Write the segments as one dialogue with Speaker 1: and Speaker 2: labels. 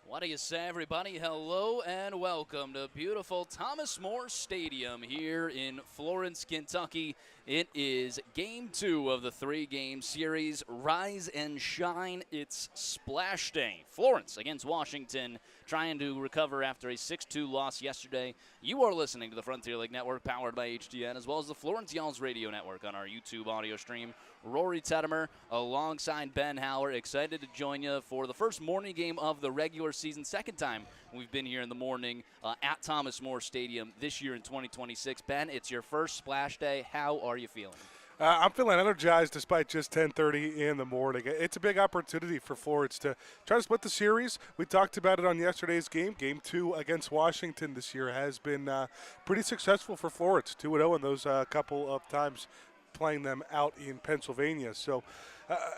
Speaker 1: What do you say, everybody? Hello and welcome to beautiful Thomas More Stadium here in Florence, Kentucky. It is game 2 of the 3-game series. Rise and shine. It's splash day. Florence against Washington, trying to recover after a 6-2 loss yesterday. You are listening to the Frontier League Network, powered by HDN, as well as the Florence Y'all's Radio Network on our YouTube audio stream. Rory Tettemer alongside Ben Howard, excited to join you for the first morning game of the regular season. Second time we've been here in the morning at Thomas More Stadium this year in 2026. Ben, it's your first splash day. How are you feeling?
Speaker 2: I'm feeling energized despite just 10:30 in the morning. It's a big opportunity for Florence to try to split the series. We talked about it on yesterday's game. Game 2 against Washington this year has been pretty successful for Florence, 2-0 in those couple of times playing them out in Pennsylvania. So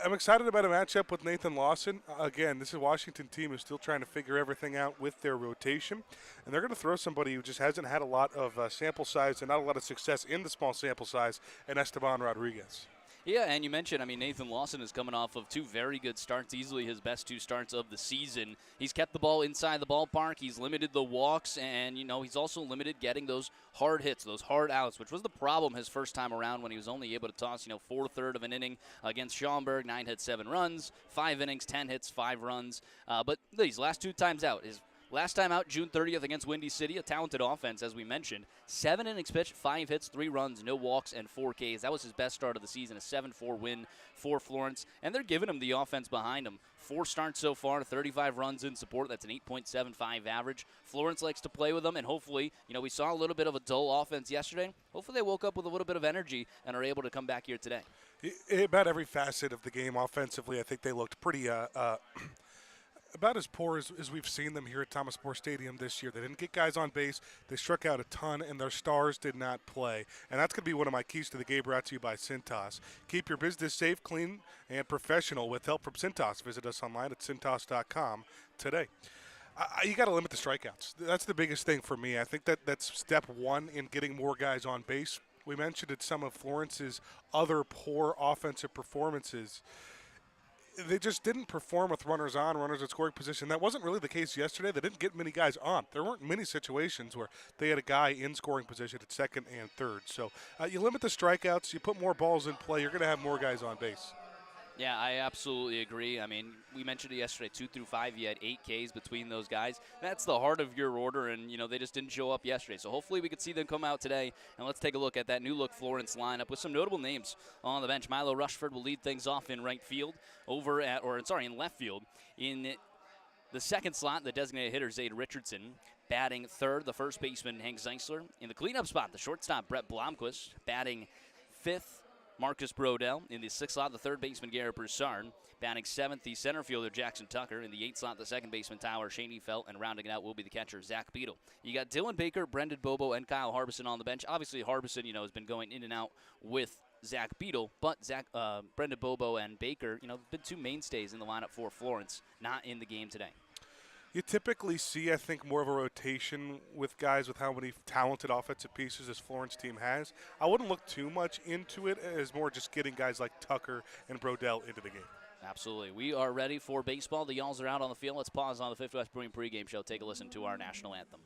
Speaker 2: I'm excited about a matchup with Nathan Lawson. Again, this is a Washington team who's still trying to figure everything out with their rotation. And they're going to throw somebody who just hasn't had a lot of sample size and not a lot of success in the small sample size, and Esteban Rodriguez.
Speaker 1: Yeah, and you mentioned, Nathan Lawson is coming off of 2 very good starts, easily his best 2 starts of the season. He's kept the ball inside the ballpark. He's limited the walks, and, he's also limited getting those hard hits, those hard outs, which was the problem his first time around when he was only able to toss, 4/3 of an inning against Schaumburg, 9 hits, 7 runs, 5 innings, 10 hits, 5 runs. But these last 2 times out, last time out, June 30th against Windy City, a talented offense, as we mentioned. 7 innings pitched, 5 hits, 3 runs, no walks, and 4 Ks. That was his best start of the season, a 7-4 win for Florence. And they're giving him the offense behind him. 4 starts so far, 35 runs in support. That's an 8.75 average. Florence likes to play with them, and hopefully, we saw a little bit of a dull offense yesterday. Hopefully they woke up with a little bit of energy and are able to come back here today.
Speaker 2: About every facet of the game offensively, I think they looked pretty about as poor as we've seen them here at Thomas More Stadium this year. They didn't get guys on base. They struck out a ton, and their stars did not play. And that's going to be one of my keys to the game, brought to you by Cintas. Keep your business safe, clean, and professional with help from Cintas. Visit us online at cintas.com today. You got to limit the strikeouts. That's the biggest thing for me. I think that's step one in getting more guys on base. We mentioned at some of Florence's other poor offensive performances, they just didn't perform with runners on, runners at scoring position. That wasn't really the case yesterday. They didn't get many guys on. There weren't many situations where they had a guy in scoring position at second and third. So you limit the strikeouts, you put more balls in play, you're going to have more guys on base.
Speaker 1: Yeah, I absolutely agree. We mentioned it yesterday, 2 through 5, you had 8 Ks between those guys. That's the heart of your order, and, they just didn't show up yesterday. So hopefully we could see them come out today, and let's take a look at that new-look Florence lineup with some notable names on the bench. Milo Rushford will lead things off in right field, in left field. In the second slot, the designated hitter, Zade Richardson. Batting third, the first baseman, Hank Zeisler. In the cleanup spot, the shortstop, Brett Blomquist. Batting fifth, Marcus Brodell. In the sixth slot, the third baseman, Garrett Broussard. Batting seventh, the center fielder, Jackson Tucker. In the eighth slot, the second baseman, Tyler Shaneyfelt. And rounding it out will be the catcher, Zach Beadle. You got Dylan Baker, Brendan Bobo, and Kyle Harbison on the bench. Obviously, Harbison, has been going in and out with Zach Beadle, but Brendan Bobo and Baker, have been 2 mainstays in the lineup for Florence, not in the game today.
Speaker 2: You typically see, I think, more of a rotation with guys with how many talented offensive pieces this Florence team has. I wouldn't look too much into it as more just getting guys like Tucker and Brodell into the game.
Speaker 1: Absolutely. We are ready for baseball. The Y'alls are out on the field. Let's pause on the Fifth West Brewing pregame show. Take a listen to our national anthem.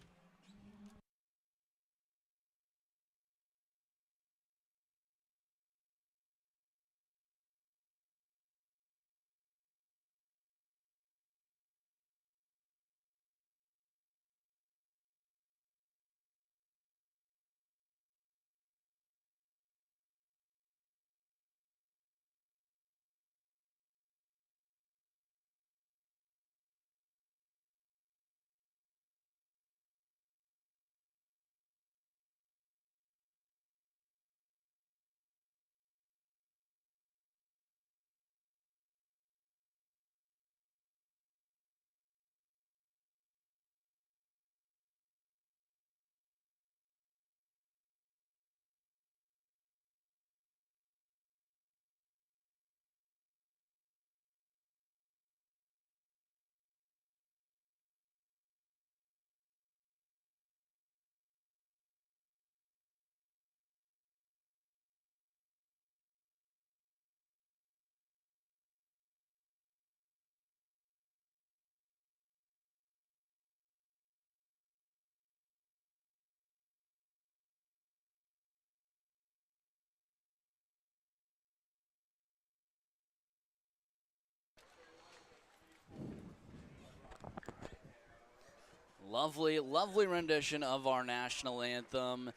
Speaker 1: Lovely, lovely rendition of our national anthem.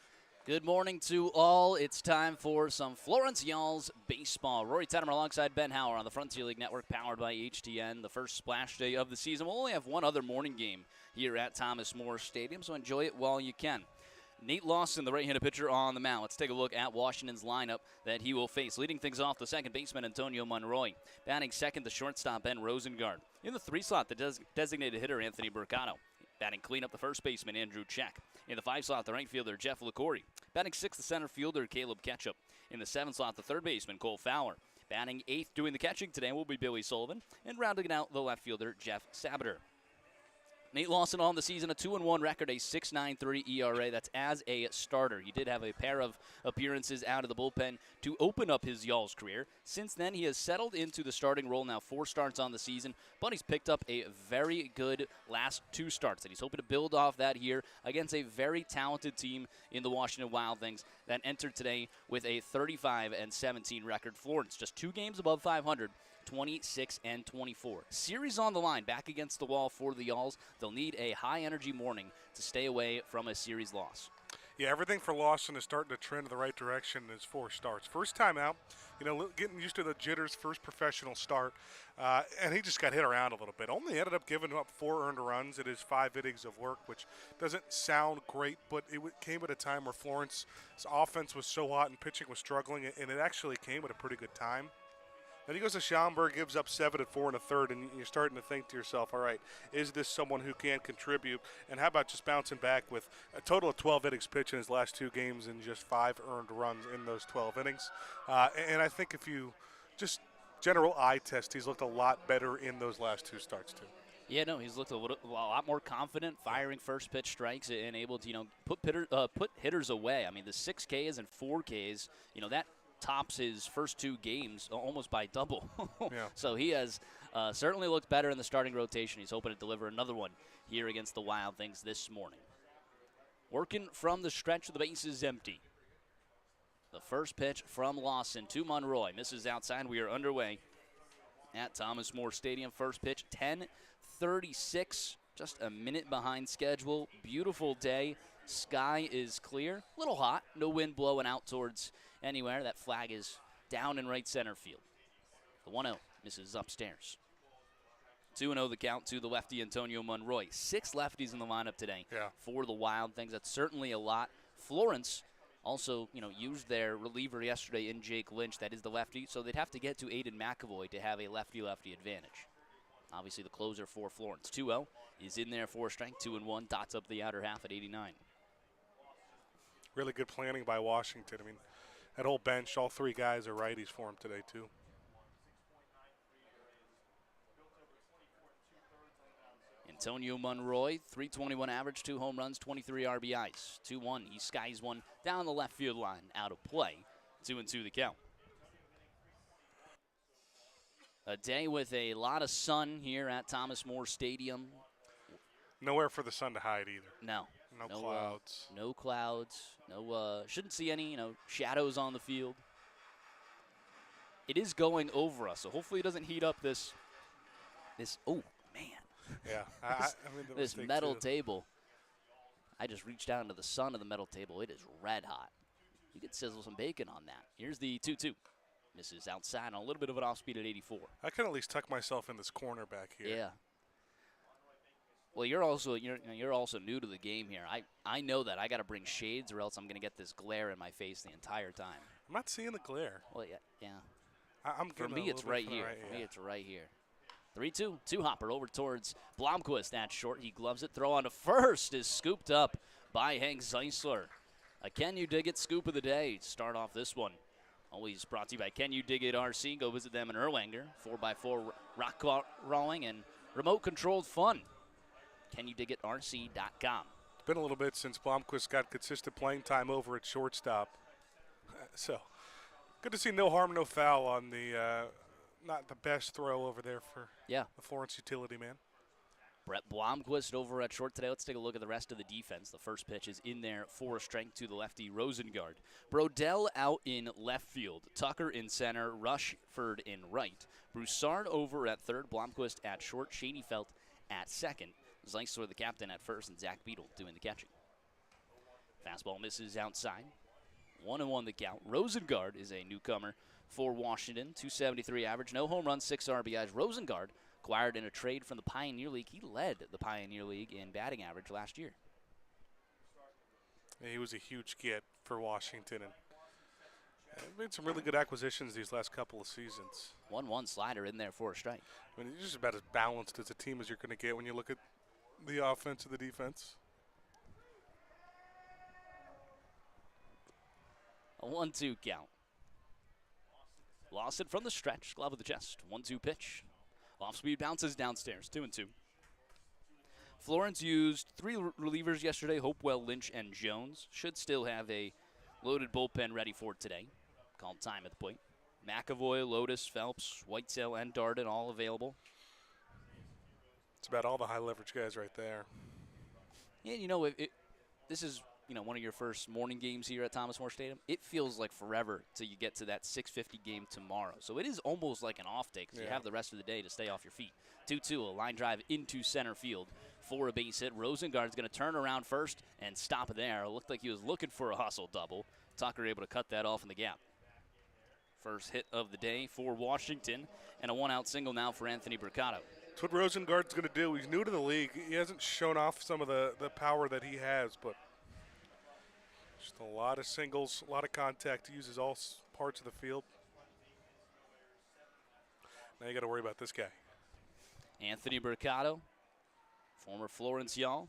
Speaker 1: Good morning to all. It's time for some Florence Y'alls baseball. Rory Tettemer alongside Ben Hauer on the Frontier League Network, powered by HTN. The first splash day of the season. We'll only have one other morning game here at Thomas More Stadium, so enjoy it while you can. Nate Lawson, the right-handed pitcher, on the mound. Let's take a look at Washington's lineup that he will face. Leading things off, the second baseman, Antonio Monroy. Batting second, the shortstop, Ben Rosengard. In the 3 slot, the designated hitter, Anthony Mercado. Batting cleanup, the first baseman, Andrew Check. In the 5 slot, the right fielder, Jeff LaCory. Batting 6th, the center fielder, Caleb Ketchup. In the 7 slot, the third baseman, Cole Fowler. Batting 8th, doing the catching today will be Billy Sullivan. And rounding out the left fielder, Jeff Sabater. Nate Lawson on the season, a 2-1 record, a 6.93 ERA. That's as a starter. He did have a pair of appearances out of the bullpen to open up his Y'alls career. Since then, he has settled into the starting role, now 4 starts on the season, but he's picked up a very good last 2 starts, and he's hoping to build off that here against a very talented team in the Washington Wild Things that entered today with a 35-17 record. Florence, just 2 games above 500. 26-24. Series on the line, back against the wall for the Y'alls. They'll need a high-energy morning to stay away from a series loss.
Speaker 2: Yeah, everything for Lawson is starting to trend in the right direction in his 4 starts. First time out, getting used to the jitters, first professional start, and he just got hit around a little bit. Only ended up giving up 4 earned runs in his 5 innings of work, which doesn't sound great, but it came at a time where Florence's offense was so hot and pitching was struggling, and it actually came at a pretty good time. Then he goes to Schaumburg, gives up 7 at 4 1/3, and you're starting to think to yourself, all right, is this someone who can contribute? And how about just bouncing back with a total of 12 innings pitched in his last 2 games and just 5 earned runs in those 12 innings? And I think if you just general eye test, he's looked a lot better in those last 2 starts too.
Speaker 1: Yeah, no, he's looked a lot more confident, firing first pitch strikes and able to, put hitters away. I mean, the 6 Ks and 4 Ks, that tops his first 2 games almost by double.
Speaker 2: Yeah.
Speaker 1: So he has certainly looked better in the starting rotation. He's hoping to deliver another one here against the Wild Things this morning. Working from the stretch, the base is empty. The first pitch from Lawson to Monroy. Misses outside. We are underway at Thomas More Stadium. First pitch, 10:36, just a minute behind schedule. Beautiful day. Sky is clear. A little hot. No wind blowing out towards anywhere. That flag is down in right center field. The 1-0 misses upstairs. 2-0 the count to the lefty Antonio Monroy. 6 lefties in the lineup today for the Wild Things. That's certainly a lot. Florence also, used their reliever yesterday in Jake Lynch. That is the lefty. So they'd have to get to Aiden McAvoy to have a lefty-lefty advantage. Obviously the closer for Florence. 2-0 is in there for a strike. 2-1 dots up the outer half at 89.
Speaker 2: Really good planning by Washington. I mean, that whole bench, all 3 guys are righties for him today, too.
Speaker 1: Antonio Monroy, 321 average, 2 home runs, 23 RBIs. 2-1, he skies one down the left field line, out of play. 2-2 the count. A day with a lot of sun here at Thomas More Stadium.
Speaker 2: Nowhere for the sun to hide either.
Speaker 1: No
Speaker 2: clouds.
Speaker 1: No clouds. Shouldn't see any, shadows on the field. It is going over us, so hopefully it doesn't heat up this. Oh man.
Speaker 2: Yeah,
Speaker 1: this metal table. I just reached down to the sun of the metal table. It is red hot. You could sizzle some bacon on that. Here's the 2-2. Misses outside on a little bit of an off speed at 84.
Speaker 2: I can at least tuck myself in this corner back here.
Speaker 1: Yeah. Well, you're also new to the game here. I know that I got to bring shades, or else I'm going to get this glare in my face the entire time.
Speaker 2: I'm not seeing the glare.
Speaker 1: Well, yeah.
Speaker 2: For
Speaker 1: me, it's right here. For me, it's right here. 3-2. 2-hopper over towards Blomquist at short. He gloves it. Throw on to first is scooped up by Hank Zeisler. A Can You Dig It scoop of the day. Start off this one. Always brought to you by Can You Dig It RC. Go visit them in Erlanger. 4x4 rock crawling and remote-controlled fun. CanYouDigItRC.com.
Speaker 2: It's been a little bit since Blomquist got consistent playing time over at shortstop. So, good to see no harm, no foul on the not the best throw over there for the Florence utility man.
Speaker 1: Brett Blomquist over at short today. Let's take a look at the rest of the defense. The first pitch is in there for a strike to the lefty Rosengard. Brodell out in left field. Tucker in center. Rushford in right. Broussard over at third. Blomquist at short. Schoenfeld at second. Zeisler, the captain, at first, and Zach Beadle doing the catching. Fastball misses outside. 1-1 the count. Rosengard is a newcomer for Washington. 273 average, no home runs, 6 RBIs. Rosengard acquired in a trade from the Pioneer League. He led the Pioneer League in batting average last year.
Speaker 2: Yeah, he was a huge get for Washington and made some really good acquisitions these last couple of seasons.
Speaker 1: 1-1 slider in there for a strike.
Speaker 2: I mean, he's just about as balanced as a team as you're going to get when you look at the offense and the defense.
Speaker 1: A 1-2 count. Lawson from the stretch, glove of the chest. 1-2 pitch. Off speed bounces downstairs. 2-2. Florence used 3 relievers yesterday, Hopewell, Lynch, and Jones. Should still have a loaded bullpen ready for today. Called time at the plate. McAvoy, Lotus, Phelps, Whitesell, and Darden all available.
Speaker 2: It's about all the high leverage guys right there.
Speaker 1: Yeah, this is one of your first morning games here at Thomas More Stadium. It feels like forever till you get to that 6:50 game tomorrow. So it is almost like an off day because you have the rest of the day to stay off your feet. 2-2, a line drive into center field for a base hit. Rosengard's going to turn around first and stop there. It looked like he was looking for a hustle double. Tucker able to cut that off in the gap. First hit of the day for Washington, and a 1-out single now for Anthony Mercado.
Speaker 2: That's what Rosengard's going to do. He's new to the league. He hasn't shown off some of the power that he has, but just a lot of singles, a lot of contact. He uses all parts of the field. Now you got to worry about this guy.
Speaker 1: Anthony Mercado, former Florence Y'all.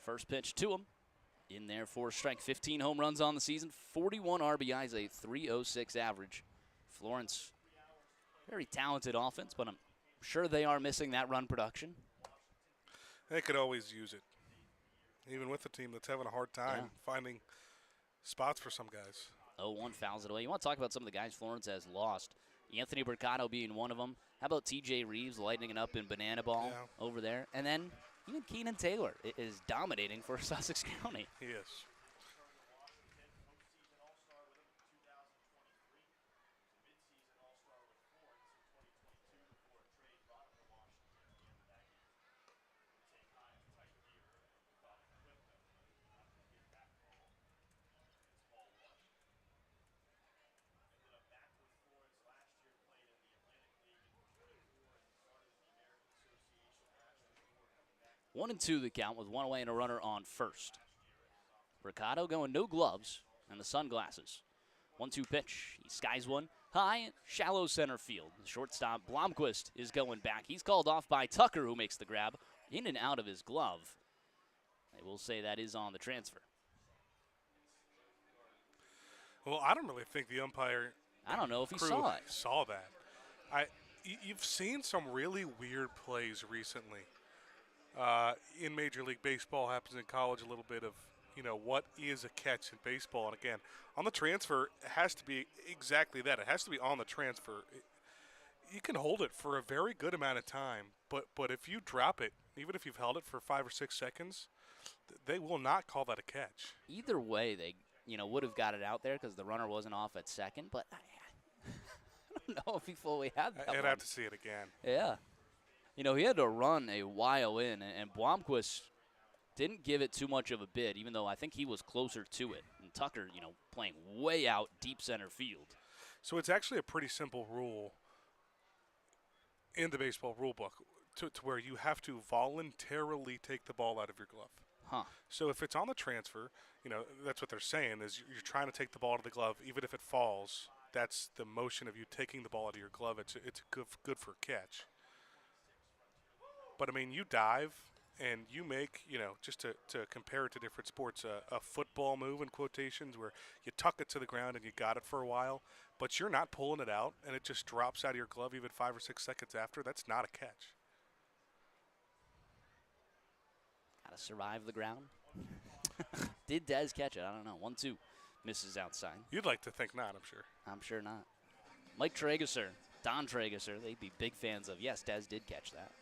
Speaker 1: First pitch to him. In there for a strike. 15 home runs on the season, 41 RBIs, a 306 average. Florence, very talented offense, but I'm sure they are missing that run production.
Speaker 2: They could always use it, even with a team that's having a hard time finding spots for some guys.
Speaker 1: 0-1 fouls it away. You want to talk about some of the guys Florence has lost. Anthony Mercado being one of them. How about TJ Reeves lighting it up in banana ball over there? And then even Keenan Taylor is dominating for Sussex County.
Speaker 2: He is.
Speaker 1: One and two the count with one away and a runner on first. Mercado going no gloves and the sunglasses. 1-2 pitch. He skies one high, shallow center field. The shortstop Blomquist is going back. He's called off by Tucker, who makes the grab in and out of his glove. They will say that is on the transfer.
Speaker 2: Well, I don't really think the umpire.
Speaker 1: I don't know if he saw it.
Speaker 2: Saw that. You've seen some really weird plays recently. In Major League Baseball, happens in college a little bit of, what is a catch in baseball. And again, on the transfer, it has to be exactly that. It has to be on the transfer. You can hold it for a very good amount of time, but if you drop it, even if you've held it for 5 or 6 seconds, they will not call that a catch.
Speaker 1: Either way, they would have got it out there because the runner wasn't off at second, but I don't know if he fully had that.
Speaker 2: I'd have to see it again.
Speaker 1: Yeah. He had to run a while in, and Blomquist didn't give it too much of a bid, even though I think he was closer to it. And Tucker, playing way out deep center field.
Speaker 2: So it's actually a pretty simple rule in the baseball rule book to where you have to voluntarily take the ball out of your glove.
Speaker 1: Huh.
Speaker 2: So if it's on the transfer, that's what they're saying is you're trying to take the ball out of the glove, even if it falls. That's the motion of you taking the ball out of your glove. It's good for a catch. But, you dive and you make, just to compare it to different sports, a football move in quotations where you tuck it to the ground and you got it for a while, but you're not pulling it out and it just drops out of your glove even 5 or 6 seconds after. That's not a catch.
Speaker 1: Got to survive the ground. Did Dez catch it? I don't know. 1-2. Misses outside.
Speaker 2: You'd like to think not, I'm sure.
Speaker 1: I'm sure not. Mike Traeger, Don Traeger, they'd be big fans of, yes, Dez did catch that.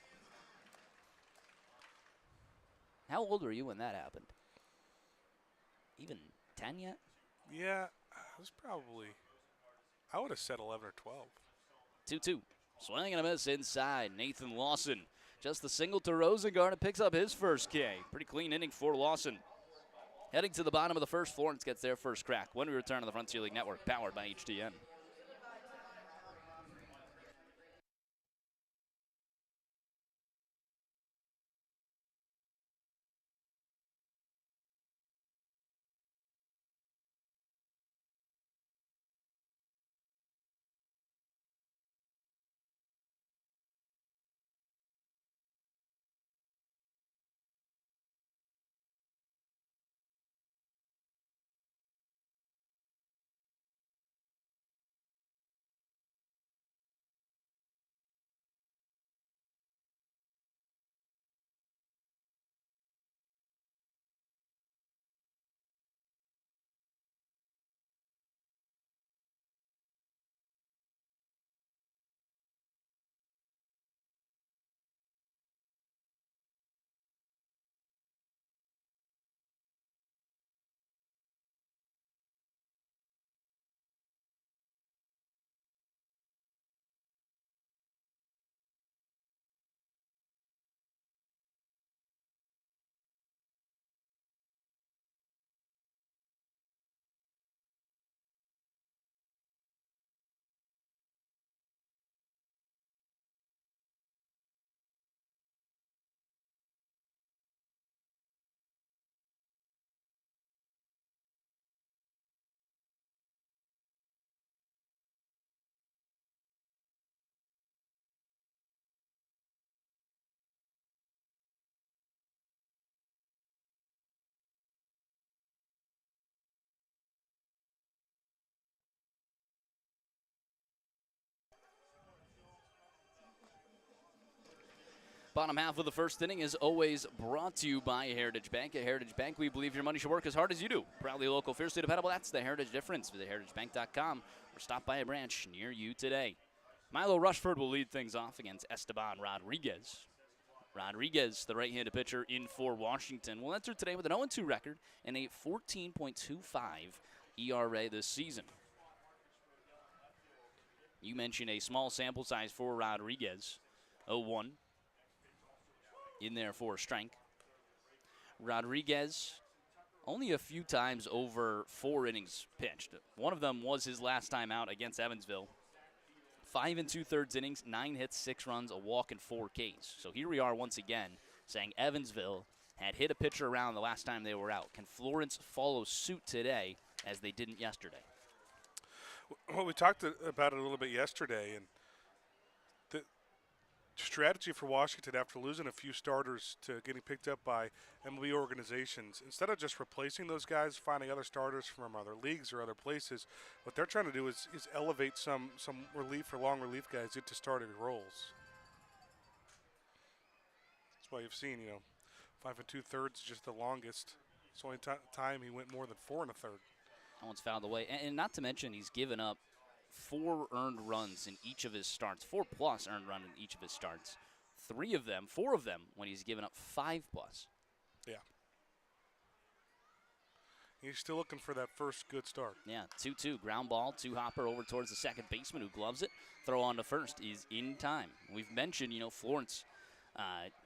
Speaker 1: How old were you when that happened? Even 10 yet?
Speaker 2: Yeah, I would have said 11 or 12.
Speaker 1: 2-2. Swing and a miss inside. Nathan Lawson. Just the single to Rosengard and picks up his first K. Pretty clean inning for Lawson. Heading to the bottom of the first, Florence gets their first crack when we return to the Frontier League Network, powered by HDN. Bottom half of the first inning is always brought to you by Heritage Bank. At Heritage Bank, we believe your money should work as hard as you do. Proudly local, fiercely dependable. That's the Heritage difference. Visit heritagebank.com or stop by a branch near you today. Milo Rushford will lead things off against Esteban Rodriguez. Rodriguez, the right-handed pitcher in for Washington, will enter today with an 0-2 record and a 14.25 ERA this season. You mentioned a small sample size for Rodriguez. 0-1 in there for strength. Rodriguez, only a few times over 4 innings pitched. One of them was his last time out against Evansville. 5 2/3 innings, 9 hits, 6 runs, a walk, and 4 Ks. So here we are once again saying Evansville had hit a pitcher around the last time they were out. Can Florence follow suit today as they didn't yesterday?
Speaker 2: Well, we talked about it a little bit yesterday, and the strategy for Washington after losing a few starters to getting picked up by MLB organizations, instead of just replacing those guys, finding other starters from other leagues or other places, what they're trying to do is elevate some relief or long relief guys into starting roles. That's why you've seen, 5 2/3 is just the longest. It's the only time he went more than 4 1/3.
Speaker 1: That one's fouled away. And not to mention he's given up 4 earned runs in each of his starts, 4+ earned run in each of his starts. 4 of them when he's given up 5+.
Speaker 2: Yeah. He's still looking for that first good start.
Speaker 1: Yeah, 2-2, ground ball, 2-hopper over towards the second baseman who gloves it. Throw on to first is in time. We've mentioned, Florence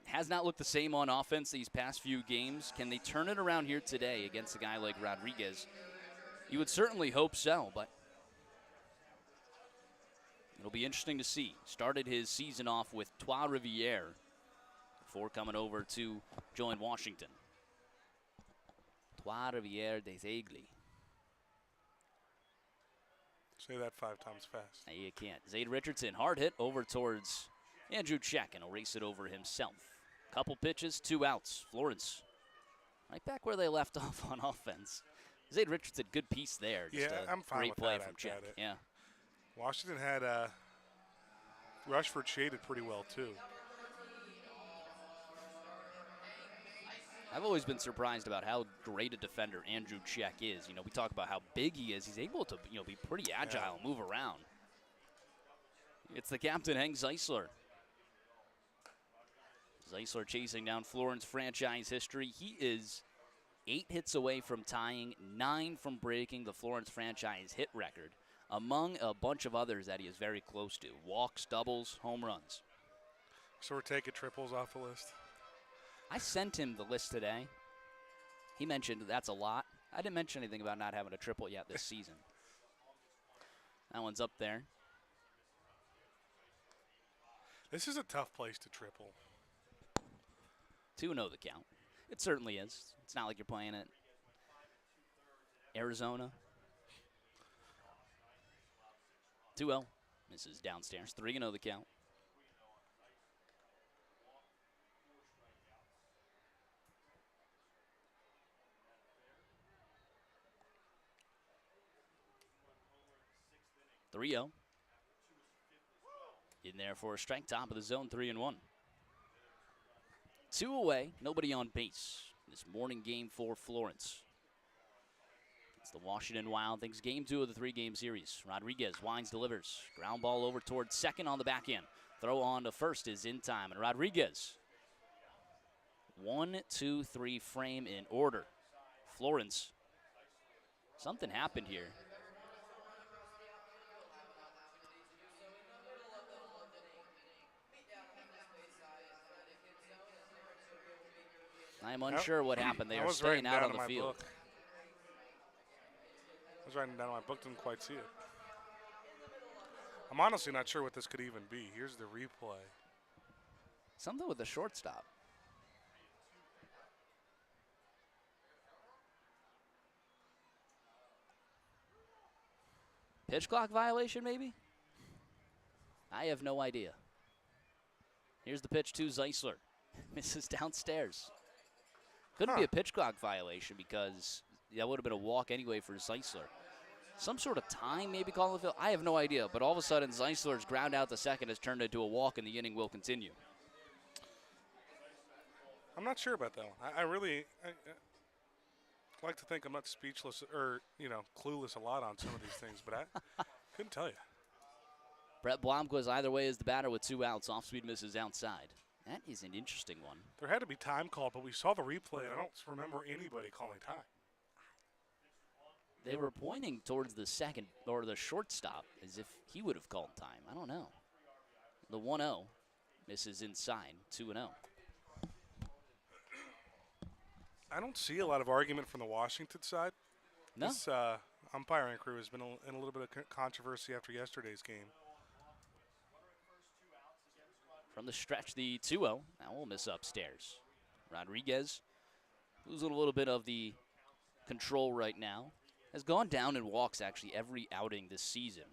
Speaker 1: has not looked the same on offense these past few games. Can they turn it around here today against a guy like Rodriguez? You would certainly hope so, but it'll be interesting to see. Started his season off with Trois Rivières before coming over to join Washington. Trois Rivières des Aigles.
Speaker 2: Say that 5 times fast.
Speaker 1: You can't. Zade Richardson, hard hit over towards Andrew Check, and he'll race it over himself. Couple pitches, 2 outs. Florence right back where they left off on offense. Zade Richardson, good piece there. Just
Speaker 2: I'm fine
Speaker 1: great
Speaker 2: with
Speaker 1: play
Speaker 2: that.
Speaker 1: from Check. Yeah.
Speaker 2: Washington had Rushford shaded pretty well, too.
Speaker 1: I've always been surprised about how great a defender Andrew Check is. We talk about how big he is. He's able to, be pretty agile, move around. It's the captain, Hank Zeisler. Zeisler chasing down Florence franchise history. He is 8 hits away from tying, 9 from breaking the Florence franchise hit record. among a bunch of others that he is very close to. Walks, doubles, home runs.
Speaker 2: So we're taking triples off the list.
Speaker 1: I sent him the list today. He mentioned that's a lot. I didn't mention anything about not having a triple yet this season. That one's up there.
Speaker 2: This is a tough place to triple.
Speaker 1: 2-0 the count. It certainly is. It's not like you're playing at Arizona. 2-0. Misses downstairs. 3-0 the count. In there for a strike, top of the zone, 3-1. 2 away, nobody on base. This morning game for Florence. It's the Washington Wild Things, game 2 of the 3-game series. Rodriguez winds, delivers. Ground ball over towards second on the back end. Throw on to first is in time, and Rodriguez. 1, 2, 3 frame in order. Florence. Something happened here. I am unsure what happened. They are staying out on the field.
Speaker 2: I was writing down in my book, didn't quite see it. I'm honestly not sure what this could even be. Here's the replay.
Speaker 1: Something with the shortstop. Pitch clock violation, maybe? I have no idea. Here's the pitch to Zeisler. Misses downstairs. Couldn't be a pitch clock violation because that would have been a walk anyway for Zeisler. Some sort of time maybe calling the field. I have no idea, but all of a sudden Zeisler's ground out to second has turned into a walk and the inning will continue.
Speaker 2: I'm not sure about that one. I like to think I'm not speechless or, clueless a lot on some of these things, but I couldn't tell you.
Speaker 1: Brett Blomquist either way is the batter with 2 outs. Off speed misses outside. That is an interesting one.
Speaker 2: There had to be time called, but we saw the replay, and I don't remember anybody calling time.
Speaker 1: They were pointing towards the second or the shortstop as if he would have called time. I don't know. The 1-0 misses inside, 2-0.
Speaker 2: I don't see a lot of argument from the Washington side.
Speaker 1: No.
Speaker 2: This umpiring crew has been in a little bit of controversy after yesterday's game.
Speaker 1: From the stretch, the 2-0. Now we'll miss upstairs. Rodriguez, losing a little bit of the control right now, has gone down in walks actually every outing this season.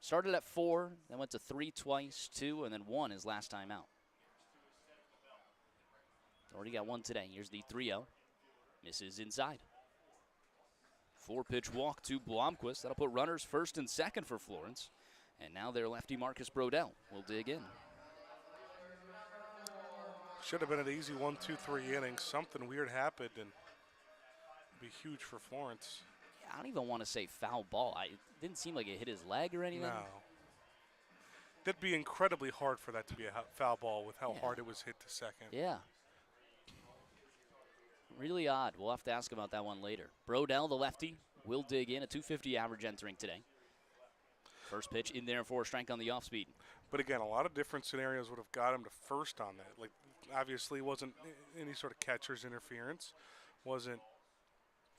Speaker 1: Started at 4, then went to 3 twice, 2, and then 1 his last time out. Already got 1 today. Here's the 3-0. Misses inside. 4-pitch walk to Blomquist. That'll put runners first and second for Florence. And now their lefty Marcus Brodell will dig in.
Speaker 2: Should have been an easy 1, 2, 3 innings. Something weird happened, and it'd be huge for Florence.
Speaker 1: Yeah, I don't even want to say foul ball. It didn't seem like it hit his leg or anything.
Speaker 2: No. That'd be incredibly hard for that to be a foul ball with how hard it was hit to second.
Speaker 1: Yeah. Really odd. We'll have to ask about that one later. Brodell, the lefty, will dig in. A 250 average entering today. First pitch in there for a strike on the off speed.
Speaker 2: But again, a lot of different scenarios would have got him to first on that. Like, obviously wasn't any sort of catcher's interference. Wasn't,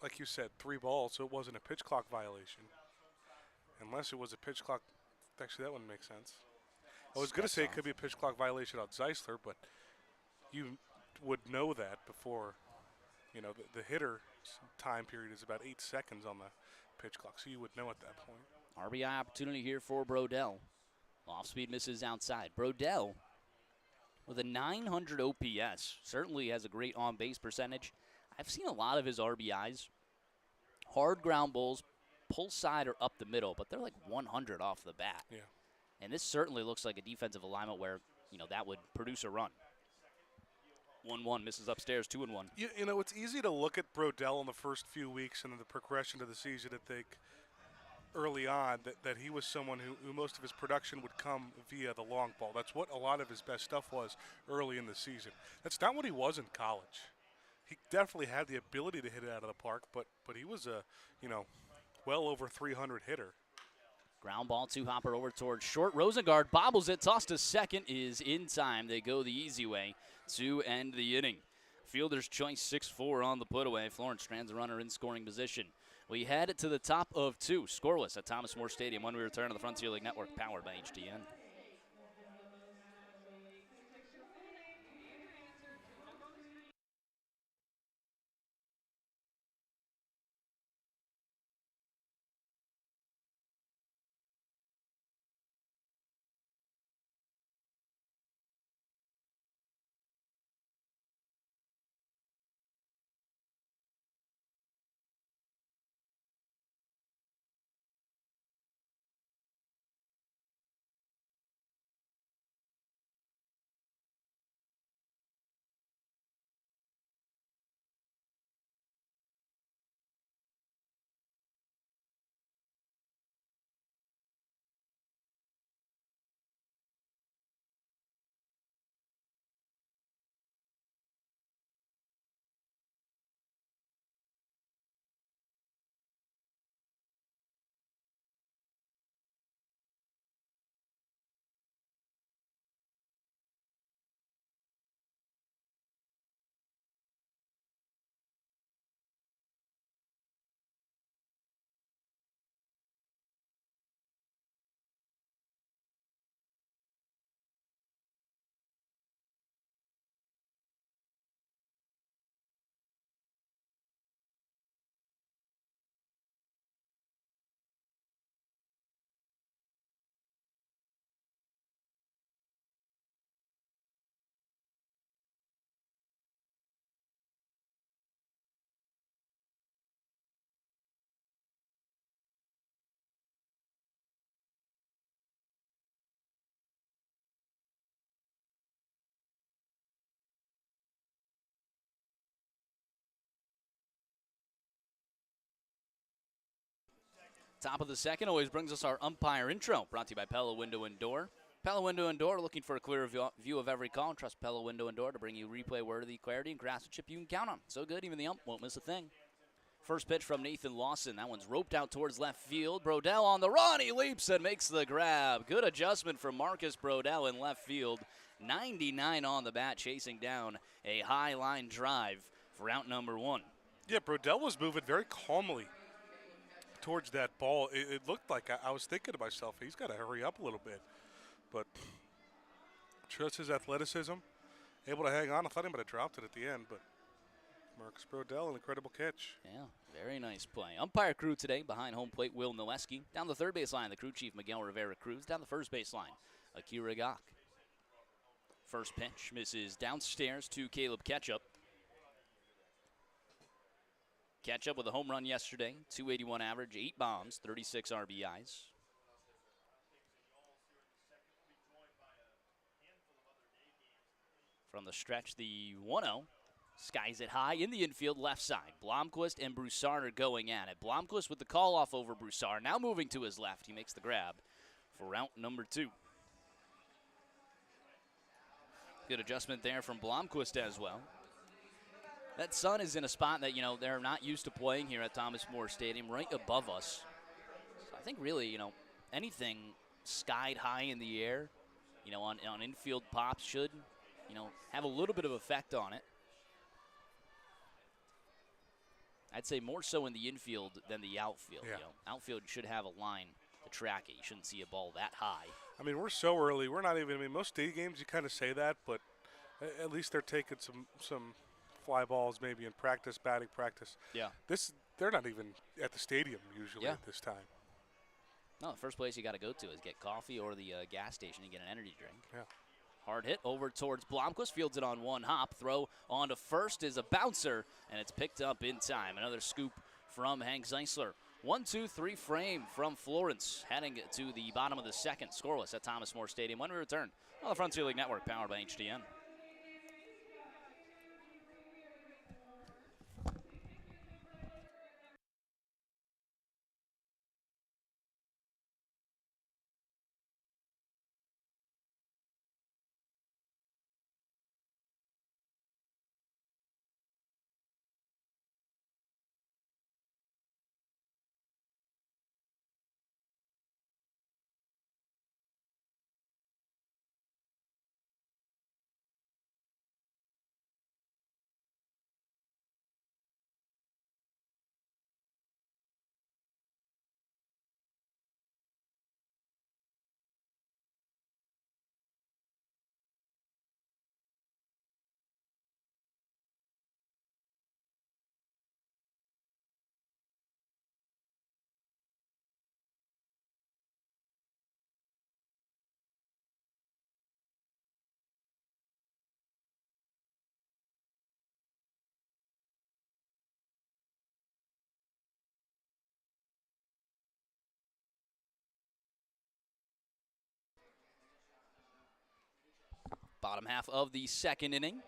Speaker 2: like you said, 3 balls, so it wasn't a pitch clock violation. Unless it was a pitch clock. Actually, that wouldn't make sense. I was going to say it could be a pitch clock violation on Zeisler, but you would know that before, the hitter time period is about 8 seconds on the pitch clock, so you would know at that point.
Speaker 1: RBI opportunity here for Brodell. Off speed misses outside. Brodell with a 900 OPS certainly has a great on base percentage. I've seen a lot of his RBIs. Hard ground balls, pull side or up the middle, but they're like 100 off the bat.
Speaker 2: Yeah.
Speaker 1: And this certainly looks like a defensive alignment where, that would produce a run. 1-1 misses upstairs, 2-1.
Speaker 2: It's easy to look at Brodell in the first few weeks and then the progression of the season and think early on that he was someone who most of his production would come via the long ball. That's what a lot of his best stuff was early in the season. That's not what he was in college. He definitely had the ability to hit it out of the park, but he was a, well over 300 hitter.
Speaker 1: Ground ball to Hopper over towards short. Rosengard bobbles it, tossed to second, is in time. They go the easy way to end the inning. Fielder's choice 6-4 on the put-away. Florence strands a runner in scoring position. We head to the top of 2, scoreless at Thomas More Stadium when we return to the Frontier League Network, powered by HDN. Top of the second always brings us our umpire intro, brought to you by Pella Window and Door. Pella Window and Door, looking for a clear view of every call. Trust Pella Window and Door to bring you replay-worthy clarity and craftsmanship you can count on. So good, even the ump won't miss a thing. First pitch from Nathan Lawson. That one's roped out towards left field. Brodell on the run. He leaps and makes the grab. Good adjustment from Marcus Brodell in left field. 99 on the bat, chasing down a high line drive for out number 1.
Speaker 2: Yeah, Brodell was moving very calmly towards that ball. It looked like I was thinking to myself, he's got to hurry up a little bit. But trust his athleticism, able to hang on. I thought he might have dropped it at the end, but Marcus Brodell, an incredible catch.
Speaker 1: Yeah, very nice play. Umpire crew today behind home plate, Will Noweski. Down the third base line, the crew chief, Miguel Rivera Cruz. Down the first base line, Akira Gok. First pitch misses downstairs to Caleb Ketchup. Ketchup with a home run yesterday, 281 average, 8 bombs, 36 RBIs. From the stretch, the 1-0. Skies it high in the infield left side. Blomquist and Broussard are going at it. Blomquist with the call off over Broussard. Now moving to his left. He makes the grab for out number 2. Good adjustment there from Blomquist as well. That sun is in a spot that, they're not used to playing here at Thomas More Stadium, right above us. So I think really, anything skied high in the air, on infield pops should, have a little bit of effect on it. I'd say more so in the infield than the outfield.
Speaker 2: Yeah.
Speaker 1: Outfield should have a line to track it. You shouldn't see a ball that high.
Speaker 2: I mean, we're so early. We're not even. I mean, most day games you kind of say that, but at least they're taking some fly balls maybe in practice, batting practice.
Speaker 1: Yeah.
Speaker 2: They're not even at the stadium usually at this time.
Speaker 1: No, the first place you got to go to is get coffee or the gas station and get an energy drink.
Speaker 2: Yeah.
Speaker 1: Hard hit over towards Blomquist. Fields it on one hop. Throw on to first is a bouncer, and it's picked up in time. Another scoop from Hank Zeisler. 1-2-3 frame from Florence, heading to the bottom of the second. Scoreless at Thomas More Stadium when we return on the Frontier League Network, powered by HDN. Bottom half of the second inning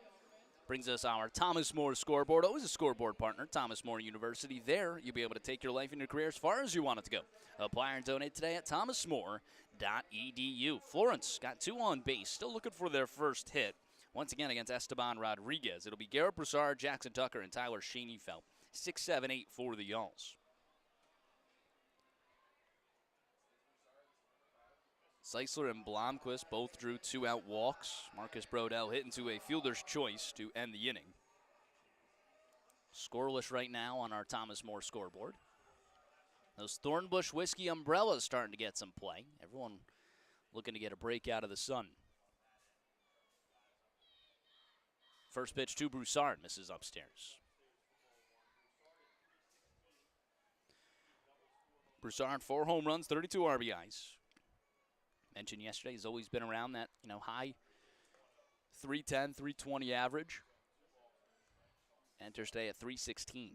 Speaker 1: brings us our Thomas More scoreboard. Always a scoreboard partner, Thomas More University. There, you'll be able to take your life and your career as far as you want it to go. Apply and donate today at thomasmore.edu. Florence got 2 on base, still looking for their first hit. Once again against Esteban Rodriguez. It'll be Garrett Broussard, Jackson Tucker, and Tyler Schoenfeld. 6-7-8 for the Yalls. Zeisler and Blomquist both drew 2-out walks. Marcus Brodell hit into a fielder's choice to end the inning. Scoreless right now on our Thomas More scoreboard. Those Thornbush Whiskey umbrellas starting to get some play. Everyone looking to get a break out of the sun. First pitch to Broussard, misses upstairs. Broussard, 4 home runs, 32 RBIs. Mentioned yesterday, he's always been around that, high 310, 320 average. Enters today at 316.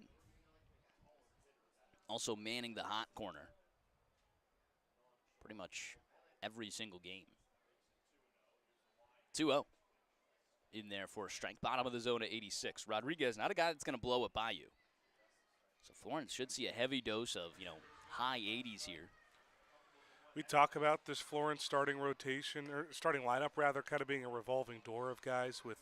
Speaker 1: Also manning the hot corner pretty much every single game. 2-0 in there for a strike. Bottom of the zone at 86. Rodriguez, not a guy that's going to blow it by you. So Florence should see a heavy dose of, high 80s here.
Speaker 2: We talk about this Florence starting rotation, or starting lineup rather, kind of being a revolving door of guys with,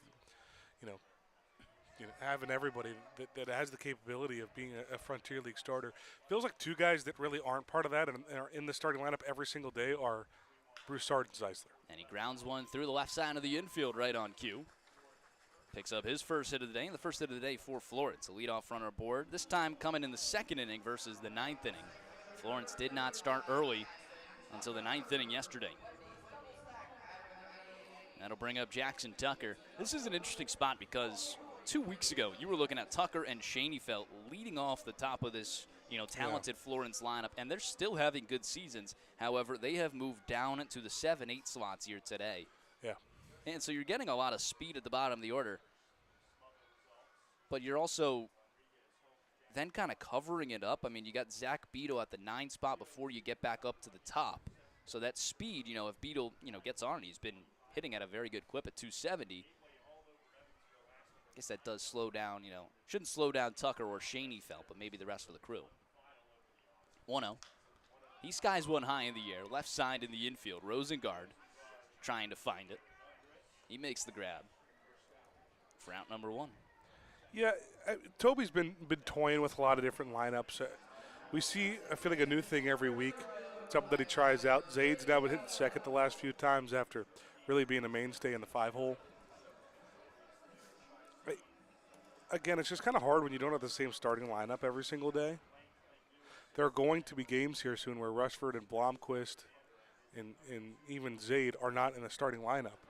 Speaker 2: having everybody that has the capability of being a Frontier League starter. Feels like 2 guys that really aren't part of that and are in the starting lineup every single day are Broussard and Zeisler.
Speaker 1: And he grounds one through the left side of the infield right on cue. Picks up his first hit of the day, and the first hit of the day for Florence. A leadoff runner aboard, this time coming in the second inning versus the 9th inning. Florence did not start early until the 9th inning yesterday. That'll bring up Jackson Tucker. This is an interesting spot because 2 weeks ago, you were looking at Tucker and Schoenfeld leading off the top of this, talented Florence lineup, and they're still having good seasons. However, they have moved down into the 7-8 slots here today.
Speaker 2: Yeah.
Speaker 1: And so you're getting a lot of speed at the bottom of the order, but you're also then kind of covering it up. I mean, you got Zach Beadle at the 9 spot before you get back up to the top. So that speed, if Beadle, gets on, he's been hitting at a very good clip at 270. I guess that does slow down, shouldn't slow down Tucker or Schoenfeld, but maybe the rest of the crew. 1-0. He skies one high in the air, left side in the infield. Rosengard trying to find it. He makes the grab for out number 1.
Speaker 2: Yeah, Toby's been toying with a lot of different lineups. We see, I feel like, a new thing every week, something that he tries out. Zaid's now been hitting second the last few times after really being a mainstay in the 5-hole. Again, it's just kind of hard when you don't have the same starting lineup every single day. There are going to be games here soon where Rushford and Blomquist and even Zaid are not in the starting lineup.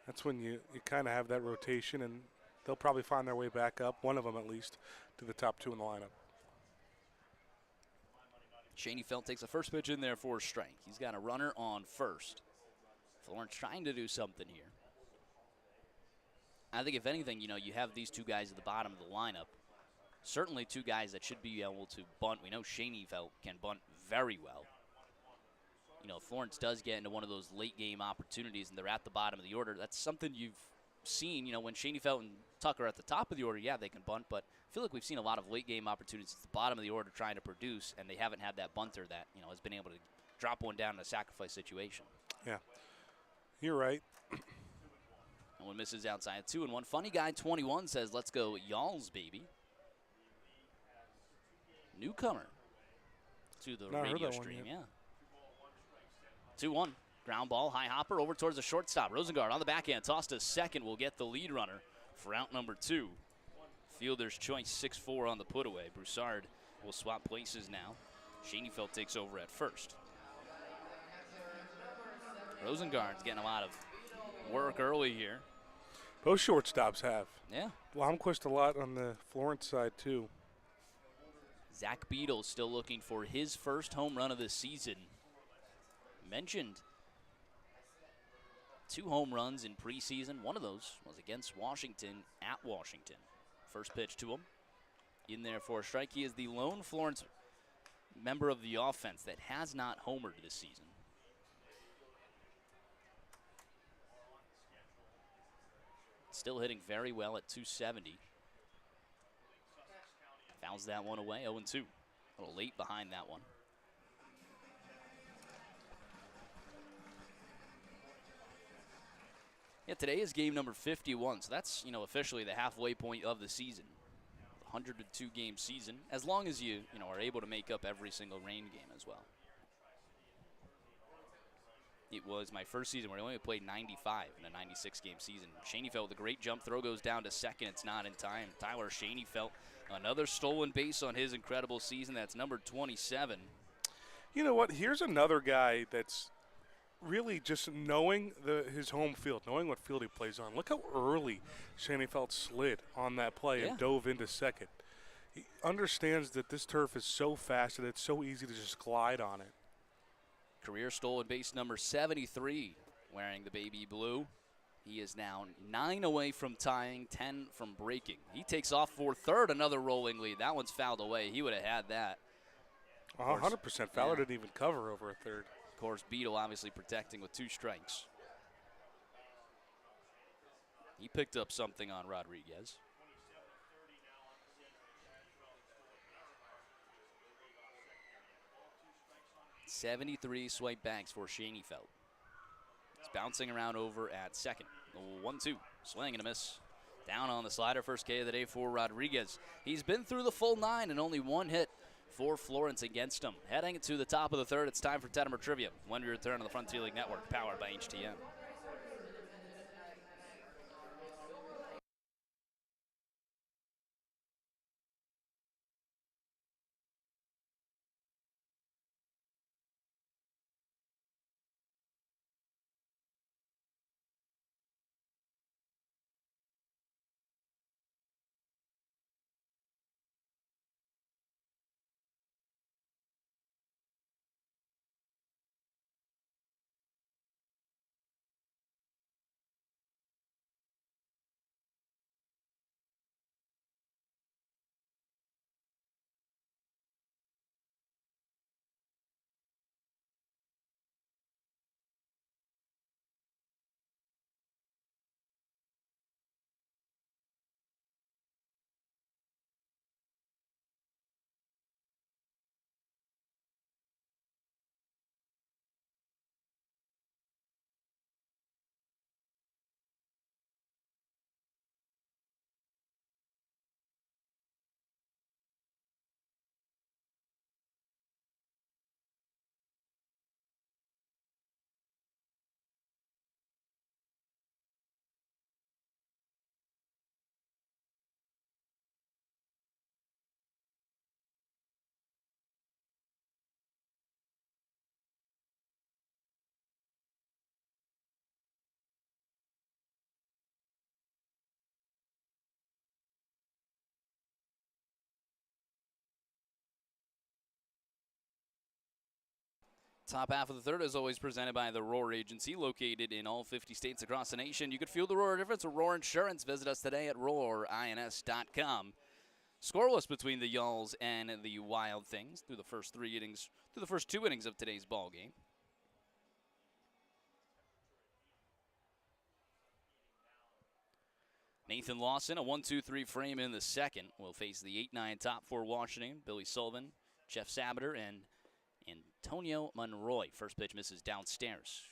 Speaker 2: That's when you kind of have that rotation, and they'll probably find their way back up, one of them at least, to the top 2 in the lineup.
Speaker 1: Schoenfeld takes the first pitch in there for a strike. He's got a runner on first. Florence trying to do something here. I think if anything, you have these 2 guys at the bottom of the lineup. Certainly 2 guys that should be able to bunt. We know Schoenfeld can bunt very well. If Florence does get into one of those late game opportunities and they're at the bottom of the order, that's something you've seen, when Schoenfeld and Tucker are at the top of the order, yeah, they can bunt, but I feel like we've seen a lot of late game opportunities at the bottom of the order trying to produce, and they haven't had that bunter that, has been able to drop one down in a sacrifice situation.
Speaker 2: Yeah, you're right.
Speaker 1: And one misses outside 2-1. Funny Guy 21 says, let's go Yalls, baby. Newcomer to the radio stream, yeah. 2-1. Ground ball, high hopper over towards the shortstop. Rosengard on the backhand, tossed to second, will get the lead runner for out number 2. Fielder's choice, 6-4 on the put away. Broussard will swap places now. Schoenfeld takes over at first. Rosengard's getting a lot of work early here.
Speaker 2: Both shortstops have.
Speaker 1: Yeah.
Speaker 2: Blomquist a lot on the Florence side, too.
Speaker 1: Zach Beadle still looking for his first home run of the season. Mentioned 2 home runs in preseason. One of those was against Washington at Washington. First pitch to him. In there for a strike. He is the lone Florence member of the offense that has not homered this season. still hitting very well at 270. Fouls that one away, 0-2. A little late behind that one. Yeah, today is game number 51, so that's, officially the halfway point of the season. 102 game season, as long as you, are able to make up every single rain game as well. It was my first season where I only played 95 in a 96 game season. Schoenfeld with a great jump throw goes down to second. It's not in time. Tyler Schoenfeld, another stolen base on his incredible season. That's number 27.
Speaker 2: You know what? Here's another guy that's really just knowing his home field, knowing what field he plays on. Look how early Schoenfeld slid on that play and dove into second. He understands that this turf is so fast and it's so easy to just glide on it.
Speaker 1: Career stolen base number 73, wearing the baby blue. He is now 9 away from tying, 10 from breaking. He takes off for third, another rolling lead. That one's fouled away. He would have had that.
Speaker 2: 100%. Fowler didn't even cover over a third.
Speaker 1: Of course, Beadle obviously protecting with 2 strikes. He picked up something on Rodriguez. .73 swipe backs for Schoenfeld. He's bouncing around over at second. 1-2, swing and a miss. Down on the slider, first K of the day for Rodriguez. He's been through the full 9 and only 1 hit for Florence against him. Heading to the top of the third, it's time for Tettemer Trivia when we return on the Frontier League Network, powered by HTM. Top half of the third is always presented by the Roar Agency, located in all 50 states across the nation. You can feel the Roar difference with Roar Insurance. Visit us today at roarins.com. Scoreless between the Yalls and the Wild Things through the first 2 innings of today's ball game. Nathan Lawson, a 1-2-3 frame in the second, will face the 8-9 top for Washington. Billy Sullivan, Jeff Sabater, and Antonio Monroy. First pitch misses downstairs.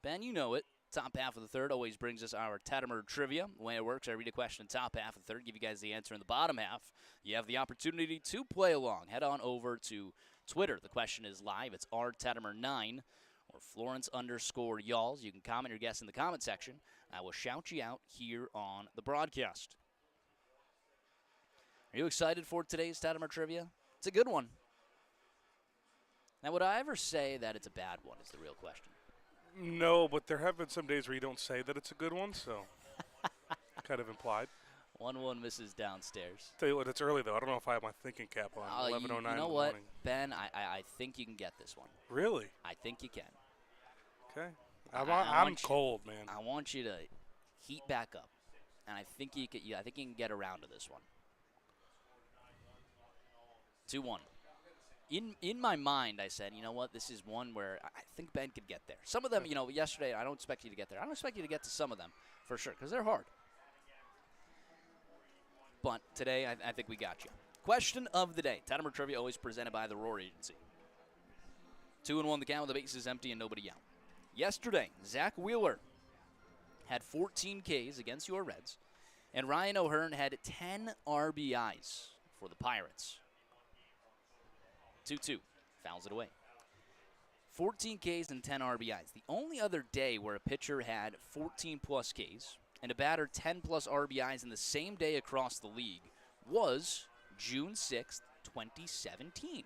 Speaker 1: Ben, you know it. Top half of the third always brings us our Tettemer Trivia. The way it works, I read a question in top half of the third, give you guys the answer in the bottom half. You have the opportunity to play along. Head on over to Twitter. The question is live. It's rtettemer9 or Florence_Yalls. You can comment your guess in the comment section. I will shout you out here on the broadcast. Are you excited for today's Tettemer Trivia? It's a good one. Now, would I ever say that it's a bad one is the real question.
Speaker 2: No, but there have been some days where you don't say that it's a good one, so kind of implied.
Speaker 1: 1-1 misses downstairs.
Speaker 2: Tell you what, it's early, though. I don't know if I have my thinking cap on. 11:09
Speaker 1: you know
Speaker 2: in the
Speaker 1: what,
Speaker 2: morning.
Speaker 1: Ben? I think you can get this one.
Speaker 2: Really?
Speaker 1: I think you can.
Speaker 2: Okay. I'm cold, man.
Speaker 1: I want you to heat back up, and I think you can get around to this one. 2-1. In my mind, I said, you know what, this is one where I think Ben could get there. Some of them, yesterday, I don't expect you to get there. I don't expect you to get to some of them, for sure, because they're hard. but today I think we got you. Question of the day. Tettemer Trivia always presented by the Rory Agency. 2-1 the count with the bases empty and nobody out. Yesterday, Zach Wheeler had 14 Ks against your Reds, and Ryan O'Hearn had 10 RBIs for the Pirates. 2-2. Fouls it away. 14 Ks and 10 RBIs. The only other day where a pitcher had 14-plus Ks and a batter 10-plus RBIs in the same day across the league was June 6th, 2017.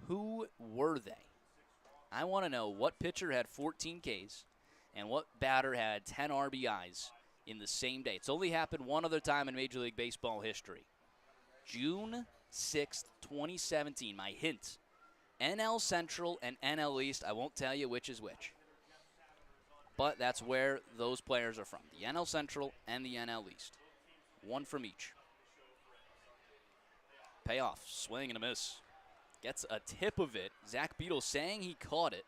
Speaker 1: Who were they? I want to know what pitcher had 14 Ks and what batter had 10 RBIs in the same day. It's only happened one other time in Major League Baseball history. June 6th, 2017. My hint, NL Central and NL East. I won't tell you which is which. But that's where those players are from. The NL Central and the NL East. One from each. Payoff. Swing and a miss. Gets a tip of it. Zach Beadle saying he caught it.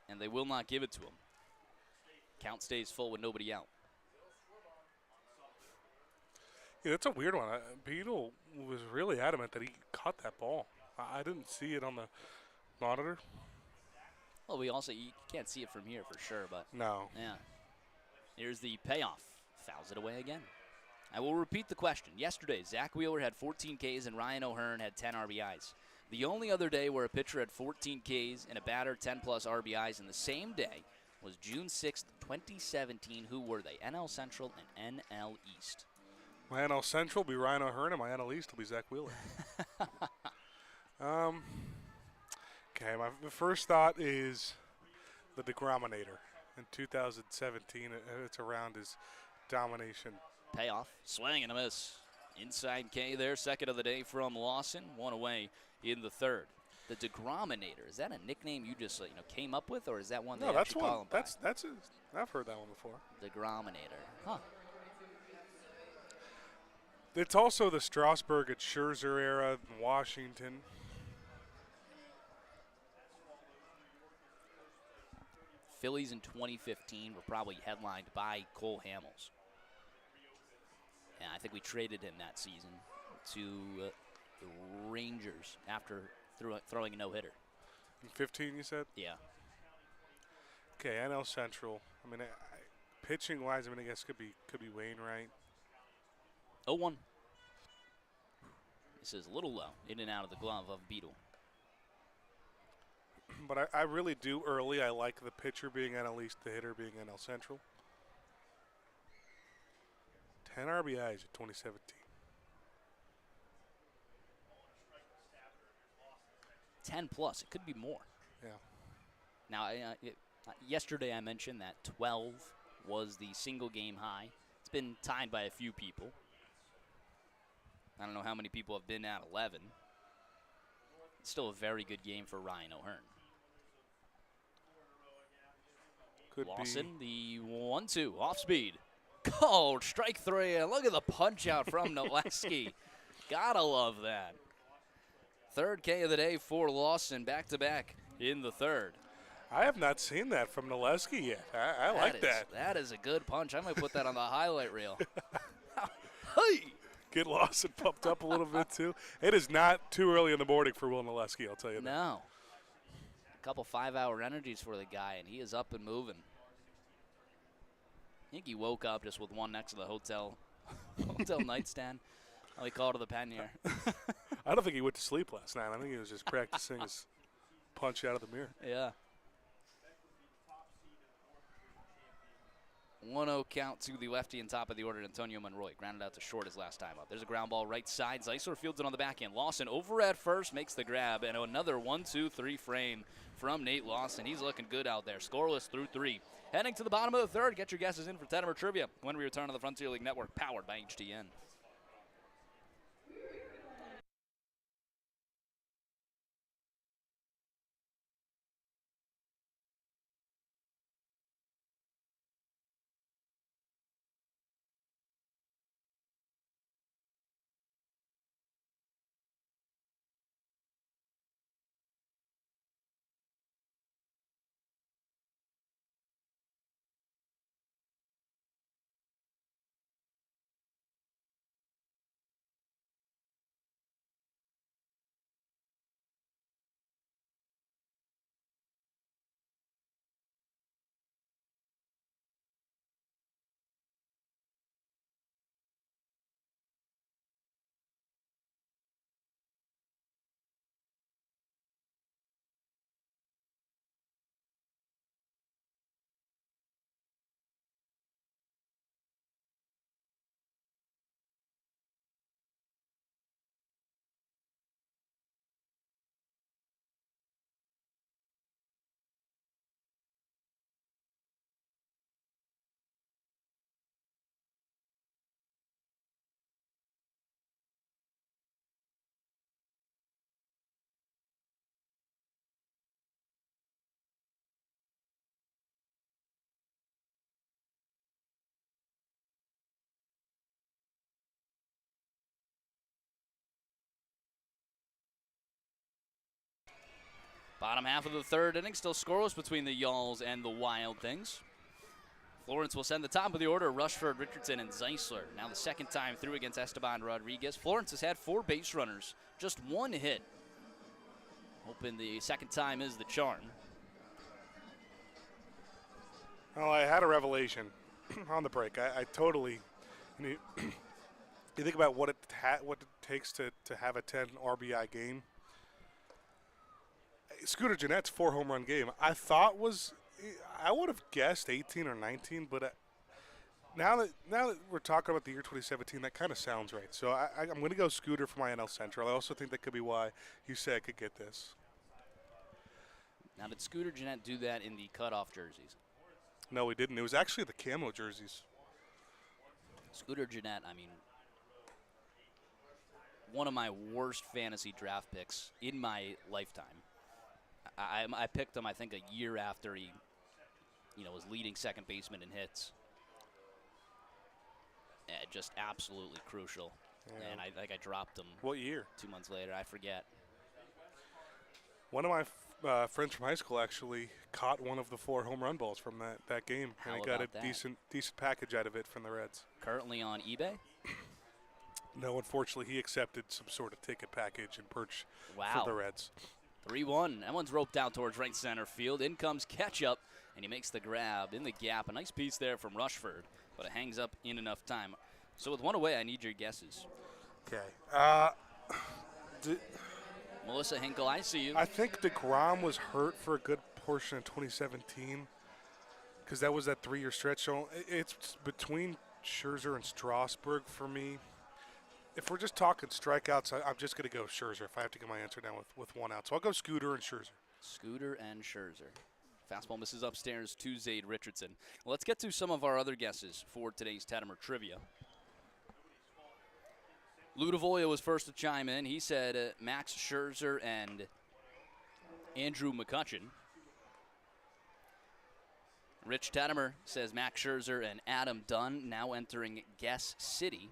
Speaker 1: And they will not give it to him. Count stays full with nobody out.
Speaker 2: Yeah, that's a weird one. Beadle was really adamant that he caught that ball. I didn't see it on the monitor.
Speaker 1: Well, you can't see it from here for sure, but
Speaker 2: No.
Speaker 1: yeah. Here's the payoff. Fouls it away again. I will repeat the question. Yesterday, Zach Wheeler had 14 Ks and Ryan O'Hearn had 10 RBIs. The only other day where a pitcher had 14 Ks and a batter 10-plus RBIs in the same day was June 6th, 2017. Who were they? NL Central and NL East.
Speaker 2: My NL Central will be Ryan O'Hearn, and my NL East will be Zach Wheeler. Okay, my first thought is the Degrominator in 2017. It's around his domination.
Speaker 1: Payoff. Swing and a miss. Inside K there. Second of the day from Lawson. One away in the third. The Degrominator. Is that a nickname you just came up with, or is that one they actually call him by?
Speaker 2: That's I've heard that one before.
Speaker 1: Degrominator. Huh.
Speaker 2: It's also the Strasburg at Scherzer era in Washington.
Speaker 1: Phillies in 2015 were probably headlined by Cole Hamels. And I think we traded him that season to the Rangers after throwing a no-hitter.
Speaker 2: In 15, you said?
Speaker 1: Yeah.
Speaker 2: Okay, NL Central. I mean, pitching-wise, I guess could be Wainwright.
Speaker 1: 0-1. This is a little low, in and out of the glove of Beadle.
Speaker 2: But I really do early. I like the pitcher being NL East, the hitter being NL Central. 10 RBIs in 2017.
Speaker 1: +10. It could be more.
Speaker 2: Yeah.
Speaker 1: Now, yesterday I mentioned that 12 was the single game high. It's been tied by a few people. I don't know how many people have been at 11. It's still a very good game for Ryan O'Hearn. Lawson, the 1-2, off speed. Cold strike three. And look at the punch out from Noleski. Gotta love that. Third K of the day for Lawson, back to back in the third.
Speaker 2: I have not seen that from Noleski yet. I like that.
Speaker 1: That is a good punch. I might put that on the highlight reel. Hey!
Speaker 2: Get Lawson pumped up a little bit too. It is not too early in the morning for Will Noleski, I'll tell you that.
Speaker 1: No. A couple 5-hour energies for the guy, and he is up and moving. I think he woke up just with one next to the hotel nightstand. Oh, he called to the pannier.
Speaker 2: I don't think he went to sleep last night. I think he was just practicing his punch out of the mirror.
Speaker 1: Yeah. 1-0 count to the lefty and top of the order, Antonio Monroy. Grounded out to short his last time up. There's a ground ball right side. Zeisler fields it on the back end. Lawson over at first, makes the grab, and another 1-2-3 frame from Nate Lawson. He's looking good out there. Scoreless through 3. Heading to the bottom of the third. Get your guesses in for Tettemer Trivia when we return to the Frontier League Network, powered by HTN. Bottom half of the third inning, still scoreless between the Yalls and the Wild Things. Florence will send the top of the order, Rushford, Richardson, and Zeisler. Now the second time through against Esteban Rodriguez. Florence has had 4 base runners, just 1 hit. Hoping the second time is the charm.
Speaker 2: Well, I had a revelation on the break. I totally, you think about what it takes to have a 10 RBI game. Scooter Jeanette's 4 home run game, I would have guessed 18 or 19, but now that we're talking about the year 2017, that kind of sounds right. So I'm going to go Scooter for my NL Central. I also think that could be why you say I could get this.
Speaker 1: Now, did Scooter Jeanette do that in the cutoff jerseys?
Speaker 2: No, he didn't. It was actually the camo jerseys.
Speaker 1: Scooter Jeanette, I mean, one of my worst fantasy draft picks in my lifetime. I picked him, I think, a year after he, was leading second baseman in hits. Just absolutely crucial.
Speaker 2: Yeah.
Speaker 1: And I think I dropped him.
Speaker 2: What year?
Speaker 1: 2 months later, I forget.
Speaker 2: One of my friends from high school actually caught one of the 4 home run balls from that game, and he got a decent package out of it from the Reds.
Speaker 1: Currently on eBay?
Speaker 2: No, unfortunately, he accepted some sort of ticket package and perch for the Reds.
Speaker 1: 3-1. That one's roped down towards right center field. In comes Ketchup, and he makes the grab in the gap. A nice piece there from Rushford, but it hangs up in enough time. So with 1 away, I need your guesses.
Speaker 2: Okay.
Speaker 1: Melissa Hinkle, I see you.
Speaker 2: I think DeGrom was hurt for a good portion of 2017 because that was that 3-year stretch. So it's between Scherzer and Strasburg for me. If we're just talking strikeouts, I'm just going to go Scherzer if I have to get my answer down with 1 out. So I'll go Scooter and Scherzer.
Speaker 1: Scooter and Scherzer. Fastball misses upstairs to Zade Richardson. Well, let's get to some of our other guesses for today's Tettemer Trivia. Lou DeVoya was first to chime in. He said Max Scherzer and Andrew McCutchen. Rich Tettemer says Max Scherzer and Adam Dunn, now entering Guess City.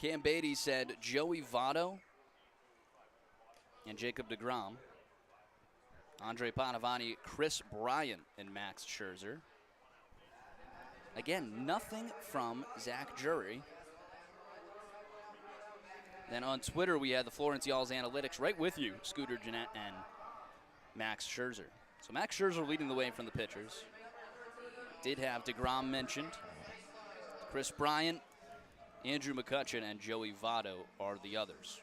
Speaker 1: Cam Beatty said Joey Votto and Jacob deGrom. Andre Panavani, Chris Bryant, and Max Scherzer. Again, nothing from Zach Jury. Then on Twitter, we had the Florence Yalls Analytics right with you, Scooter Jeanette and Max Scherzer. So Max Scherzer leading the way from the pitchers. Did have deGrom mentioned. Chris Bryant, Andrew McCutchen, and Joey Votto are the others.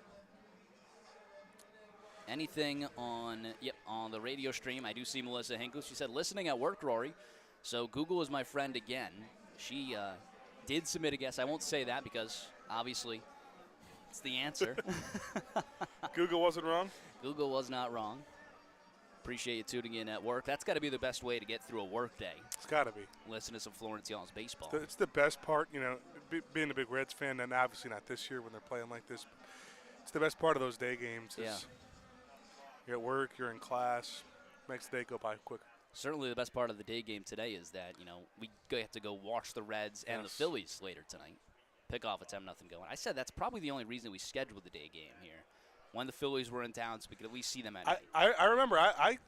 Speaker 1: Anything on the radio stream? I do see Melissa Hinkle. She said, listening at work, Rory. So Google is my friend again. She did submit a guess. I won't say that because, obviously, it's the answer.
Speaker 2: Google wasn't wrong?
Speaker 1: Google was not wrong. Appreciate you tuning in at work. That's got to be the best way to get through a work day.
Speaker 2: It's got to be.
Speaker 1: Listen to some Florence Yalls baseball.
Speaker 2: It's the best part, being a big Reds fan, and obviously not this year when they're playing like this. It's the best part of those day games. You're at work, you're in class, makes the day go by quicker.
Speaker 1: Certainly the best part of the day game today is that, we have to go watch the Reds and the Phillies later tonight. Pick off a 10-0 going. I said that's probably the only reason we scheduled the day game here. When the Phillies were in town, so we could at least see them at night.
Speaker 2: I remember I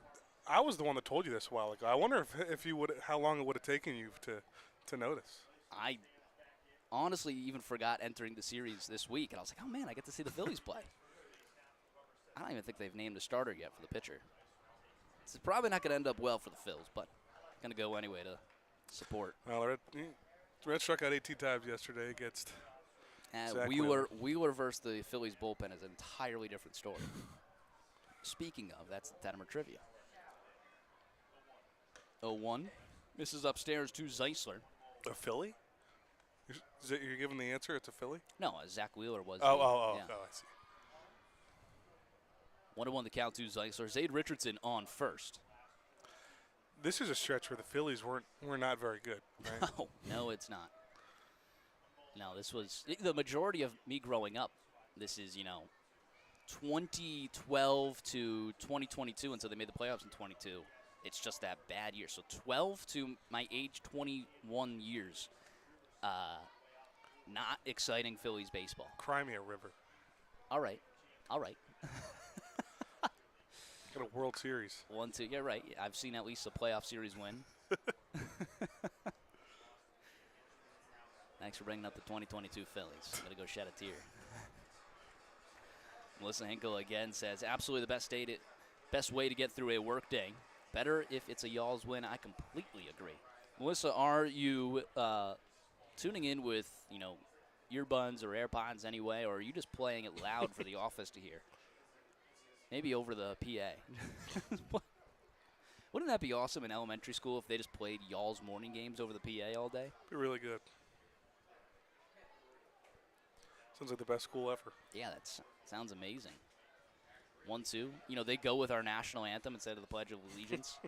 Speaker 2: was the one that told you this a while ago. I wonder if you would how long it would have taken you to notice.
Speaker 1: I honestly even forgot entering the series this week, and I was like, oh man, I get to see the Phillies play. I don't even think they've named a starter yet for the pitcher. It's probably not going to end up well for the Phils, but going to go anyway to support.
Speaker 2: Well, the Reds struck out 18 times yesterday against Zach
Speaker 1: Wheeler versus the Phillies bullpen is an entirely different story. Speaking of, that's the Tettemer Trivia. 0-1. Misses upstairs to Zeisler.
Speaker 2: A Philly? You're giving the answer? It's a Philly?
Speaker 1: No, Zach Wheeler was.
Speaker 2: I see.
Speaker 1: 1-1 the count to Zeisler. Zade Richardson on first.
Speaker 2: This is a stretch where the Phillies were not very good, right?
Speaker 1: No, it's not. No, this was the majority of me growing up. This is, 2012 to 2022 until they made the playoffs in 22. It's just that bad year. So 12 to my age, 21 years. Not exciting Phillies baseball.
Speaker 2: Cry me a river.
Speaker 1: All right.
Speaker 2: Got a World Series.
Speaker 1: 1-2. Yeah, right. I've seen at least a playoff series win. Thanks for bringing up the 2022 Phillies. I'm going to go shed a tear. Melissa Hinkle again says, absolutely the best way to get through a work day. Better if it's a y'all's win. I completely agree. Melissa, are you tuning in with, earbuds or AirPods anyway, or are you just playing it loud for the office to hear? Maybe over the PA. Wouldn't that be awesome in elementary school if they just played y'all's morning games over the PA all day?
Speaker 2: Be really good. Sounds like the best school ever.
Speaker 1: Yeah, that sounds amazing. 1-2. They go with our national anthem instead of the Pledge of Allegiance.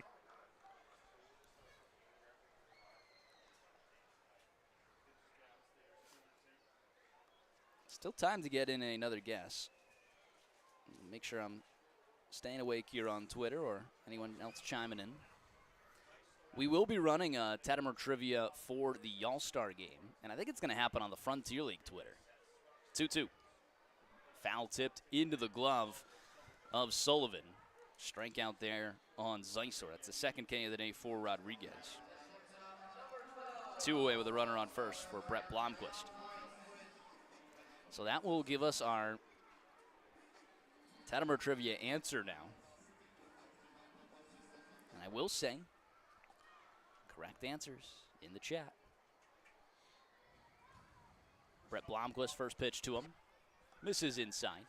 Speaker 1: Still time to get in another guess. Make sure I'm staying awake here on Twitter or anyone else chiming in. We will be running a Tettemer trivia for the All-Star game, and I think it's going to happen on the Frontier League Twitter. 2-2. Foul tipped into the glove of Sullivan. Strikeout there on Zeisler. That's the second K of the day for Rodriguez. 2 away with a runner on first for Brett Blomquist. So that will give us our Tettemer trivia answer now. And I will say, correct answers in the chat. Brett Blomquist, first pitch to him. Misses inside.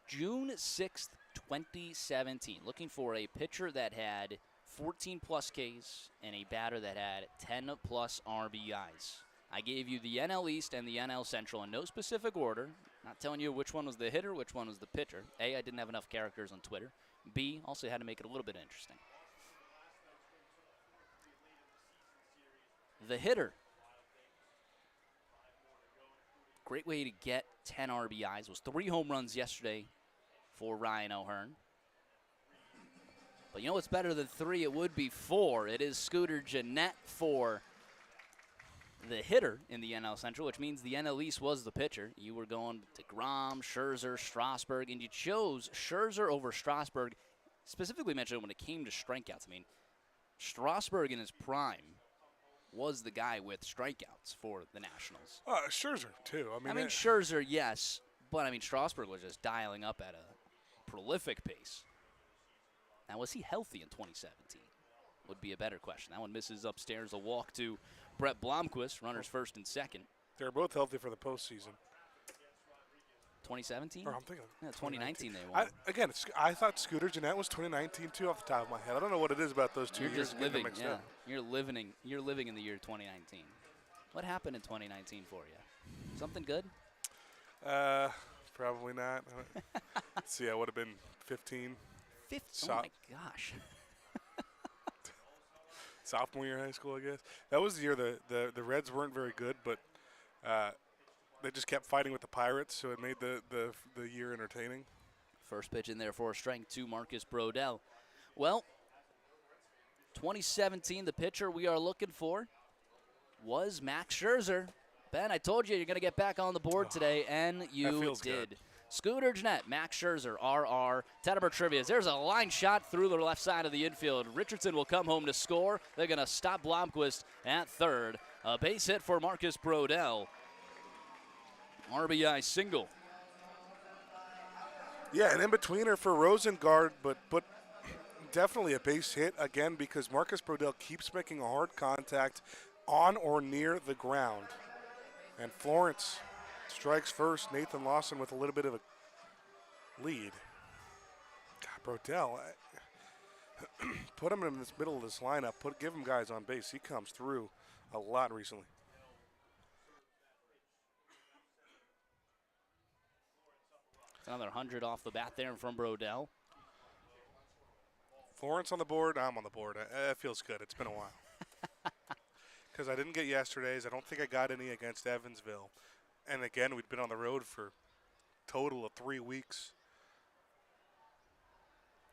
Speaker 1: June 6th, 2017. Looking for a pitcher that had 14-plus Ks and a batter that had 10-plus RBIs. I gave you the NL East and the NL Central in no specific order. Not telling you which one was the hitter, which one was the pitcher. A, I didn't have enough characters on Twitter. B, also had to make it a little bit interesting. The hitter. Great way to get 10 RBIs. Was 3 home runs yesterday for Ryan O'Hearn. But you know what's better than 3? It would be 4. It is Scooter Gennett for the hitter in the NL Central, which means the NL East was the pitcher. You were going to DeGrom, Scherzer, Strasburg, and you chose Scherzer over Strasburg. Specifically mentioned when it came to strikeouts. I mean, Strasburg in his prime was the guy with strikeouts for the Nationals.
Speaker 2: Scherzer, too.
Speaker 1: I mean, Scherzer, yes, but I mean, Strasburg was just dialing up at a prolific pace. Now, was he healthy in 2017? Would be a better question. That one misses upstairs. A walk to Brett Blomquist, runners first and second.
Speaker 2: They're both healthy for the postseason.
Speaker 1: 2017?
Speaker 2: Or I'm thinking.
Speaker 1: Yeah, 2019 they won.
Speaker 2: I thought Scooter Gennett was 2019 too, off the top of my head. I don't know what it is about those 2
Speaker 1: You're
Speaker 2: years.
Speaker 1: just living,
Speaker 2: mixed
Speaker 1: yeah.
Speaker 2: up.
Speaker 1: You're living in the year 2019. What happened in 2019 for you? Something good?
Speaker 2: Probably not. Let's see, I would have been 15.
Speaker 1: 15? Oh my gosh.
Speaker 2: Sophomore year of high school, I guess. That was the year the Reds weren't very good, but they just kept fighting with the Pirates, so it made the year entertaining.
Speaker 1: First pitch in there for a strike to Marcus Brodell. Well, 2017, the pitcher we are looking for was Max Scherzer. Ben, I told you you're going to get back on the board today, and you did.
Speaker 2: Good.
Speaker 1: Scooter Gennett, Max Scherzer, RR, Tettemer Trivia. There's a line shot through the left side of the infield. Richardson will come home to score. They're going to stop Blomquist at third. A base hit for Marcus Brodell. RBI single.
Speaker 2: Yeah, an in-betweener for Rosengard, but definitely a base hit, again, because Marcus Brodell keeps making a hard contact on or near the ground. And Florence strikes first. Nathan Lawson with a little bit of a lead. God, Brodell, put him in this middle of this lineup. Give him guys on base. He comes through a lot recently.
Speaker 1: Another 100 off the bat there from Brodell.
Speaker 2: Florence on the board. I'm on the board. It feels good. It's been a while. Because I didn't get yesterday's. I don't think I got any against Evansville. And again, we'd been on the road for a total of 3 weeks.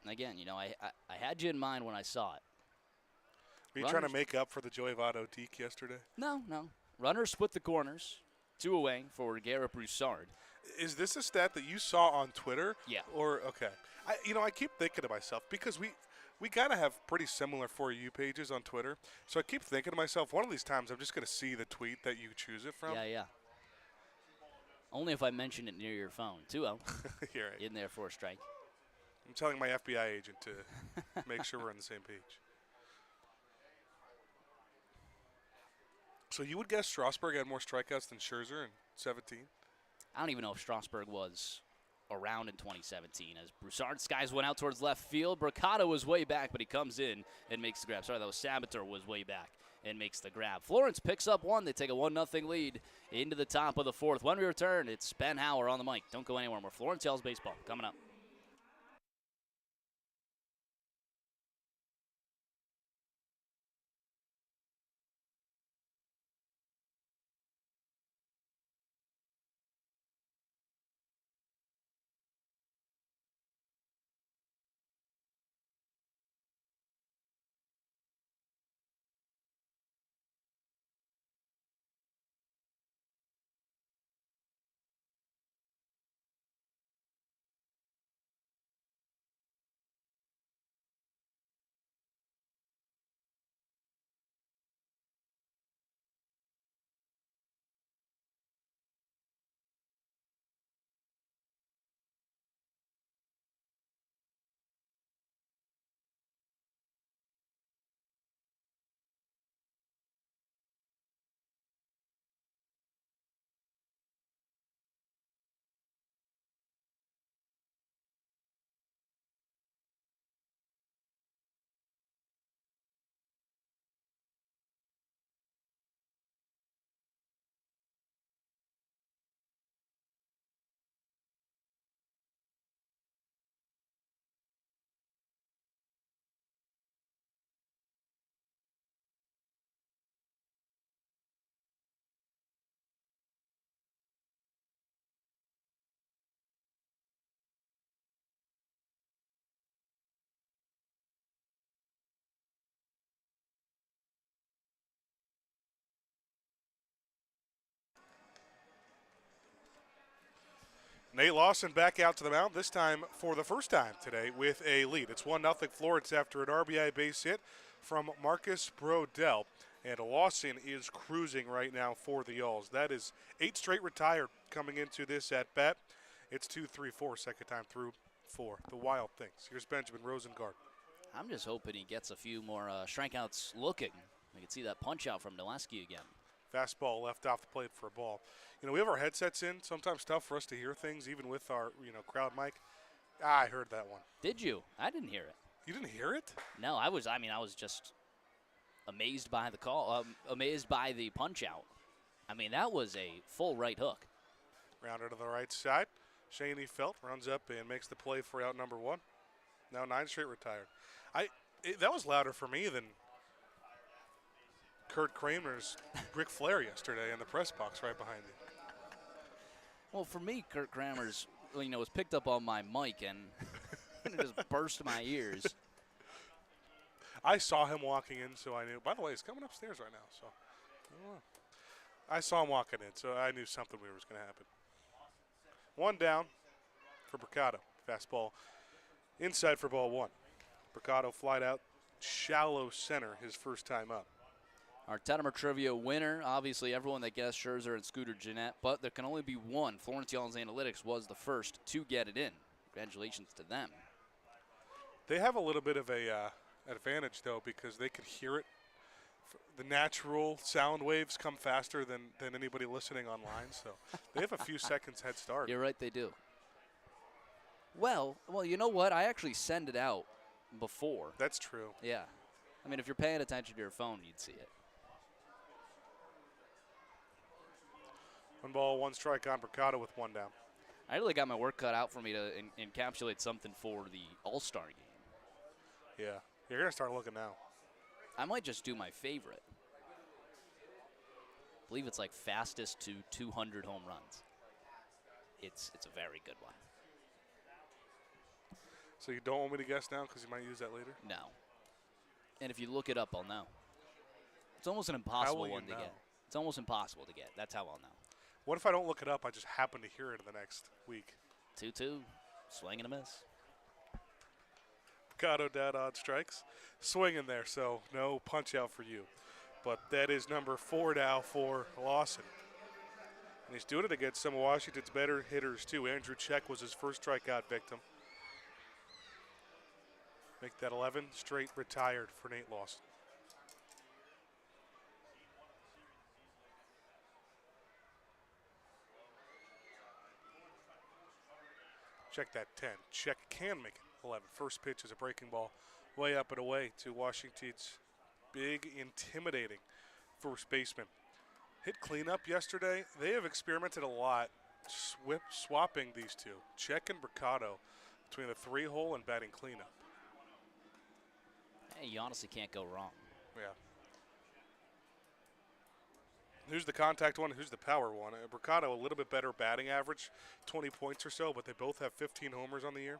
Speaker 1: Again, I had you in mind when I saw it.
Speaker 2: Were you trying to make up for the Joey Votto deke yesterday?
Speaker 1: No. Runners split the corners. 2 away for Garrett Broussard.
Speaker 2: Is this a stat that you saw on Twitter?
Speaker 1: Yeah.
Speaker 2: Or okay, I keep thinking to myself because we gotta have pretty similar For You pages on Twitter. So I keep thinking to myself, one of these times I'm just gonna see the tweet that you choose it from.
Speaker 1: Yeah. Only if I mention it near your phone. 2-0.
Speaker 2: You're right.
Speaker 1: In there for a strike.
Speaker 2: I'm telling my FBI agent to make sure we're on the same page. So you would guess Strasburg had more strikeouts than Scherzer in 17?
Speaker 1: I don't even know if Strasburg was around in 2017 as Broussard skies went out towards left field. Bricado was way back, but he comes in and makes the grab. Sorry, that was Sabater was way back and makes the grab. Florence picks up one. They take a 1-0 lead into the top of the fourth. When we return, it's Ben Hauer on the mic. Don't go anywhere. More Florence Yells baseball coming up.
Speaker 2: Nate Lawson back out to the mound, this time for the first time today with a lead. It's 1-0 Florence after an RBI base hit from Marcus Brodell. And Lawson is cruising right now for the Yalls. That is 8 straight retired coming into this at bat. It's 2-3-4, second time through for the Wild Things. Here's Benjamin Rosengard.
Speaker 1: I'm just hoping he gets a few more strikeouts looking. We can see that punch out from Noleski again.
Speaker 2: Fastball left off the plate for a ball. We have our headsets in. Sometimes tough for us to hear things, even with our, crowd mic. I heard that one.
Speaker 1: Did you? I didn't hear it.
Speaker 2: You didn't hear it?
Speaker 1: No, I was just amazed by the call, amazed by the punch out. That was a full right hook.
Speaker 2: Rounder to the right side. Shaney Felt runs up and makes the play for out number 1. Now 9 straight retired. That was louder for me than Kurt Kramer's Ric Flair yesterday in the press box right behind you.
Speaker 1: Well, for me, Kurt Kramer's, was picked up on my mic and it just burst my ears.
Speaker 2: I saw him walking in, so I knew. By the way, he's coming upstairs right now, so I saw him walking in, so I knew something weird was going to happen. 1 down for Bricado. Fastball inside for ball 1. Bricado flied out shallow center his first time up.
Speaker 1: Our Tettemer Trivia winner, obviously everyone that guessed Scherzer and Scooter Gennett, but there can only be one. Florence Yalls Analytics was the first to get it in. Congratulations to them.
Speaker 2: They have a little bit of a advantage, though, because they could hear it. The natural sound waves come faster than anybody listening online, so they have a few seconds head start.
Speaker 1: You're right, they do. Well, you know what? I actually send it out before.
Speaker 2: That's true.
Speaker 1: Yeah. If you're paying attention to your phone, you'd see it.
Speaker 2: 1 ball, 1 strike on Bricado with 1 down.
Speaker 1: I really got my work cut out for me to encapsulate something for the All-Star game.
Speaker 2: Yeah. You're going to start looking now.
Speaker 1: I might just do my favorite. I believe it's like fastest to 200 home runs. It's a very good one.
Speaker 2: So you don't want me to guess now because you might use that later?
Speaker 1: No. And if you look it up, I'll know. It's almost an impossible one to get. It's almost impossible to get. That's how I'll know.
Speaker 2: What if I don't look it up? I just happen to hear it in the next week.
Speaker 1: 2-2, swing and a miss.
Speaker 2: Mercado dead on strikes. Swing in there, so no punch out for you. But that is number 4 now for Lawson. And he's doing it against some of Washington's better hitters, too. Andrew Check was his first strikeout victim. Make that 11 straight retired for Nate Lawson. Check that 10. Check can make it 11. First pitch is a breaking ball way up and away to Washington's big, intimidating first baseman. Hit cleanup yesterday. They have experimented a lot swapping these two, Check and Mercado, between the 3-hole and batting cleanup.
Speaker 1: Hey, you honestly can't go wrong.
Speaker 2: Yeah. Who's the contact one? Who's the power one? Mercado, a little bit better batting average, 20 points or so, but they both have 15 homers on the year.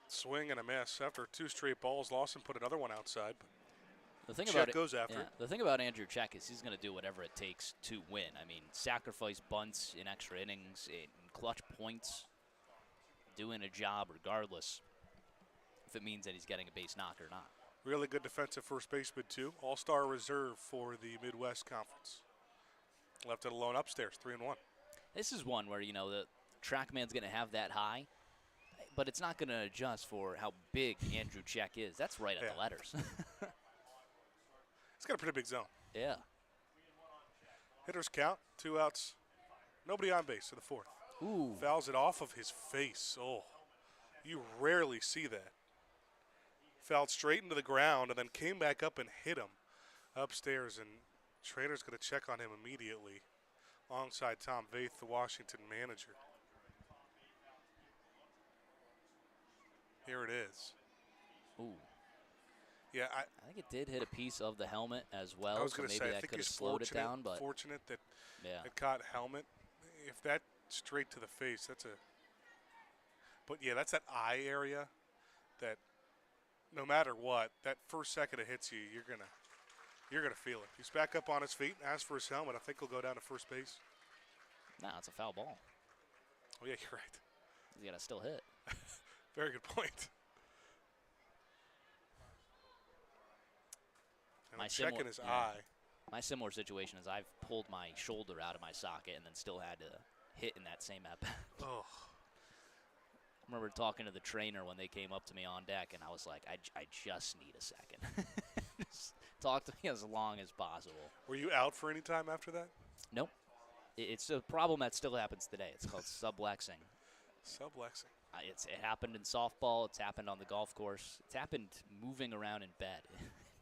Speaker 2: Swing and a miss. After 2 straight balls, Lawson put another one outside.
Speaker 1: The thing
Speaker 2: Check
Speaker 1: about it,
Speaker 2: goes after it.
Speaker 1: The thing about Andrew Check is he's going to do whatever it takes to win. I mean, sacrifice bunts in extra innings, in clutch points, doing a job regardless if it means that he's getting a base knock or not.
Speaker 2: Really good defensive first baseman, too. All-star reserve for the Midwest Conference. Left it alone upstairs, 3-1.
Speaker 1: This is one where, you know, the TrackMan's going to have that high, but it's not going to adjust for how big Andrew Check is. That's right at the letters.
Speaker 2: He's got a pretty big zone.
Speaker 1: Yeah.
Speaker 2: Hitters count, 2 outs. Nobody on base to the 4th.
Speaker 1: Ooh.
Speaker 2: Fouls it off of his face. Oh, you rarely see that. Fouled straight into the ground and then came back up and hit him upstairs. And Schrader's going to check on him immediately alongside Tom Vaith, the Washington manager. Here it is.
Speaker 1: Ooh.
Speaker 2: Yeah,
Speaker 1: I think it did hit a piece of the helmet as well.
Speaker 2: I was going to
Speaker 1: so
Speaker 2: say,
Speaker 1: maybe
Speaker 2: I
Speaker 1: that
Speaker 2: think
Speaker 1: could have
Speaker 2: he's
Speaker 1: slowed it down. But
Speaker 2: fortunate that
Speaker 1: yeah,
Speaker 2: it caught helmet. If that straight to the face, that's a. But yeah, that's that eye area that no matter what, that first second it hits you, you're gonna feel it. He's back up on his feet, asks for his helmet. I think he'll go down to first base.
Speaker 1: nah, it's a foul ball.
Speaker 2: Oh yeah, you're right.
Speaker 1: He's got to still hit.
Speaker 2: Very good point. And checking his eye.
Speaker 1: My similar situation is I've pulled my shoulder out of my socket and then still had to hit in that same at-bat.
Speaker 2: Oh.
Speaker 1: I remember talking to the trainer when they came up to me on deck, and I was like, I just need a second. Just talk to me as long as possible.
Speaker 2: Were you out for any time after that?
Speaker 1: Nope. It's a problem that still happens today. It's called subluxing.
Speaker 2: Subluxing.
Speaker 1: It happened in softball. It's happened on the golf course. It's happened moving around in bed.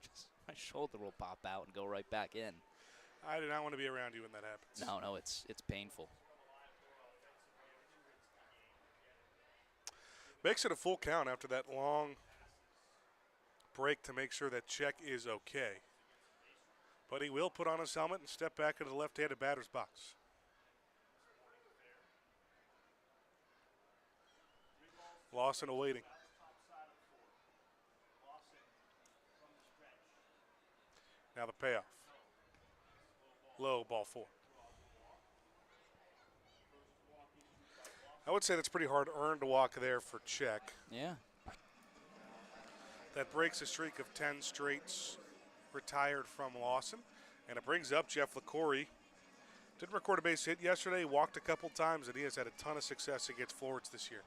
Speaker 1: Just my shoulder will pop out and go right back in.
Speaker 2: I do not want to be around you when that happens.
Speaker 1: No, it's painful.
Speaker 2: Makes it a full count after that long break to make sure that Check is okay. But he will put on his helmet and step back into the left-handed batter's box. Lawson awaiting. Now the payoff. Low, ball 4. I would say that's pretty hard earned walk there for Check.
Speaker 1: Yeah.
Speaker 2: That breaks a streak of 10 straights retired from Lawson. And it brings up Jeff LaCourie. Didn't record a base hit yesterday, walked a couple times, and he has had a ton of success against Florence this year.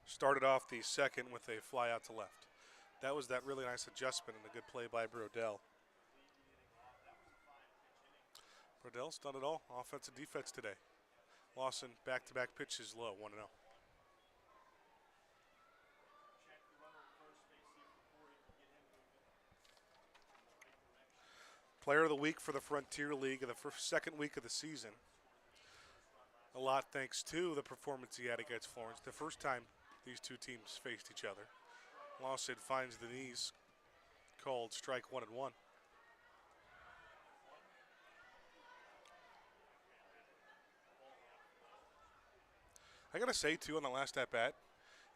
Speaker 2: Started off the second with a fly out to left. That was that really nice adjustment and a good play by Brodell. Brodell's done it all, offense and defense today. Lawson back-to-back pitches low, 1-0. Player of the week for the Frontier League in the second week of the season. A lot thanks to the performance he had against Florence. The first time these two teams faced each other. Lawson finds the knees, called strike 1-1. I got to say, too, on the last at-bat,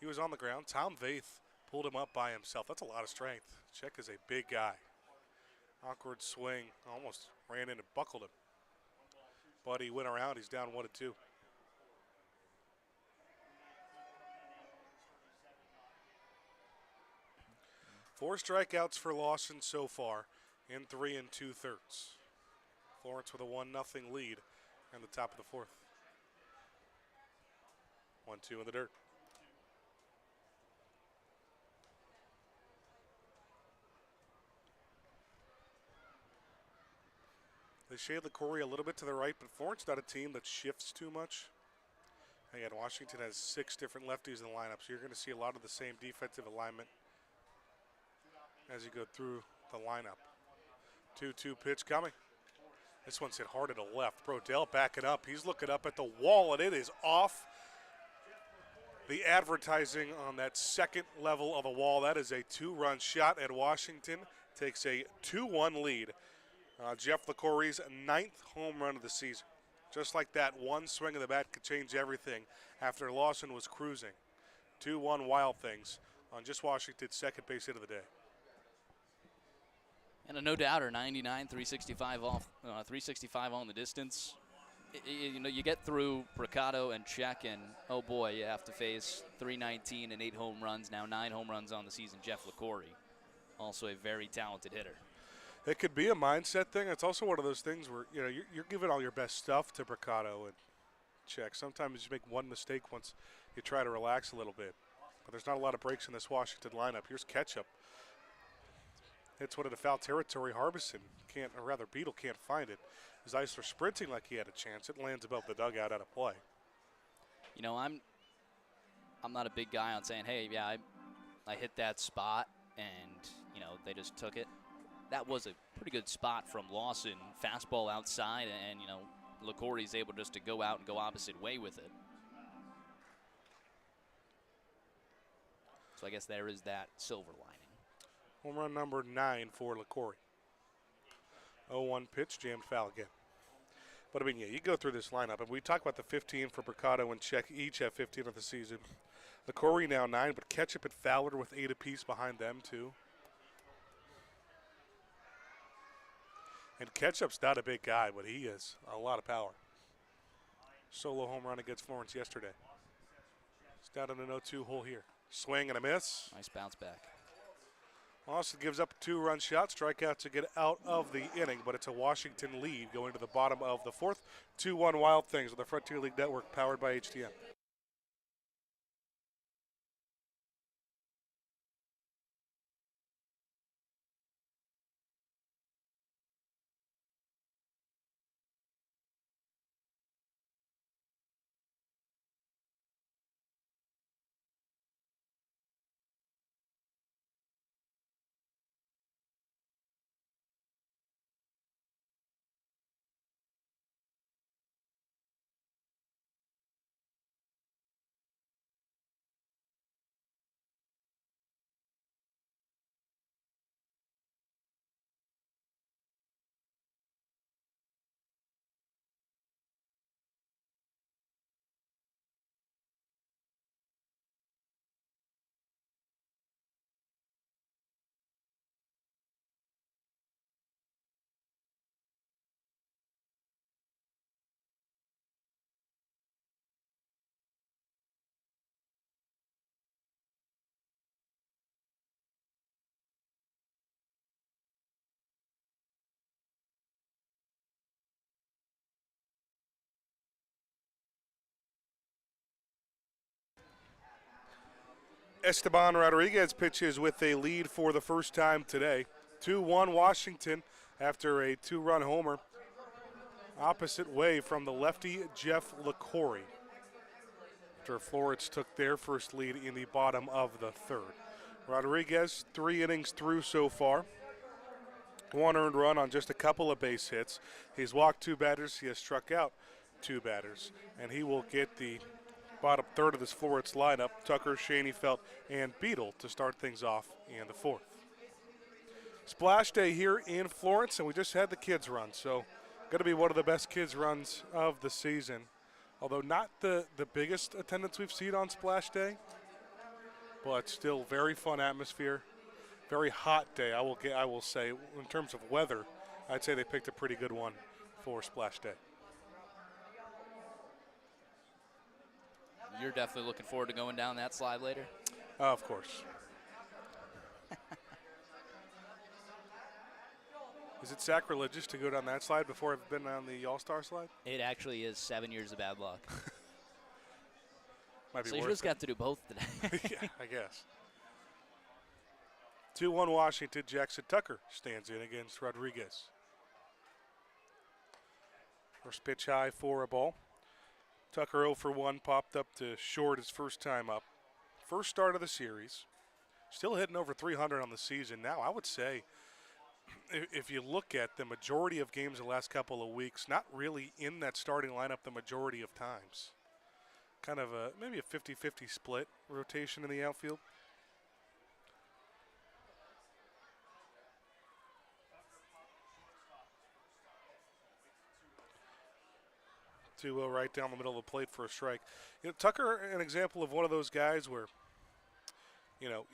Speaker 2: He was on the ground. Tom Vaith pulled him up by himself. That's a lot of strength. Check is a big guy. Awkward swing. Almost ran in and buckled him. But he went around. He's down 1-2. 4 strikeouts for Lawson so far in 3 2/3. Florence with a 1-0 lead in the top of the 4th. 1-2 in the dirt. They shade LaCorey a little bit to the right, but Florence not a team that shifts too much. Again, Washington has 6 different lefties in the lineup, so you're going to see a lot of the same defensive alignment as you go through the lineup. 2-2 pitch coming. This one's hit hard to the left. Brodell backing up. He's looking up at the wall, and it is off the advertising on that second level of the wall. That is a 2-run shot, and Washington takes a 2-1 lead. Jeff LaCorey's 9th home run of the season. Just like that, one swing of the bat could change everything after Lawson was cruising. 2-1 Wild Things on just Washington's second base hit of the day.
Speaker 1: And a no-doubter, 99, 365 off, 365 on the distance. You get through Bricado and Check, and oh boy, you have to face 319 and 8 home runs, now 9 home runs on the season. Jeff LaCorey, also a very talented hitter.
Speaker 2: It could be a mindset thing. It's also one of those things where you're giving all your best stuff to Bricado and Check. Sometimes you make one mistake once you try to relax a little bit. But there's not a lot of breaks in this Washington lineup. Here's Ketchup. Hits one into foul territory. Harbison can't, or rather Beetle can't find it. As Eisler sprinting like he had a chance, it lands above the dugout out of play.
Speaker 1: I'm not a big guy on saying, hey, yeah, I hit that spot and they just took it. That was a pretty good spot from Lawson. Fastball outside, and LaCorey's able just to go out and go opposite way with it. So I guess there is that silver lining.
Speaker 2: Home run number 9 for LaCorey. 0-1 pitch, jammed foul again. But I mean, yeah, you go through this lineup, and we talk about the 15 for Bricado and Check, each have 15 of the season. LaCorey now 9, but Ketchup and Fowler with 8 apiece behind them too. And Ketchup's not a big guy, but he has a lot of power. Solo home run against Florence yesterday. It's down in an 0-2 hole here. Swing and a miss.
Speaker 1: Nice bounce back.
Speaker 2: Austin gives up a 2-run shot, strikeout to get out of the inning, but it's a Washington lead going to the bottom of the 4th. 2-1 Wild Things on the Frontier League Network, powered by HTM. Esteban Rodriguez pitches with a lead for the first time today. 2-1 Washington after a 2-run homer. Opposite way from the lefty Jeff LaCorey. After Florence took their first lead in the bottom of the 3rd. Rodriguez, 3 innings through so far. 1 earned run on just a couple of base hits. He's walked 2 batters. He has struck out 2 batters. And he will get the bottom 3rd of this Florence lineup, Tucker, Schoenfeld, and Beetle to start things off in the 4th. Splash day here in Florence, and we just had the kids run, so going to be one of the best kids runs of the season. Although not the biggest attendance we've seen on Splash Day, but still very fun atmosphere. Very hot day. I will say, in terms of weather, I'd say they picked a pretty good one for Splash Day.
Speaker 1: You're definitely looking forward to going down that slide later?
Speaker 2: Of course. Is it sacrilegious to go down that slide before I've been on the All-Star slide?
Speaker 1: It actually is 7 years of bad luck.
Speaker 2: Might be
Speaker 1: So you
Speaker 2: worth
Speaker 1: just
Speaker 2: it.
Speaker 1: got to do both today.
Speaker 2: Yeah, I guess. 2-1 Washington. Jackson Tucker stands in against Rodriguez. First pitch high for a ball. Tucker 0 for 1, popped up to short his first time up. First start of the series. Still hitting over 300 on the season. Now, I would say, if you look at the majority of games the last couple of weeks, not really in that starting lineup the majority of times. Kind of maybe a 50-50 split rotation in the outfield. 2-0 right down the middle of the plate for a strike. You know, Tucker, an example of one of those guys where, you know,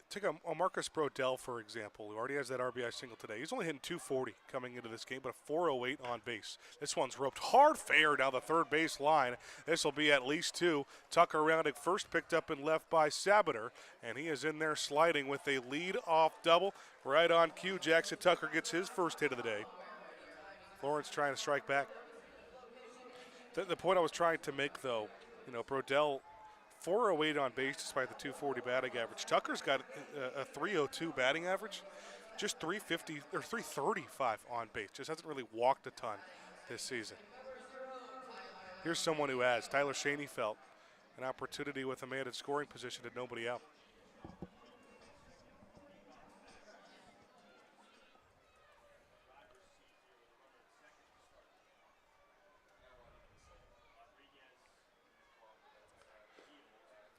Speaker 2: take a Marcus Brodell, for example, who already has that RBI single today. He's only hitting 240 coming into this game, but a 408 on base. This one's roped hard fair down the third base line. This will be at least 2. Tucker rounding first, picked up and left by Sabater, and he is in there sliding with a lead-off double. Right on cue, Jackson Tucker gets his first hit of the day. Florence trying to strike back. The point I was trying to make, though, you know, Brodell, 408 on base despite the 240 batting average. Tucker's got a 302 batting average, just 350 or 335 on base. Just hasn't really walked a ton this season. Here's someone who has. Tyler Schoenfeld, an opportunity with a man in scoring position and nobody out.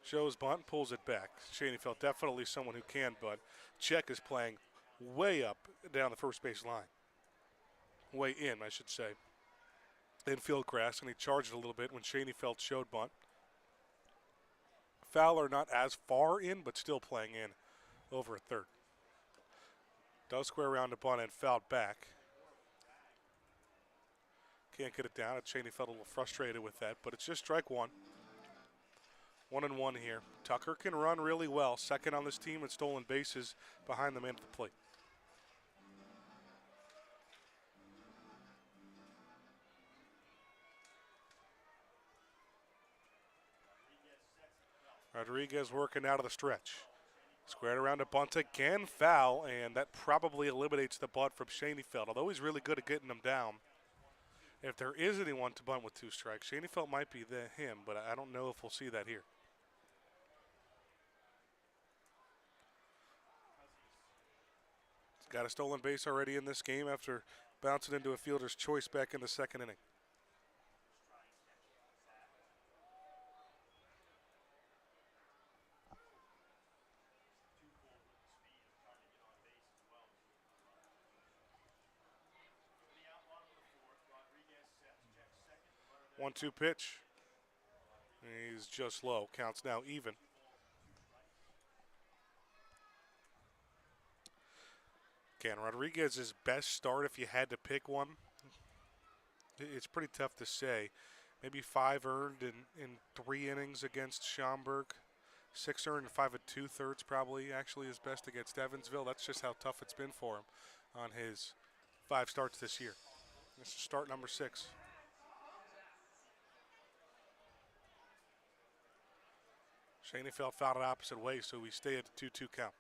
Speaker 2: Shows bunt, pulls it back. Schoenfeld definitely someone who can bunt. Check is playing way up down the first base line. Way in, I should say. Infield grass, and he charged a little bit when Schoenfeld showed bunt. Fowler not as far in, but still playing in over a third. Does square around to bunt and fouled back. Can't get it down. Schoenfeld a little frustrated with that, but it's just strike one. 1-1 here. Tucker can run really well. Second on this team in stolen bases behind the man at the plate. Rodriguez working out of the stretch. Squared around a bunt again, foul, and that probably eliminates the bunt from Schoenfeld, although he's really good at getting them down. If there is anyone to bunt with 2 strikes, Schoenfeld might be him, but I don't know if we'll see that here. Got a stolen base already in this game after bouncing into a fielder's choice back in the second inning. One-two pitch. He's just low. Counts now even. Again, Rodriguez's best start, if you had to pick one, it's pretty tough to say. Maybe 5 earned in 3 innings against Schaumburg. 6 earned and 5 2/3 probably actually his best against Evansville. That's just how tough it's been for him on his 5 starts this year. This is start number 6. Schoenfeld fouled it opposite way, so we stay at a 2-2 count.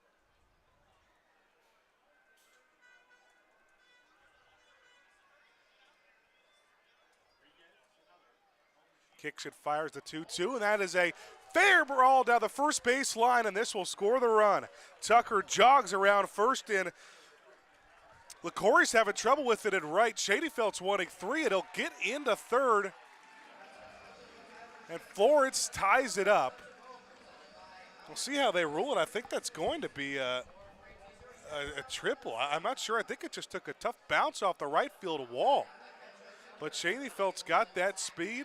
Speaker 2: Kicks it, fires the 2-2, and that is a fair ball down the first base line, and this will score the run. Tucker jogs around first, and LaCourie's having trouble with it at right. Schoenfeld's wanting 3, and he'll get into third. And Florence ties it up. We'll see how they rule it. I think that's going to be a triple. I'm not sure. I think it just took a tough bounce off the right field wall. But Schoenfeld's got that speed.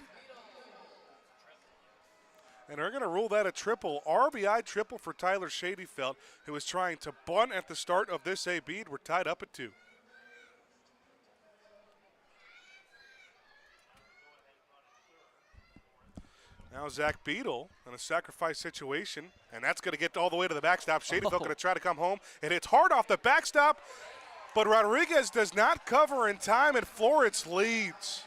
Speaker 2: And they're going to rule that a triple. RBI triple for Tyler Shadyfelt, who was trying to bunt at the start of this A-bead. We're tied up at 2. Now Zach Beadle in a sacrifice situation, and that's going to get all the way to the backstop. Shadyfelt going to try to come home, and it's hard off the backstop, but Rodriguez does not cover in time, and Florence leads.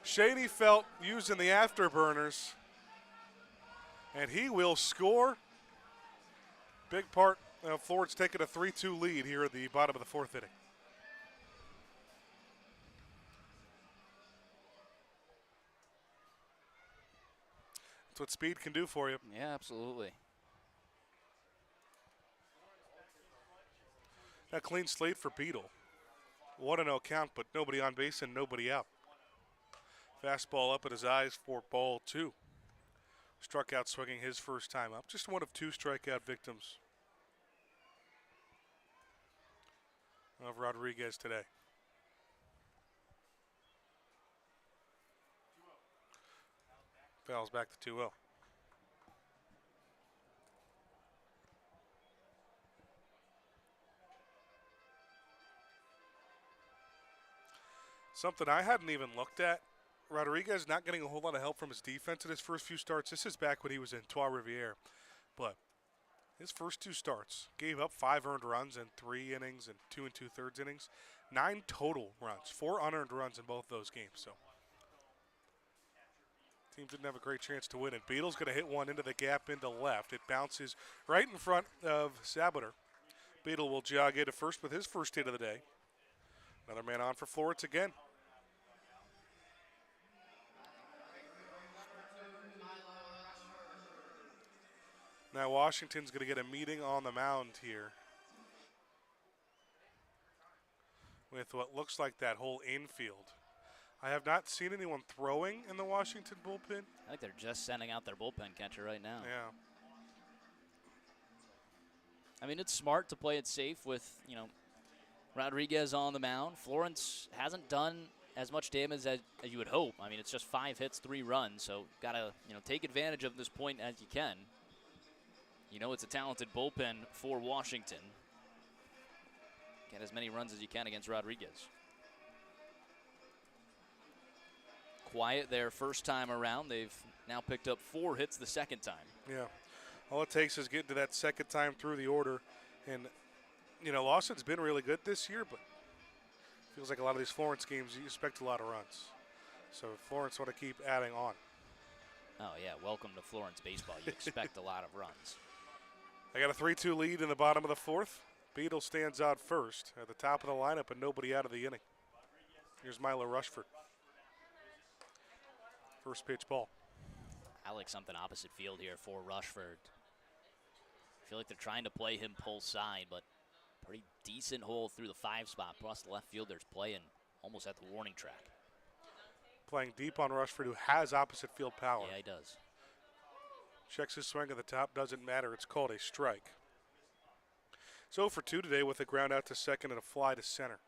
Speaker 2: Shadyfelt using the afterburners, and he will score. Big part of Florence taking a 3-2 lead here at the bottom of the 4th inning. That's what speed can do for you.
Speaker 1: Yeah, absolutely.
Speaker 2: A clean slate for Beadle. 1-0 count, but nobody on base and nobody out. Fastball up at his eyes for ball 2. Struck out swinging his first time up. Just one of 2 strikeout victims of Rodriguez today. Fouls back to 2-0. Something I hadn't even looked at. Rodriguez not getting a whole lot of help from his defense in his first few starts. This is back when he was in Trois-Rivières. But his first 2 starts, gave up 5 earned runs in 3 innings and 2 2/3 innings. 9 total runs, 4 unearned runs in both those games. So team didn't have a great chance to win it. Beadle's going to hit one into the gap into left. It bounces right in front of Sabater. Beadle will jog into first with his first hit of the day. Another man on for Florence again. Now Washington's going to get a meeting on the mound here with what looks like that whole infield. I have not seen anyone throwing in the Washington bullpen.
Speaker 1: I think they're just sending out their bullpen catcher right now.
Speaker 2: Yeah.
Speaker 1: I mean, it's smart to play it safe with, Rodriguez on the mound. Florence hasn't done as much damage as you would hope. I mean, it's just 5 hits, 3 runs, so got to, take advantage of this point as you can. It's a talented bullpen for Washington. Get as many runs as you can against Rodriguez. Quiet their first time around. They've now picked up 4 hits the second time.
Speaker 2: Yeah. All it takes is getting to that second time through the order. And, Lawson's been really good this year, but feels like a lot of these Florence games, you expect a lot of runs. So Florence want to keep adding on.
Speaker 1: Oh, yeah. Welcome to Florence baseball. You expect a lot of runs.
Speaker 2: They got a 3-2 lead in the bottom of the 4th. Beadle stands out first at the top of the lineup and nobody out of the inning. Here's Milo Rushford. First pitch ball.
Speaker 1: I like something opposite field here for Rushford. I feel like they're trying to play him pull side, but pretty decent hole through the 5 spot. Plus the left fielder's playing almost at the warning track.
Speaker 2: Playing deep on Rushford, who has opposite field power.
Speaker 1: Yeah, he does.
Speaker 2: Checks his swing at the top, doesn't matter. It's called a strike. So for 2 today with a ground out to second and a fly to center.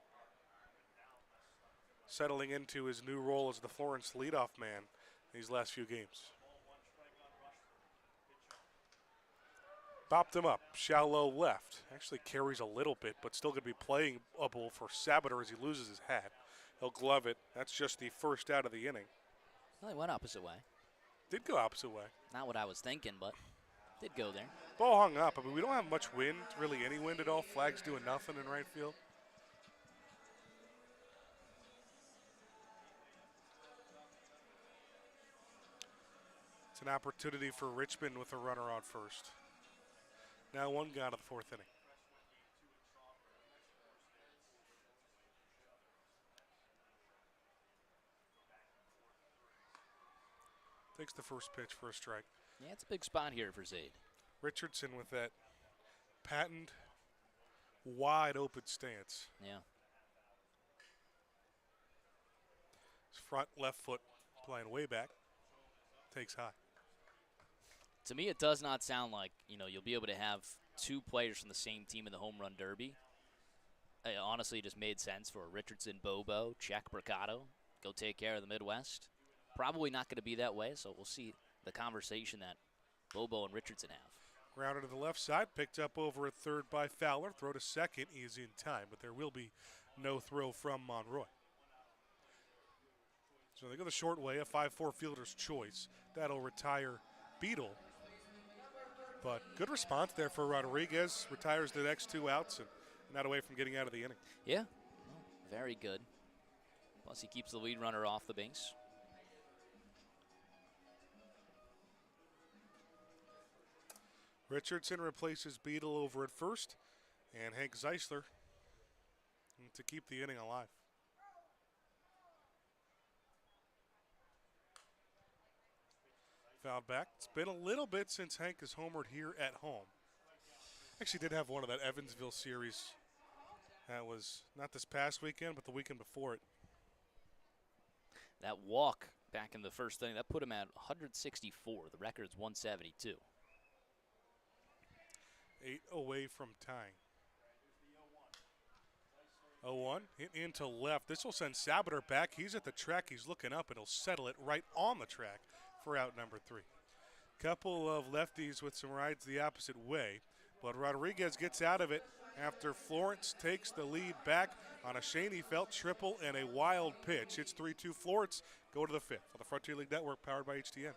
Speaker 2: Settling into his new role as the Florence leadoff man these last few games. Bopped him up, shallow left. Actually carries a little bit, but still going to be playable for Sabater as he loses his hat. He'll glove it. That's just the first out of the inning.
Speaker 1: Well, he went opposite way.
Speaker 2: Did go opposite way.
Speaker 1: Not what I was thinking, but did go there.
Speaker 2: Ball hung up. I mean, we don't have much wind, really any wind at all. Flag's doing nothing in right field. It's an opportunity for Richmond with a runner on first. Now 1 gone to the 4th inning. Takes the first pitch for a strike.
Speaker 1: Yeah, it's a big spot here for Zaid.
Speaker 2: Richardson with that patent wide open stance.
Speaker 1: Yeah.
Speaker 2: His front left foot playing way back. Takes high.
Speaker 1: To me, it does not sound like, you'll be able to have 2 players from the same team in the home run derby. Honestly, it just made sense for Richardson, Bobo, check Mercado, go take care of the Midwest. probably not going to be that way, so we'll see the conversation that Bobo and Richardson have.
Speaker 2: Grounded to the left side, picked up over at third by Fowler. Throw to second is in time, but there will be no throw from Monroy. So they go the short way, a 5-4 fielder's choice. That'll retire Beadle. But good response there for Rodriguez. Retires the next 2 outs and not away from getting out of the inning.
Speaker 1: Yeah, very good. Plus he keeps the lead runner off the base.
Speaker 2: Richardson replaces Beadle over at first, and Hank Zeisler to keep the inning alive. Fouled back. It's been a little bit since Hank has homered here at home. Actually did have one of that Evansville series. That was not this past weekend, but the weekend before it.
Speaker 1: That walk back in the first inning, that put him at 164. The record's 172.
Speaker 2: 8 away from tying. 0-1, hit into left. This will send Sabater back. He's at the track. He's looking up, and he'll settle it right on the track for out number 3. Couple of lefties with some rides the opposite way, but Rodriguez gets out of it after Florence takes the lead back on a Schoenfeld triple and a wild pitch. It's 3-2 Florence. Go to the 5th on the Frontier League Network, powered by HTN.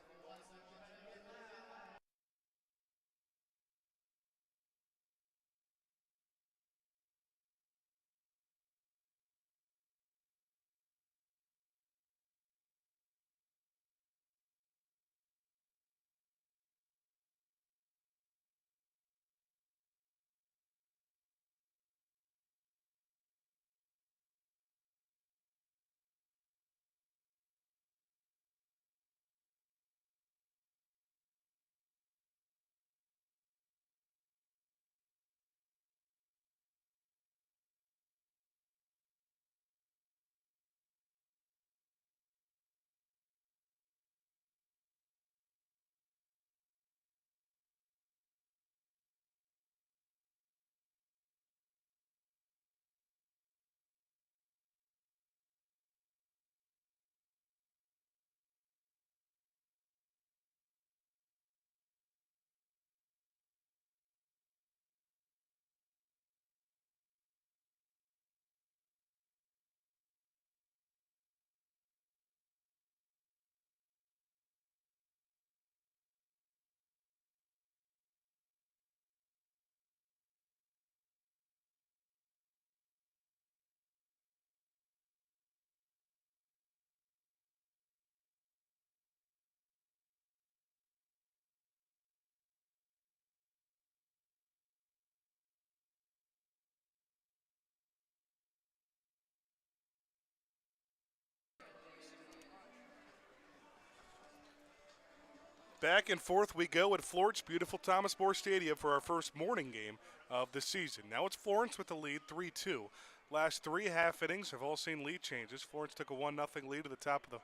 Speaker 2: Back and forth we go at Florence, beautiful Thomas More Stadium for our first morning game of the season. Now it's Florence with the lead, 3-2. Last 3 half innings have all seen lead changes. Florence took a 1-0 lead to the the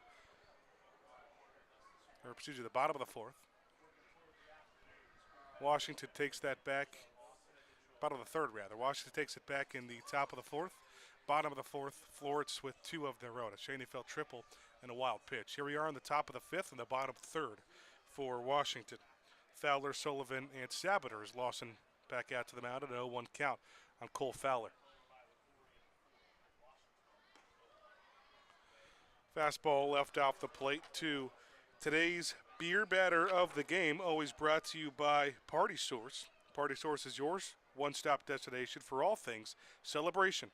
Speaker 2: bottom of the 4th. Washington takes that back, bottom of the 3rd rather. Washington takes it back in the top of the 4th. Bottom of the 4th, Florence with 2 of their own. A Schoenfeld triple and a wild pitch. Here we are in the top of the 5th and the bottom 3rd. For Washington, Fowler, Sullivan, and Sabater as Lawson back out to the mound at an 0-1 count on Cole Fowler. Fastball left off the plate to today's beer batter of the game, always brought to you by Party Source. Party Source is yours one-stop destination for all things celebration.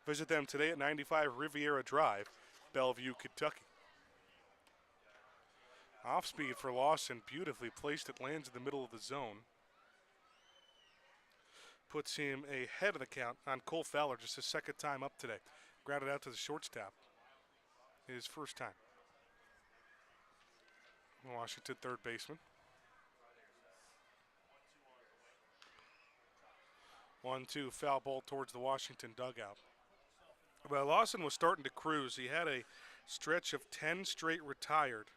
Speaker 2: Visit them today at 95 Riviera Drive, Bellevue, Kentucky. Off speed for Lawson, beautifully placed. It lands in the middle of the zone. Puts him ahead of the count on Cole Fowler, just his 2nd time up today. Grounded out to the shortstop. His 1st time. Washington, 3rd baseman. 1-2, foul ball towards the Washington dugout. Well, Lawson was starting to cruise. He had a stretch of 10 straight retired.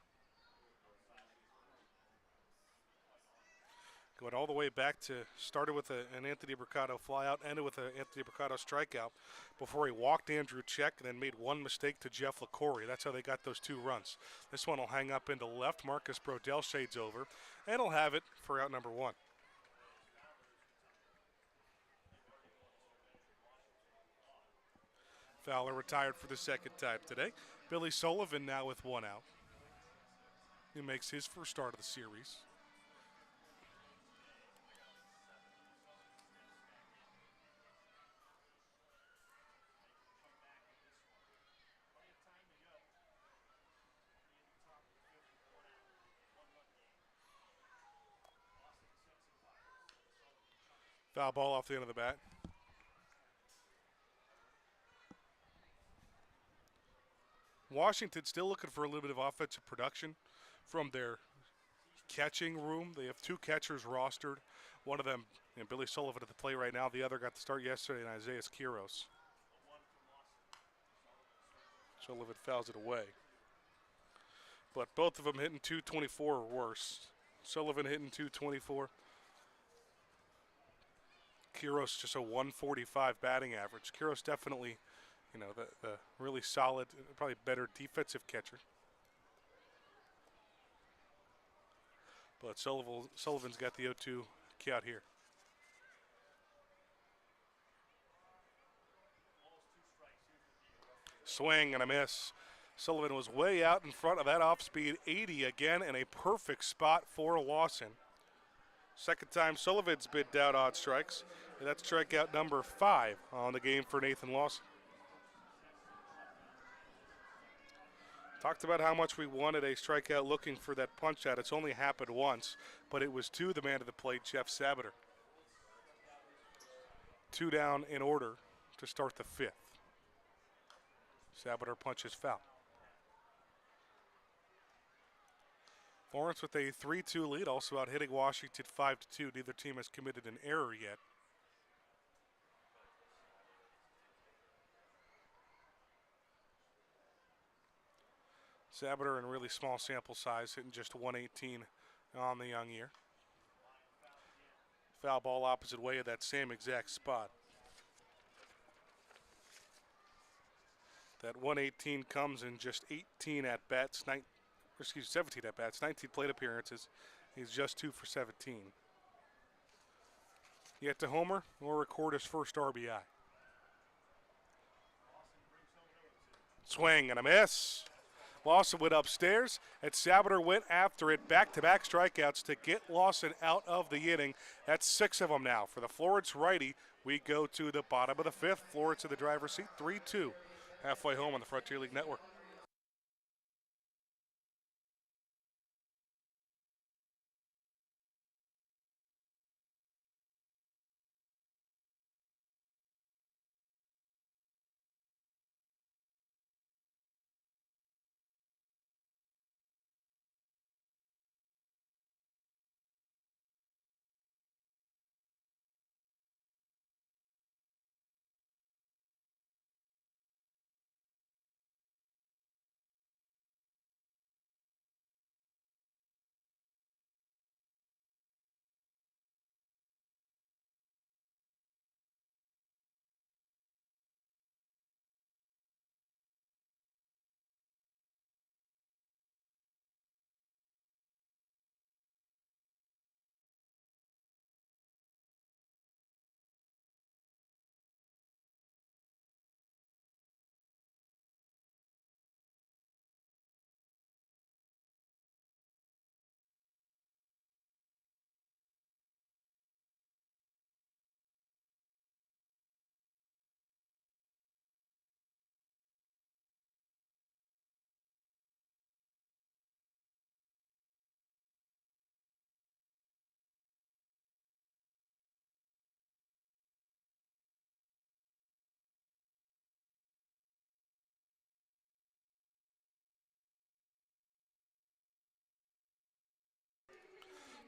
Speaker 2: Going all the way back to started with an Anthony Mercado flyout, ended with an Anthony Mercado strikeout before he walked Andrew Check and then made one mistake to Jeff LaCorey. That's how they got those 2 runs. This one will hang up into left. Marcus Brodell shades over, and he'll have it for out number 1. Fowler retired for the second time today. Billy Sullivan now with 1 out. He makes his first start of the series. Foul ball off the end of the bat. Washington still looking for a little bit of offensive production from their catching room. They have 2 catchers rostered. One of them, Billy Sullivan at the plate right now. The other got the start yesterday, and Isaiah Quiros. Sullivan fouls it away. But both of them hitting 224 or worse. Sullivan hitting 224. Quiros just a 145 batting average. Quiros definitely, the really solid, probably better defensive catcher. But Sullivan's got the 0-2 count here. Swing and a miss. Sullivan was way out in front of that off-speed 80 again, and a perfect spot for Lawson. Second time Sullivan's been down on strikes, and that's strikeout number 5 on the game for Nathan Lawson. Talked about how much we wanted a strikeout looking for that punch out. It's only happened once, but it was to the man of the plate, Jeff Sabater. 2 down in order to start the 5th. Sabater punches foul. Florence with a 3-2 lead, also out hitting Washington 5-2. Neither team has committed an error yet. Sabater in really small sample size, hitting just 118 on the young year. Foul ball opposite way of that same exact spot. That 118 comes in just 18 at-bats, 17 at-bats, 19 plate appearances. He's just 2 for 17. Yet to homer or record his first RBI. Swing and a miss. Lawson went upstairs, and Sabater went after it. Back-to-back strikeouts to get Lawson out of the inning. That's 6 of them now. For the Florence righty, we go to the bottom of the 5th. Florence in the driver's seat, 3-2. Halfway home on the Frontier League Network.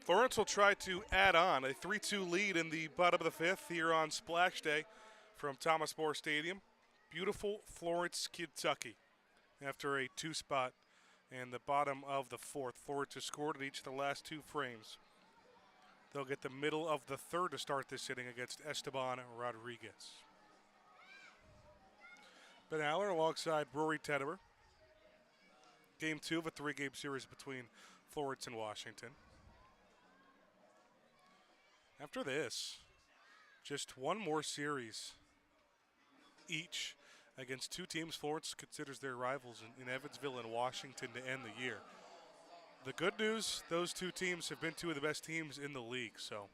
Speaker 2: Florence will try to add on a 3-2 lead in the bottom of the 5th here on Splash Day from Thomas More Stadium. Beautiful Florence, Kentucky. After a 2 spot in the bottom of the 4th. Florence has scored in each of the last 2 frames. They'll get the middle of the third to start this inning against Esteban Rodriguez. Ben Aller alongside Rory Tettemer. Game 2 of a 3-game series between Florence and Washington. After this, just one more series each against two teams Florence considers their rivals in Evansville and Washington to end the year. The good news, those two teams have been two of the best teams in the league, so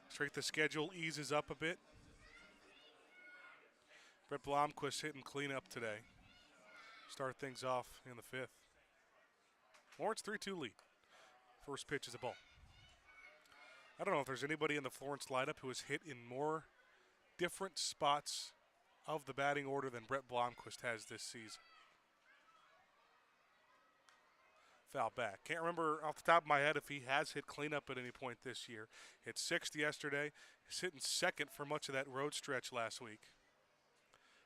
Speaker 2: strength of schedule eases up a bit. Brett Blomquist hitting cleanup today. Start things off in the fifth. Florence 3-2 lead. First pitch is a ball. I don't know if there's anybody in the Florence lineup who has hit in more different spots of the batting order than Brett Blomquist has this season. Foul back. Can't remember off the top of my head if he has hit cleanup at any point this year. Hit sixth yesterday. He's hitting second for much of that road stretch last week.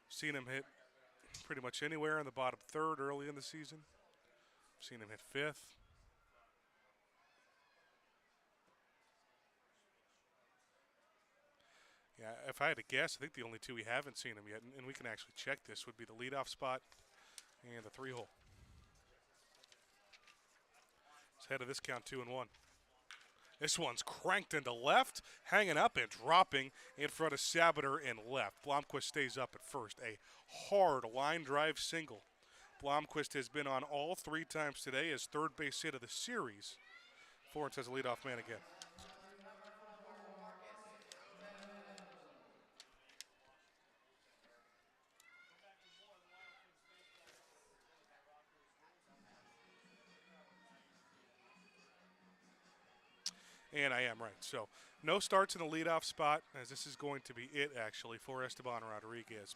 Speaker 2: Seen him hit pretty much anywhere in the bottom third early in the season. Seen him hit fifth. Yeah, if I had to guess, I think the only two we haven't seen him yet, and we can actually check this, would be the leadoff spot and the 3-hole. It's ahead of this count 2-1. This one's cranked into left, hanging up and dropping in front of Sabater and left. Blomquist stays up at first. A hard line drive single. Blomquist has been on all three times today as third base hit of the series. Florence has a leadoff man again. And I am right. So no starts in the leadoff spot, as this is going to be it, actually, for Esteban Rodriguez.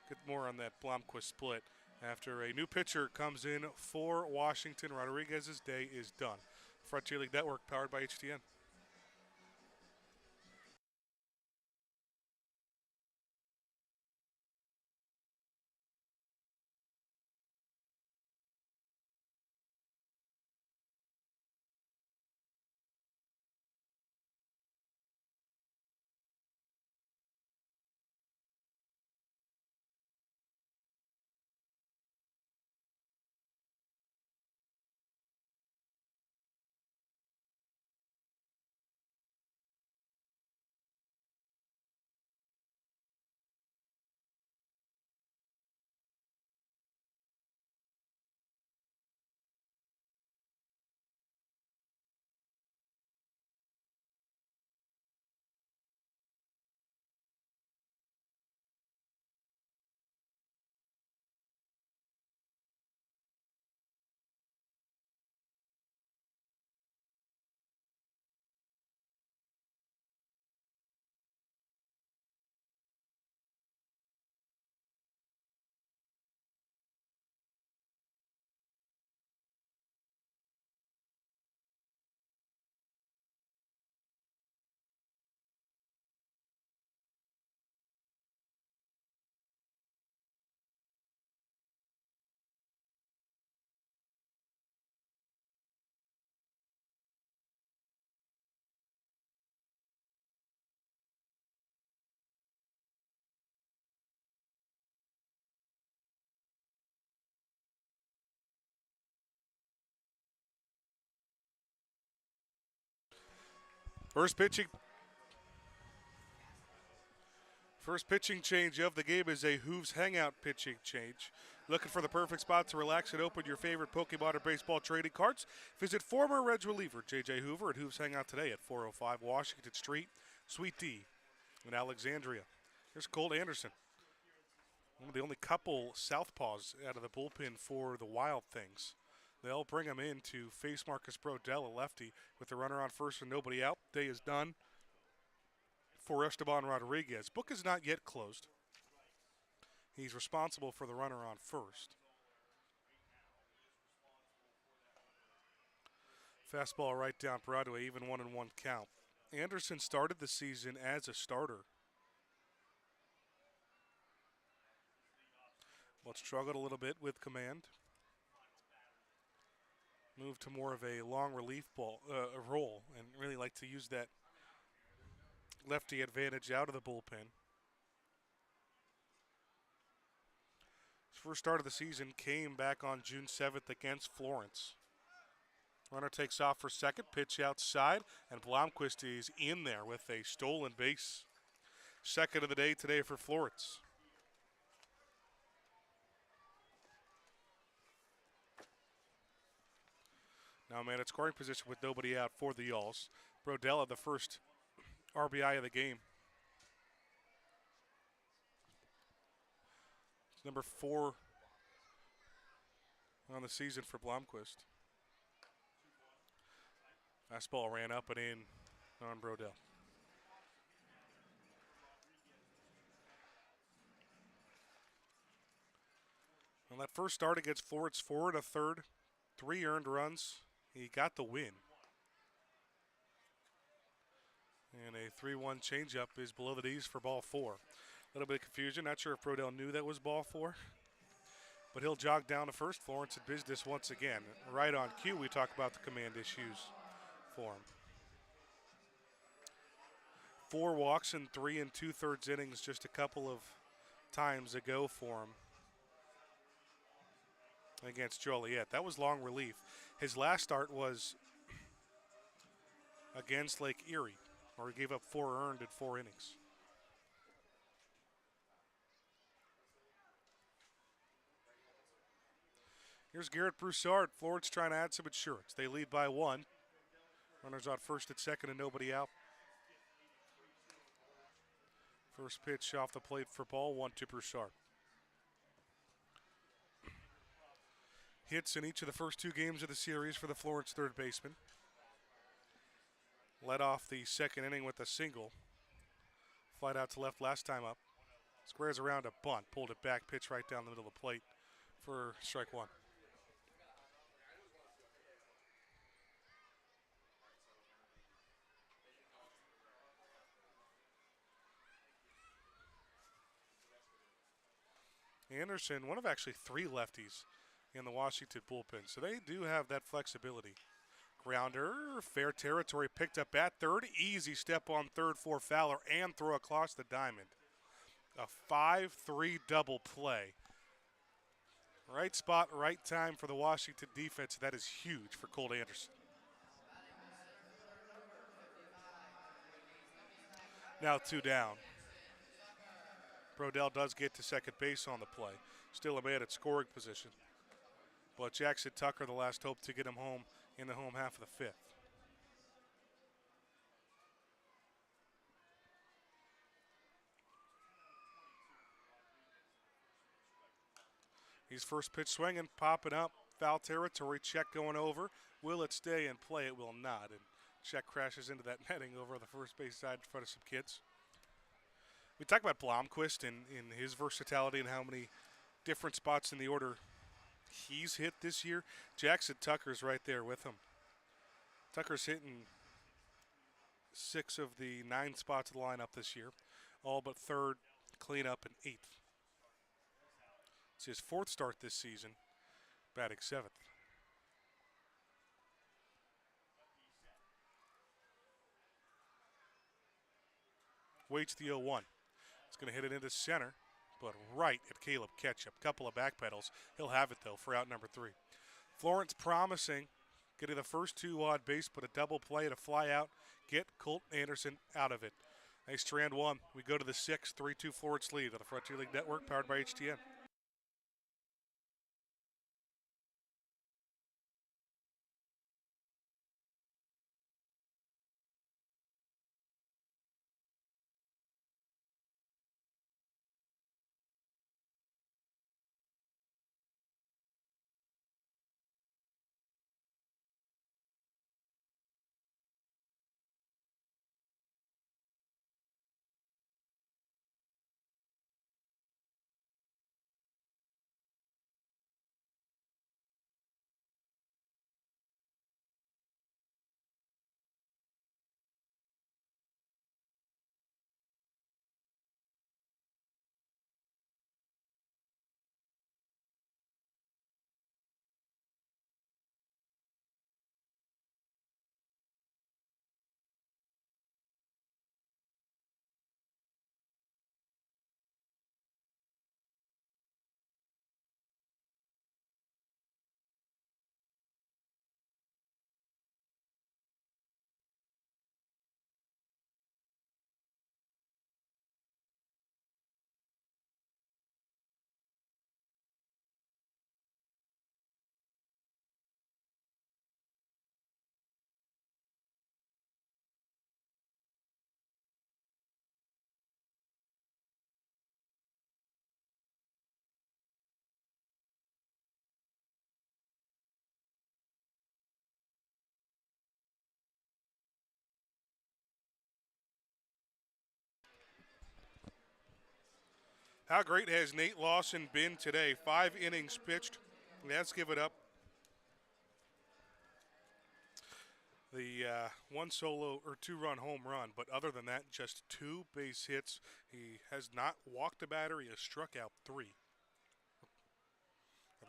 Speaker 2: Get more on that Blomquist split after a new pitcher comes in for Washington. Rodriguez's day is done. Frontier League Network, powered by HTN. First pitching change of the game is a Hooves Hangout pitching change. Looking for the perfect spot to relax and open your favorite Pokemon or baseball trading cards? Visit former Reds reliever J.J. Hoover at Hooves Hangout today at 405 Washington Street, Suite D in Alexandria. Here's Colt Anderson, one of the only couple southpaws out of the bullpen for the Wild Things. They'll bring him in to face Marcus Brodell, a lefty, with the runner on first and nobody out. Day is done for Esteban Rodriguez. Book is not yet closed. He's responsible for the runner on first. Fastball right down Broadway, even 1-1 count. Anderson started the season as a starter, but struggled a little bit with command. Moved to more of a long relief role, and really like to use that lefty advantage out of the bullpen. His first start of the season came back on June 7th against Florence. Runner takes off for second, pitch outside, and Blomqvist is in there with a stolen base. Second of the day today for Florence. Now man at scoring position with nobody out for the Yalls. Brodella, the first RBI of the game. It's number 4 on the season for Blomqvist. Fastball ran up and in on Brodell. On that first start against Florence, 4 1/3, 3 earned runs. He got the win. And a 3-1 changeup is below the knees for ball 4. A little bit of confusion. Not sure if Brodell knew that was ball 4. But he'll jog down to first. Florence in business once again. Right on cue, we talk about the command issues for him. 4 walks in 3 2/3 innings just a couple of times ago for him against Joliet. That was long relief. His last start was against Lake Erie, where he gave up 4 earned in 4 innings. Here's Garrett Broussard. Florence trying to add some insurance. They lead by 1. Runners on first and second and nobody out. First pitch off the plate for ball 1 to Broussard. Hits in each of the first 2 games of the series for the Florence third baseman. Led off the second inning with a single. Flied out to left last time up. Squares around a bunt. Pulled it back. Pitch right down the middle of the plate for strike 1. Anderson, one of actually 3 lefties in the Washington bullpen, so they do have that flexibility. Grounder, fair territory, picked up at third. Easy step on third for Fowler and throw across the diamond. A 5-3 double play. Right spot, right time for the Washington defense. That is huge for Colt Anderson. Now 2 down. Brodell does get to second base on the play. Still a man at scoring position. But Jackson Tucker, the last hope to get him home in the home half of the 5th. He's first pitch swinging, popping up, foul territory, check going over. Will it stay in play? It will not. And check crashes into that netting over on the first base side in front of some kids. We talk about Blomqvist and his versatility and how many different spots in the order he's hit this year. Jackson Tucker's right there with him. Tucker's hitting 6 of the 9 spots of the lineup this year, all but third, cleanup, and 8th. It's his 4th start this season, batting 7th. Waits the 0-1. It's going to hit it into center, but right at Caleb Ketchup. Couple of back pedals. He'll have it, though, for out number 3. Florence promising, getting the first 2 on base, put a double play and a fly out, get Colt Anderson out of it. Nice strand 1. We go to the 6th, 3-2 Florence lead on the Frontier League Network, powered by HTN. How great has Nate Lawson been today? 5 innings pitched. Let's give it up. The one solo or 2-run home run, but other than that, just 2 base hits. He has not walked a batter. He has struck out 3.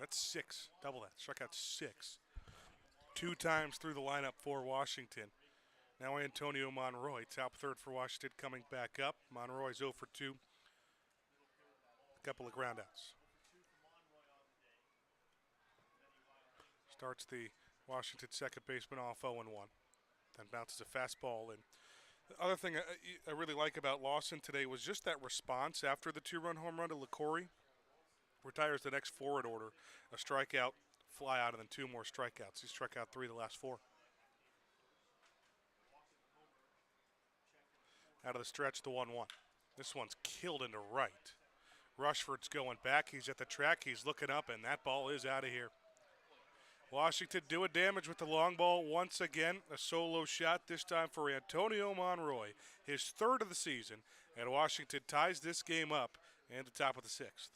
Speaker 2: That's 6. Double that. Struck out 6. 2 times through the lineup for Washington. Now Antonio Monroy, top third for Washington, coming back up. Monroy's 0 for 2. A couple of groundouts. Starts the Washington second baseman off 0-1. Then bounces a fastball in. The other thing I really like about Lawson today was just that response after the 2-run home run to LaCorey. Retires the next forward order. A strikeout, fly out, and then 2 more strikeouts. He struck out 3 the last 4. Out of the stretch, the 1-1. This one's killed into right. Rushford's going back. He's at the track. He's looking up, and that ball is out of here. Washington doing damage with the long ball once again. A solo shot this time for Antonio Monroy, his 3rd of the season. And Washington ties this game up and the top of the 6th.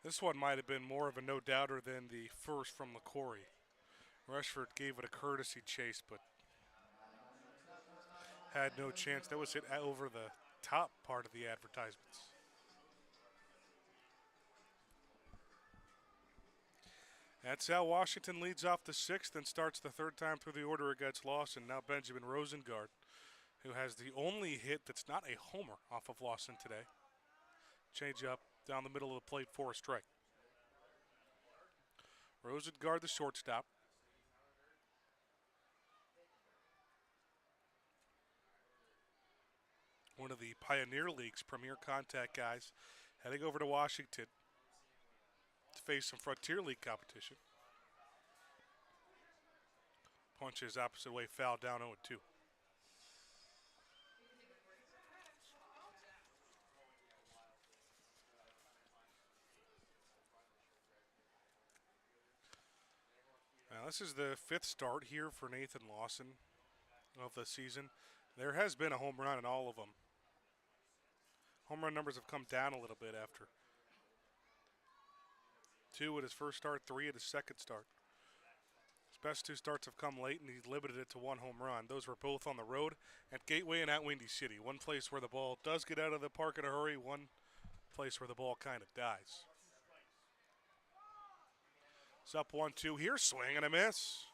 Speaker 2: This one might have been more of a no-doubter than the first from LaCorey. Rushford gave it a courtesy chase, but had no chance. That was hit over the top part of the advertisements. That's how Washington leads off the 6th and starts the 3rd time through the order against Lawson. Now Benjamin Rosengard, who has the only hit that's not a homer off of Lawson today. Change up down the middle of the plate for a strike. Rosengard, the shortstop. One of the Pioneer League's premier contact guys, heading over to Washington to face some Frontier League competition. Punches opposite way, foul, down 0-2. Now this is the 5th start here for Nathan Lawson of the season. There has been a home run in all of them. Home run numbers have come down a little bit after 2 at his first start, 3 at his second start. His best 2 starts have come late, and he's limited it to 1 home run. Those were both on the road at Gateway and at Windy City. One place where the ball does get out of the park in a hurry, one place where the ball kind of dies. It's up 1-2 here, swing and a miss.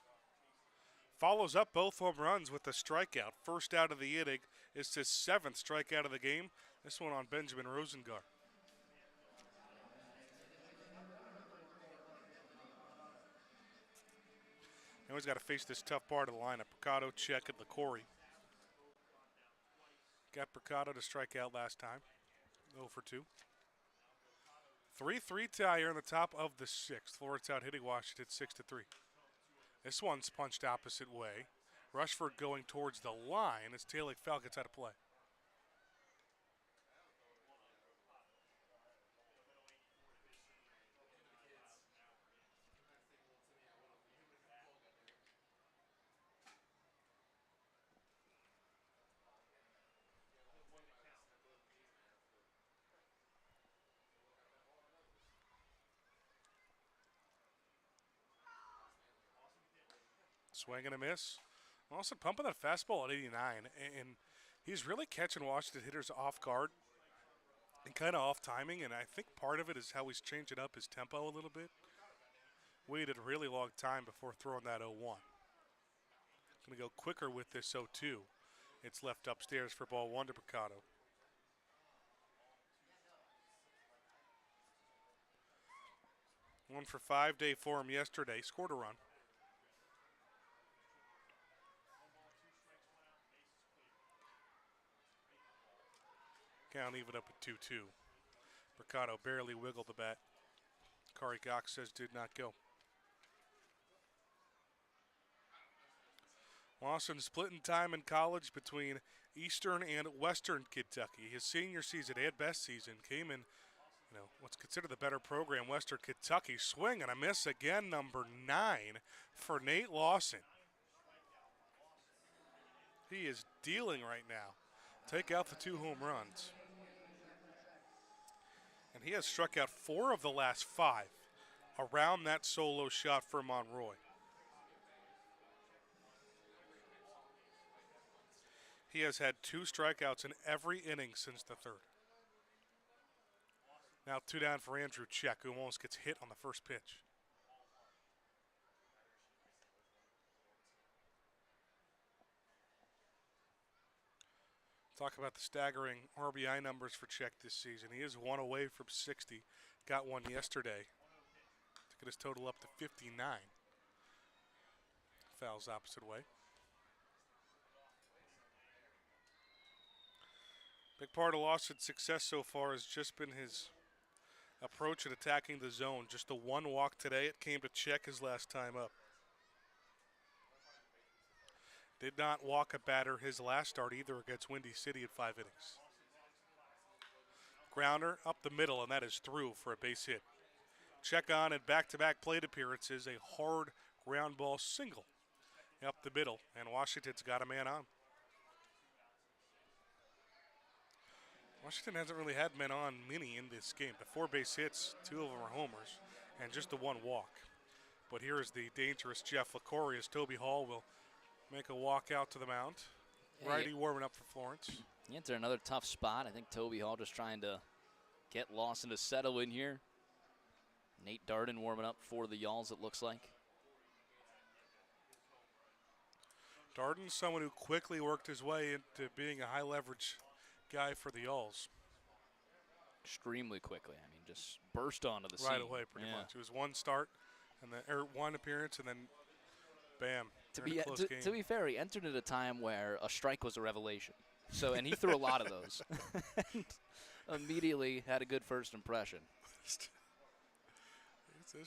Speaker 2: Follows up both home runs with a strikeout. First out of the inning. It's his 7th strikeout of the game. This one on Benjamin Rosengard. Now he's got to face this tough part of the lineup. Mercado, Check, and LaCorey. Got Mercado to strike out last time. 0 for 2. 3-3 tie here in the top of the 6th. Florence out hitting Washington 6-3. This one's punched opposite way. Rushford going towards the line as tailing foul gets out of play. Swing and a miss. Also pumping that fastball at 89, and he's really catching Washington hitters off guard and kind of off timing, and I think part of it is how he's changing up his tempo a little bit. Waited a really long time before throwing that 0-1. Going to go quicker with this 0-2. It's left upstairs for ball 1 to Mercado. One for 5 day for him yesterday. Scored a run. Count even up at 2-2. Mercado barely wiggled the bat. Kari Gach says did not go. Lawson splitting time in college between Eastern and Western Kentucky. His senior season and best season came in, what's considered the better program, Western Kentucky. Swing and a miss again, number 9 for Nate Lawson. He is dealing right now. Take out the 2 home runs. And he has struck out 4 of the last 5 around that solo shot for Monroy. He has had 2 strikeouts in every inning since the 3rd. Now 2 down for Andrew Check, who almost gets hit on the first pitch. Talk about the staggering RBI numbers for Check this season. He is 1 away from 60. Got one yesterday to get his total up to 59. Fouls opposite way. Big part of Lawson's success so far has just been his approach at attacking the zone. Just the 1 walk today. It came to Check his last time up. Did not walk a batter his last start either against Windy City at 5 innings. Grounder up the middle, and that is through for a base hit. Check on and back-to-back plate appearances, a hard ground ball single up the middle, and Washington's got a man on. Washington hasn't really had men on many in this game. The 4 base hits, 2 of them are homers, and just the 1 walk. But here is the dangerous Jeff LaCorey as Toby Hall will make a walk out to the mound. Righty warming up for Florence.
Speaker 1: He entered another tough spot. I think Toby Hall just trying to get Lawson to settle in here. Nate Darden warming up for the Y'alls, it looks like.
Speaker 2: Darden's someone who quickly worked his way into being a high leverage guy for the Y'alls.
Speaker 1: Extremely quickly. I mean, just burst onto the scene.
Speaker 2: Right away, pretty much. It was 1 start, and then 1 appearance, and then bam.
Speaker 1: To be fair, he entered at a time where a strike was a revelation. So, and he threw a lot of those. And immediately had a good first impression.
Speaker 2: It's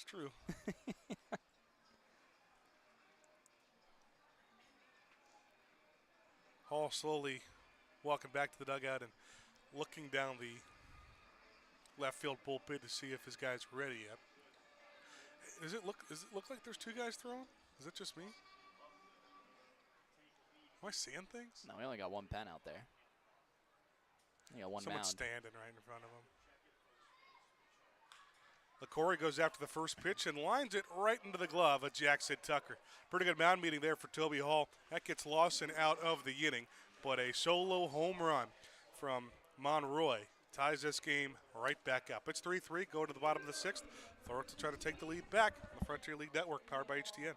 Speaker 2: true. Hall slowly walking back to the dugout and looking down the left field bullpen to see if his guy's ready yet. Does it look like there's 2 guys throwing? Is it just me? Am I seeing things?
Speaker 1: No, we only got 1 pen out there. We got 1
Speaker 2: Someone's
Speaker 1: mound.
Speaker 2: standing right in front of him. LaCorey goes after the first pitch and lines it right into the glove of Jackson Tucker. Pretty good mound meeting there for Toby Hall. That gets Lawson out of the inning, but a solo home run from Monroy ties this game right back up. It's 3-3, go to the bottom of the 6th. Florence to try to take the lead back on the Frontier League Network, powered by HTN.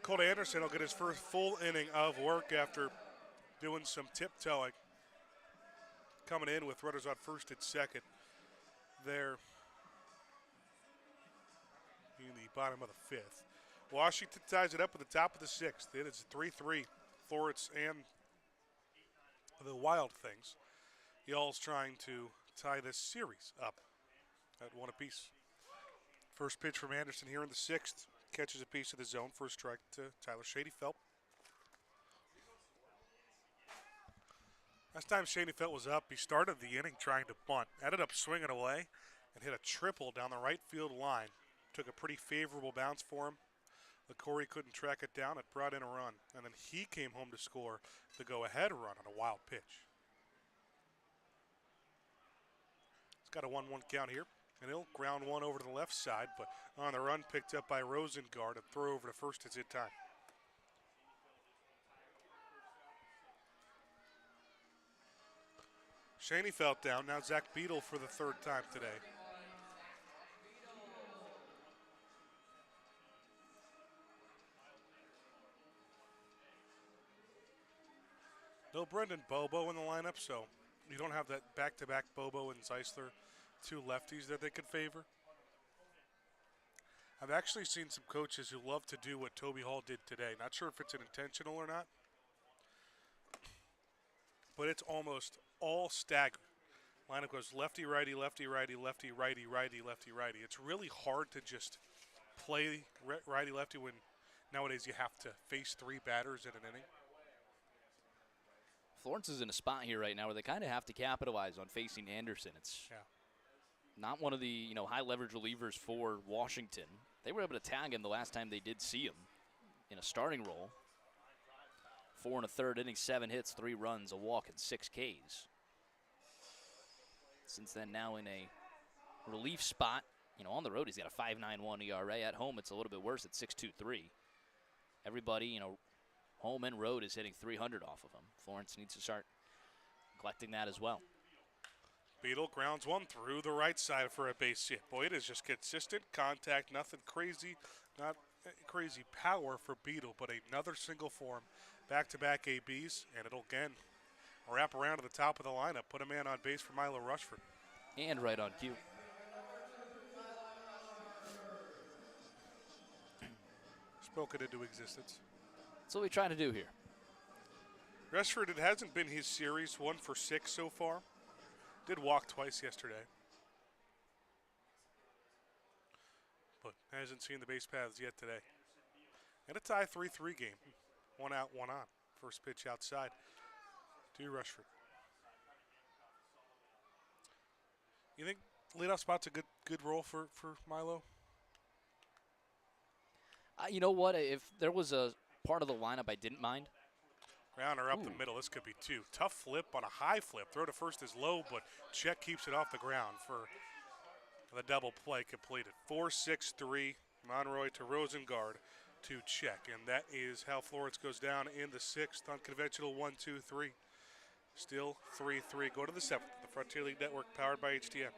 Speaker 2: Colt Anderson will get his first full inning of work after doing some tiptoeing. Coming in with runners on first and second there in the bottom of the 5th. Washington ties it up at the top of the 6th. It is 3-3. Florence and the Wild Things. Y'all's trying to tie this series up at 1 apiece. First pitch from Anderson here in the sixth. Catches a piece of the zone. First strike to Tyler Shadyfelt. Last time Shadyfelt was up, he started the inning trying to bunt. Ended up swinging away and hit a triple down the right field line. Took a pretty favorable bounce for him. LaCorey couldn't track it down. It brought in a run. And then he came home to score the go-ahead run on a wild pitch. It's got a 1-1 count here. And he'll ground one over to the left side, but on the run picked up by Rosengard. A throw over to first is hit time. Shadyfelt down. Now Zach Beadle for the third time today. No Brendan Bobo in the lineup, so you don't have that back-to-back Bobo and Zeisler, two lefties that they could favor. I've actually seen some coaches who love to do what Toby Hall did today. Not sure if it's an intentional or not, but it's almost all staggered. Lineup goes lefty, righty, lefty, righty, lefty, righty, righty, lefty, righty. It's really hard to just play righty, lefty when nowadays you have to face three batters in an inning.
Speaker 1: Florence is in a spot here right now where they kind of have to capitalize on facing Anderson. It's not one of the high leverage relievers for Washington. They were able to tag him the last time they did see him in a starting role. 4 1/3 innings, 7 hits, 3 runs, a walk, and 6 Ks. Since then, now in a relief spot, on the road he's got a 5.91 ERA. At home, it's a little bit worse at 6.23. Everybody, home and road is hitting 300 off of him. Florence needs to start collecting that as well.
Speaker 2: Beadle grounds one through the right side for a base hit. Boy, it is just consistent contact, nothing crazy, not crazy power for Beadle, but another single for him. Back-to-back ABs, and it'll again wrap around to the top of the lineup, put a man on base for Milo Rushford.
Speaker 1: And right on cue.
Speaker 2: Spoken into existence.
Speaker 1: That's what we try to do here.
Speaker 2: Rushford, it hasn't been his series, 1 for 6 so far. Did walk twice yesterday, but hasn't seen the base paths yet today. And a tie 3-3 game. 1 out, 1 on. First pitch outside to Rushford. You think leadoff spot's a good role for Milo?
Speaker 1: You know what? If there was a part of the lineup I didn't mind.
Speaker 2: Grounder up the middle. This could be 2. Tough flip on a high flip. Throw to first is low, but Check keeps it off the ground for the double play completed. 4-6-3. Monroy to Rosengard to Check. And that is how Florence goes down in the 6th. Unconventional 1-2-3. Still 3-3. Go to the 7th. The Frontier League Network powered by HTN.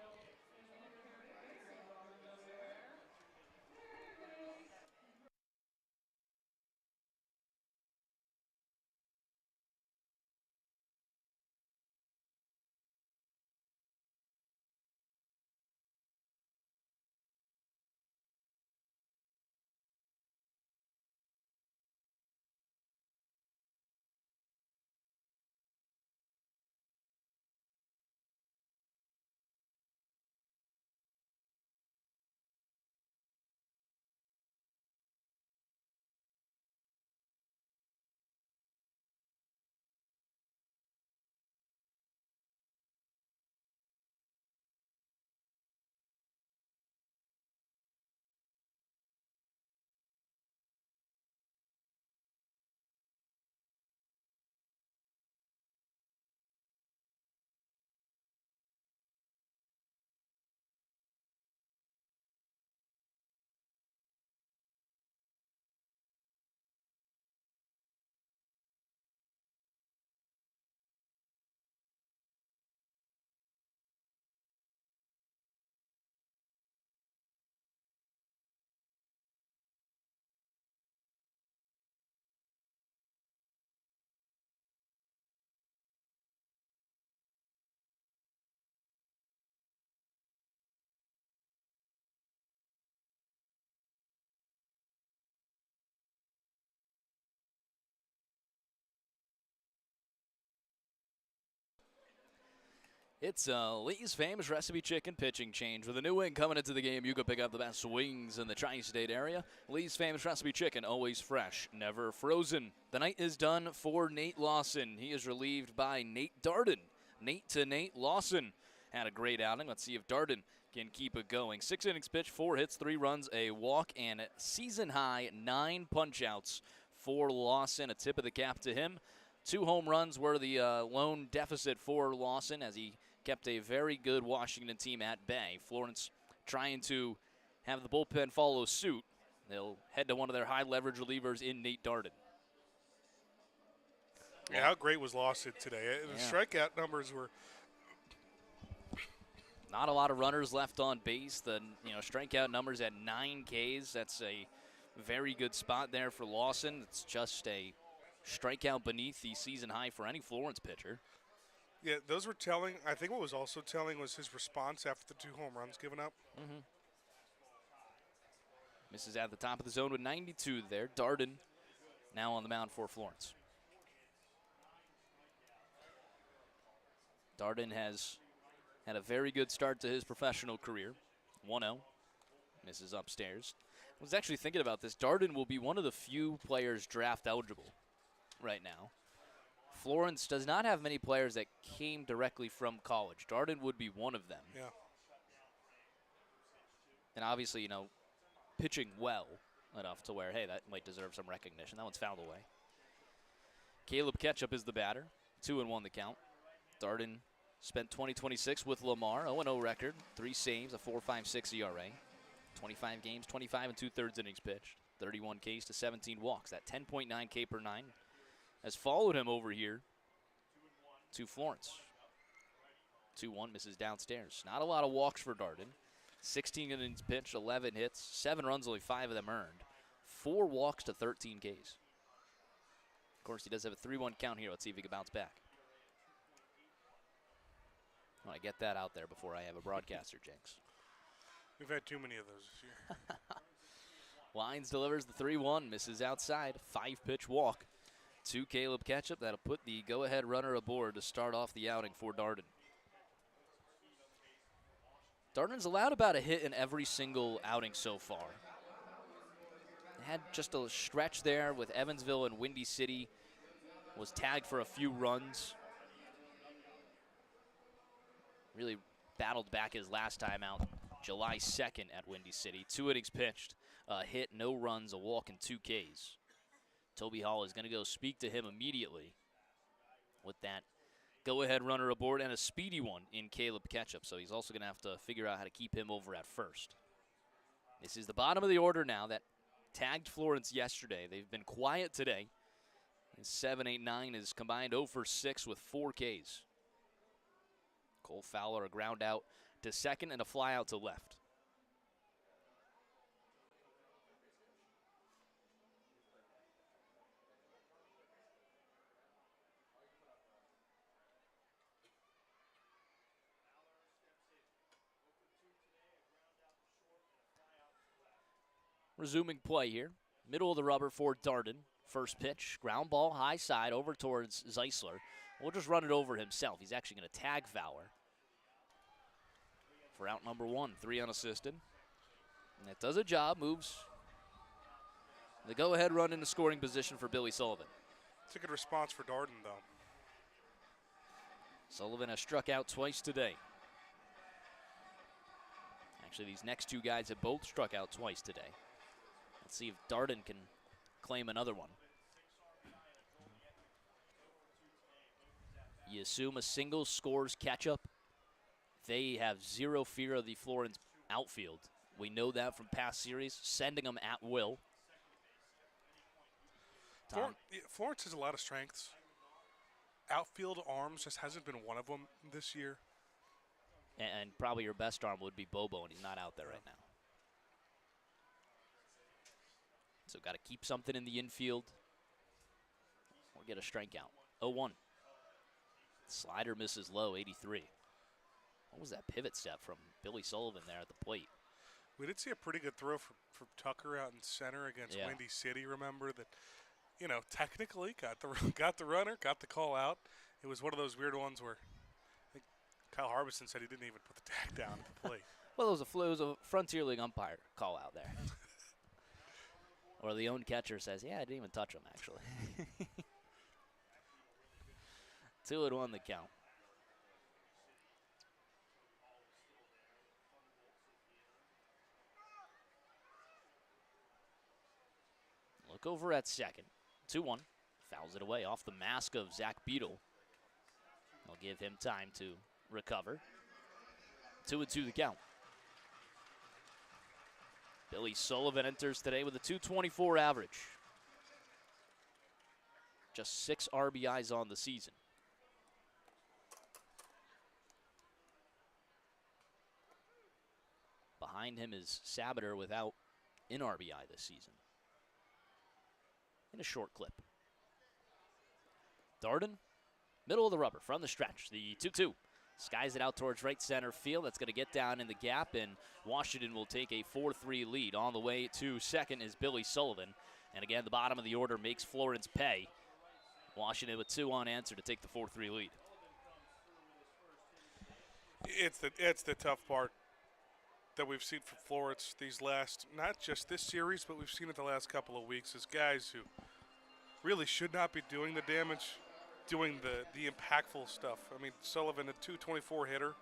Speaker 1: It's Lee's famous recipe chicken pitching change. With a new wing coming into the game, you can pick up the best wings in the tri-state area. Lee's famous recipe chicken, always fresh, never frozen. The night is done for Nate Lawson. He is relieved by Nate Darden. Nate Lawson had a great outing. Let's see if Darden can keep it going. 6 innings pitched, 4 hits, 3 runs, a walk, and season-high 9 punch-outs for Lawson. A tip of the cap to him. 2 home runs were the lone deficit for Lawson as he kept a very good Washington team at bay. Florence trying to have the bullpen follow suit. They'll head to one of their high-leverage relievers in Nate Darden.
Speaker 2: Yeah, how great was Lawson today? The strikeout numbers were
Speaker 1: not a lot of runners left on base. The strikeout numbers at 9 Ks. That's a very good spot there for Lawson. It's just a strikeout beneath the season high for any Florence pitcher.
Speaker 2: Yeah, those were telling. I think what was also telling was his response after the 2 home runs given up.
Speaker 1: Misses at the top of the zone with 92 there. Darden now on the mound for Florence. Darden has had a very good start to his professional career. 1-0. Misses upstairs. I was actually thinking about this. Darden will be one of the few players draft eligible right now. Florence does not have many players that came directly from college. Darden would be one of them.
Speaker 2: Yeah.
Speaker 1: And obviously, pitching well enough to where, hey, that might deserve some recognition. That one's fouled away. Caleb Ketchup is the batter. 2-1 the count. Darden spent 2026 with Lamar. 0-0 record. 3 saves, a 4.56 ERA. 25 games, 25 2/3 innings pitched. 31 Ks to 17 walks. That 10.9 K per 9 has followed him over here to Florence. 2-1 misses downstairs. Not a lot of walks for Darden. 16 innings pitched, 11 hits, 7 runs, only 5 of them earned. 4 walks to 13 Ks. Of course, he does have a 3-1 count here. Let's see if he can bounce back. I want to get that out there before I have a broadcaster jinx.
Speaker 2: We've had too many of those this year.
Speaker 1: Lines delivers the 3-1, misses outside. 5-pitch walk to Caleb Ketchup. That'll put the go-ahead runner aboard to start off the outing for Darden. Darden's allowed about a hit in every single outing so far. Had just a stretch there with Evansville and Windy City. Was tagged for a few runs. Really battled back his last time out, July 2nd at Windy City. 2 innings pitched, a hit, no runs, a walk, and 2 Ks. Toby Hall is going to go speak to him immediately with that go-ahead runner aboard and a speedy one in Caleb Ketchup. So he's also going to have to figure out how to keep him over at first. This is the bottom of the order now that tagged Florence yesterday. They've been quiet today. 7-8-9 is combined 0 for 6 with 4 Ks. Cole Fowler, a ground out to second and a fly out to left. Resuming play here. Middle of the rubber for Darden. First pitch, ground ball, high side, over towards Zeisler. We'll just run it over himself. He's actually going to tag Fowler for out number 1, 3 unassisted. And that does a job, moves the go-ahead run into scoring position for Billy Sullivan.
Speaker 2: It's a good response for Darden, though.
Speaker 1: Sullivan has struck out twice today. Actually, these next 2 guys have both struck out twice today. Let's see if Darden can claim another one. You assume a single scores Ketchup. They have zero fear of the Florence outfield. We know that from past series, sending them at will.
Speaker 2: Florence has a lot of strengths. Outfield arms just hasn't been one of them this year.
Speaker 1: And probably your best arm would be Bobo, and he's not out there right now. So got to keep something in the infield or get a strikeout. 0-1. Slider misses low, 83. What was that pivot step from Billy Sullivan there at the plate?
Speaker 2: We did see a pretty good throw from Tucker out in center against Windy City. Remember that, technically got the runner, got the call out. It was one of those weird ones where Kyle Harbison said he didn't even put the tag down at the plate.
Speaker 1: Well, it was a Frontier League umpire call out there. Or the own catcher says, yeah, I didn't even touch him, actually. 2-1 the count. Look over at second. 2-1. Fouls it away off the mask of Zach Beadle. They'll give him time to recover. 2-2 the count. Billy Sullivan enters today with a .224 average. Just 6 RBIs on the season. Behind him is Sabater without an RBI this season. In a short clip. Darden, middle of the rubber from the stretch. The 2-2. Skies it out towards right center field. That's going to get down in the gap, and Washington will take a 4-3 lead. On the way to second is Billy Sullivan. And again, the bottom of the order makes Florence pay. Washington with 2 on answer to take the 4-3 lead.
Speaker 2: It's the tough part that we've seen from Florence these last, not just this series, but we've seen it the last couple of weeks, is guys who really should not be doing the damage, doing the impactful stuff. I mean, Sullivan, a .224 hitter.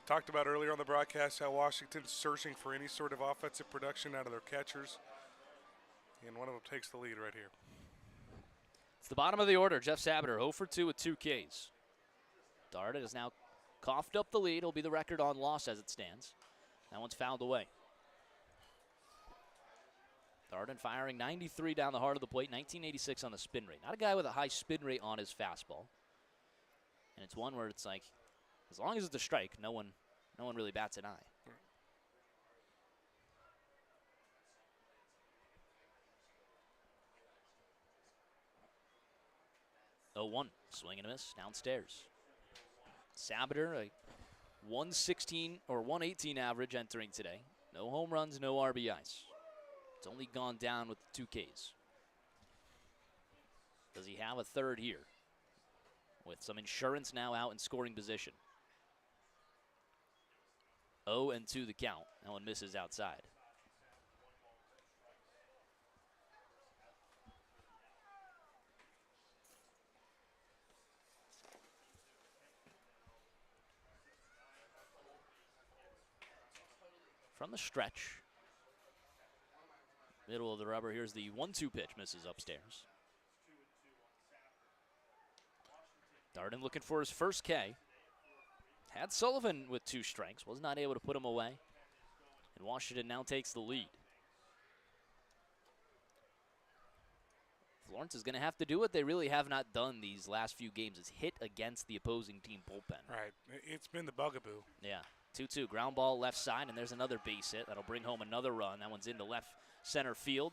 Speaker 2: Talked about earlier on the broadcast how Washington's searching for any sort of offensive production out of their catchers, and one of them takes the lead right here.
Speaker 1: It's the bottom of the order. Jeff Sabater, 0 for 2 with 2 Ks. Darden has now coughed up the lead. It'll be the record on loss as it stands. That one's fouled away. Darden firing 93 down the heart of the plate, 1986 on the spin rate. Not a guy with a high spin rate on his fastball. And it's one where it's like, as long as it's a strike, no one really bats an eye. 0-1, swing and a miss downstairs. Sabater, a 116 or 118 average entering today. No home runs, no RBIs. It's only gone down with the 2 Ks. Does he have a third here? With some insurance now out in scoring position. 0-2 the count. That one misses outside. From the stretch. Middle of the rubber. Here's the 1-2 pitch. Misses upstairs. Darden looking for his first K. Had Sullivan with 2 strikes. Was not able to put him away. And Washington now takes the lead. Florence is going to have to do what they really have not done these last few games, is hit against the opposing team bullpen.
Speaker 2: Right. It's been the bugaboo.
Speaker 1: Yeah. 2-2, ground ball left side, and there's another base hit. That'll bring home another run. That one's into left center field.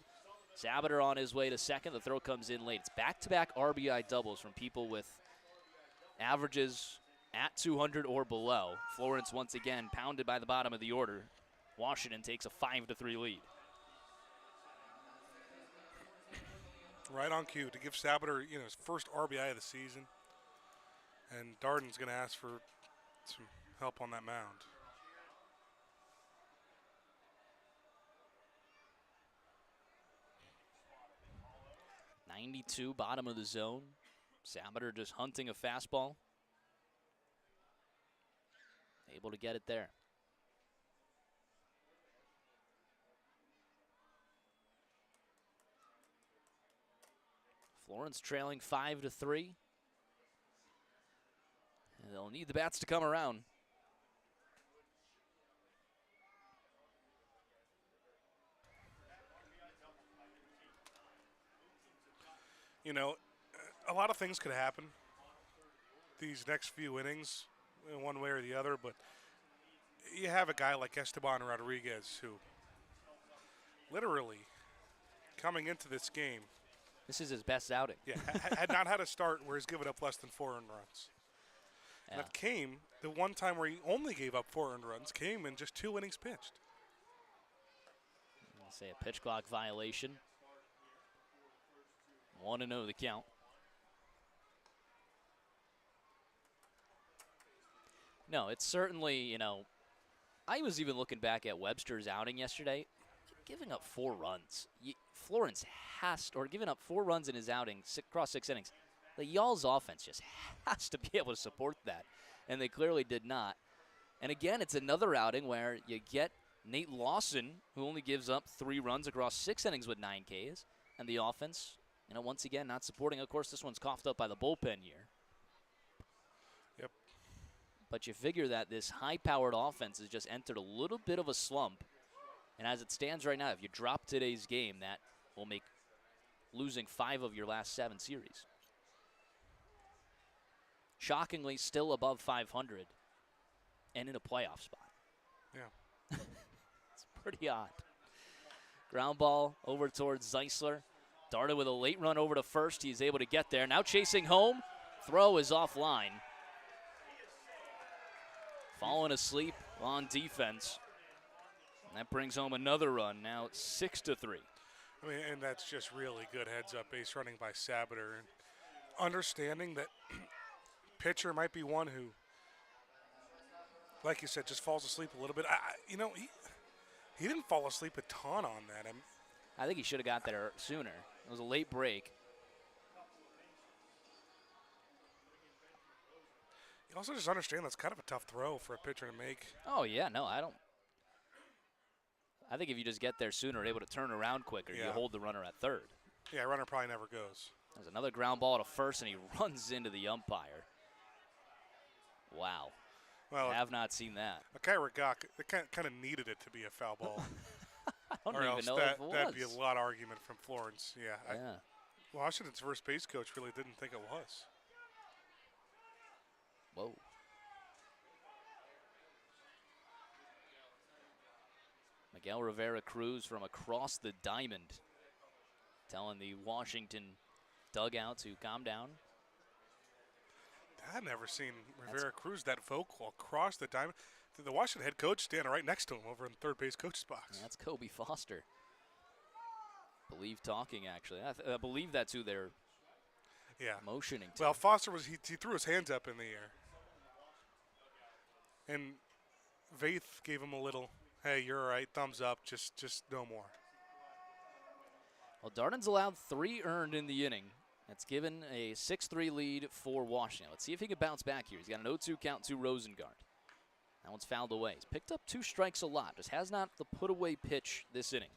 Speaker 1: Sabater on his way to second. The throw comes in late. It's back-to-back RBI doubles from people with averages at 200 or below. Florence once again pounded by the bottom of the order. Washington takes a 5-3 lead.
Speaker 2: Right on cue to give Sabater, his first RBI of the season. And Darden's going to ask for some help on that mound.
Speaker 1: .92, bottom of the zone. Sabater just hunting a fastball. Able to get it there. Florence trailing 5-3. And they'll need the bats to come around.
Speaker 2: A lot of things could happen these next few innings in one way or the other, but you have a guy like Esteban Rodriguez who literally coming into this game.
Speaker 1: This is his best outing.
Speaker 2: Yeah, had not had a start where he's given up less than 4 earned runs.
Speaker 1: Yeah.
Speaker 2: That came, the one time where he only gave up 4 earned runs, came in just 2 innings pitched.
Speaker 1: I'll say a pitch clock violation. 1-0 the count. No, it's certainly, I was even looking back at Webster's outing yesterday, giving up 4 runs. Florence or giving up 4 runs in his outing across 6 innings. The Y'all's offense just has to be able to support that, and they clearly did not. And again, it's another outing where you get Nate Lawson, who only gives up 3 runs across 6 innings with 9 Ks, and the offense, once again, not supporting. Of course, this one's coughed up by the bullpen here.
Speaker 2: Yep.
Speaker 1: But you figure that this high-powered offense has just entered a little bit of a slump. And as it stands right now, if you drop today's game, that will make losing 5 of your last 7 series. Shockingly, still above 500 and in a playoff spot.
Speaker 2: Yeah.
Speaker 1: It's pretty odd. Ground ball over towards Zeisler. Darted with a late run over to first. He's able to get there. Now chasing home. Throw is offline. Falling asleep on defense. And that brings home another run. Now it's 6-3.
Speaker 2: I mean, and that's just really good heads-up base running by Sabater. And understanding that pitcher might be one who, like you said, just falls asleep a little bit. He didn't fall asleep a ton on that.
Speaker 1: I think he should have got there sooner. It was a late break.
Speaker 2: You also just understand that's kind of a tough throw for a pitcher to make.
Speaker 1: Oh, yeah, no, I don't. I think if you just get there sooner, able to turn around quicker, you hold the runner at third.
Speaker 2: Yeah, runner probably never goes.
Speaker 1: There's another ground ball to first, and he runs into the umpire. Wow.
Speaker 2: Well,
Speaker 1: I have not seen that.
Speaker 2: They kind of needed it to be a foul ball.
Speaker 1: I don't
Speaker 2: or
Speaker 1: even
Speaker 2: else
Speaker 1: know if it was.
Speaker 2: that'd be a lot of argument from Florence. Yeah.
Speaker 1: Yeah.
Speaker 2: Washington's first base coach really didn't think it was.
Speaker 1: Whoa. Miguel Rivera Cruz from across the diamond telling the Washington dugout to calm down.
Speaker 2: I've never seen Rivera Cruz that vocal across the diamond. The Washington head coach standing right next to him over in the third base coach's box.
Speaker 1: Yeah, that's Kobe Foster. Believe talking, actually. I believe that's who they're motioning to.
Speaker 2: Well, Foster he threw his hands up in the air. And Vaith gave him a little, hey, you're all right, thumbs up, just no more.
Speaker 1: Well, Darden's allowed 3 earned in the inning. That's given a 6-3 lead for Washington. Let's see if he can bounce back here. He's got an 0-2 count to Rosengard. That one's fouled away. He's picked up 2 strikes a lot. Just has not the put-away pitch this inning.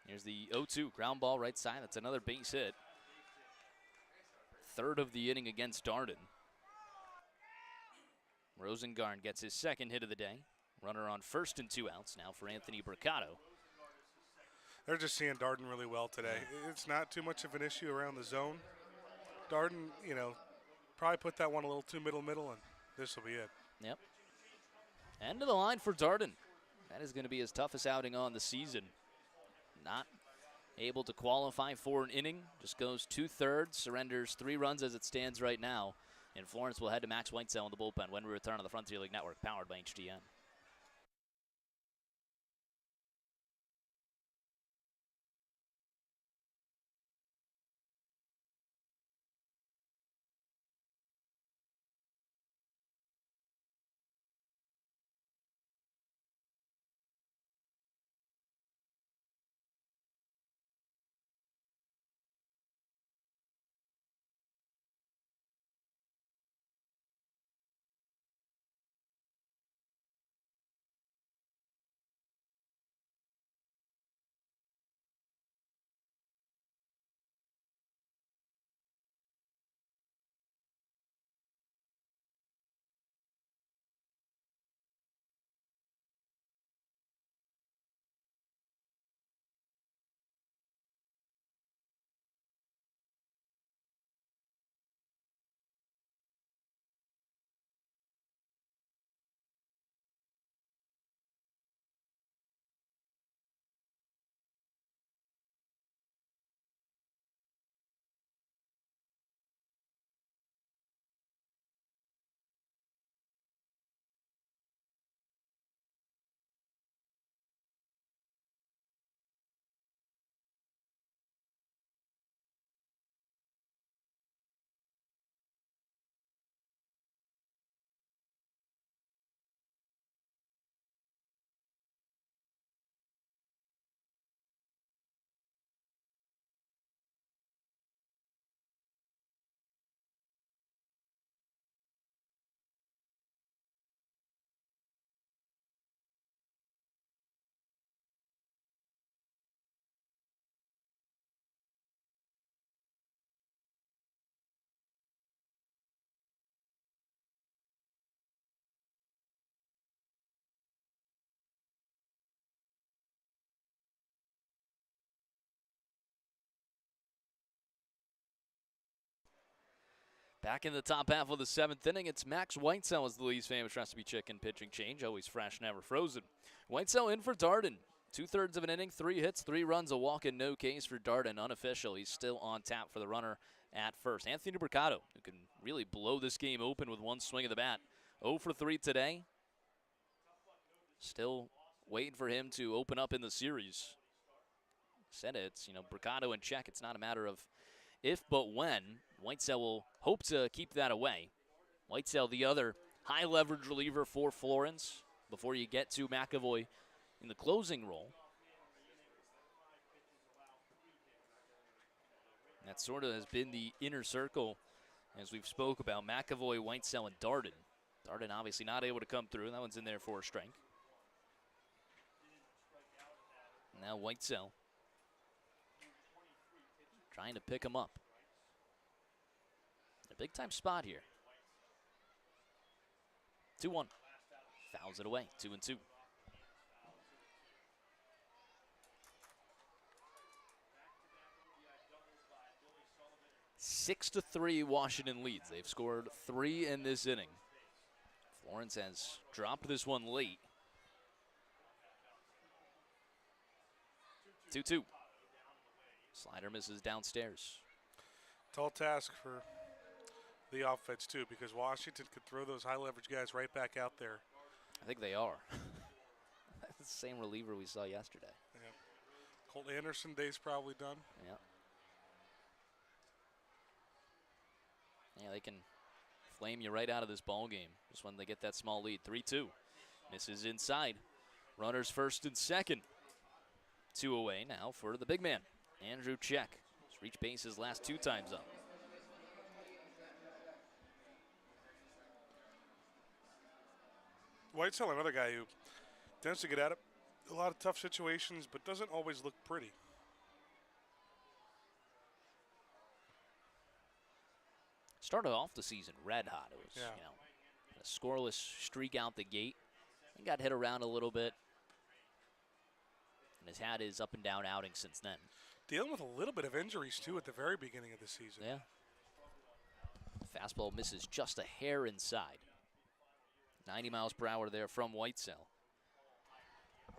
Speaker 1: Here's the 0-2 ground ball right side. That's another base hit. Third of the inning against Darden. Rosengard gets his second hit of the day. Runner on first and 2 outs now for Anthony Bricado.
Speaker 2: They're just seeing Darden really well today. It's not too much of an issue around the zone. Darden, probably put that one a little too middle, and this will be it.
Speaker 1: Yep. End of the line for Darden. That is going to be his toughest outing on the season. Not able to qualify for an inning. Just goes 2/3, surrenders 3 runs as it stands right now. And Florence will head to Max Whitesell in the bullpen when we return on the Frontier League Network, powered by HDN. Back in the top half of the 7th inning, it's Max Whitesell as the Lee's famous recipe chicken pitching change. Always fresh, never frozen. Whitesell in for Darden. 2/3 of an inning, 3 hits, 3 runs, a walk, and no Ks for Darden. Unofficial. He's still on tap for the runner at first. Anthony Mercado, who can really blow this game open with one swing of the bat. 0 for 3 today. Still waiting for him to open up in the series. Said it's, Mercado in check. It's not a matter of if but when. Whitesell will hope to keep that away. Whitesell, the other high leverage reliever for Florence before you get to McAvoy in the closing role. That sort of has been the inner circle as we've spoke about McAvoy, Whitesell, and Darden. Darden obviously not able to come through. That one's in there for a strike. Now Whitesell trying to pick him up. A big-time spot here. 2-1. Fouls it away. 2-2. Six to 3, Washington leads. They've scored 3 in this inning. Florence has dropped this one late. 2-2. Slider misses downstairs.
Speaker 2: Tall task for the offense, too, because Washington could throw those high-leverage guys right back out there.
Speaker 1: I think they are. That's the same reliever we saw yesterday.
Speaker 2: Yeah. Colt Anderson, day's probably done.
Speaker 1: Yeah. Yeah, they can flame you right out of this ball game just when they get that small lead. 3-2. Misses inside. Runners first and second. 2 away now for the big man, Andrew Check. He's reached base his last 2 times up.
Speaker 2: Whitesell, another guy who tends to get out of a lot of tough situations, but doesn't always look pretty.
Speaker 1: Started off the season red hot. It was, a scoreless streak out the gate. He got hit around a little bit, and has had his up and down outing since then.
Speaker 2: Dealing with a little bit of injuries, too, at the very beginning of the season.
Speaker 1: Yeah. Fastball misses just a hair inside. 90 miles per hour there from Whitesell.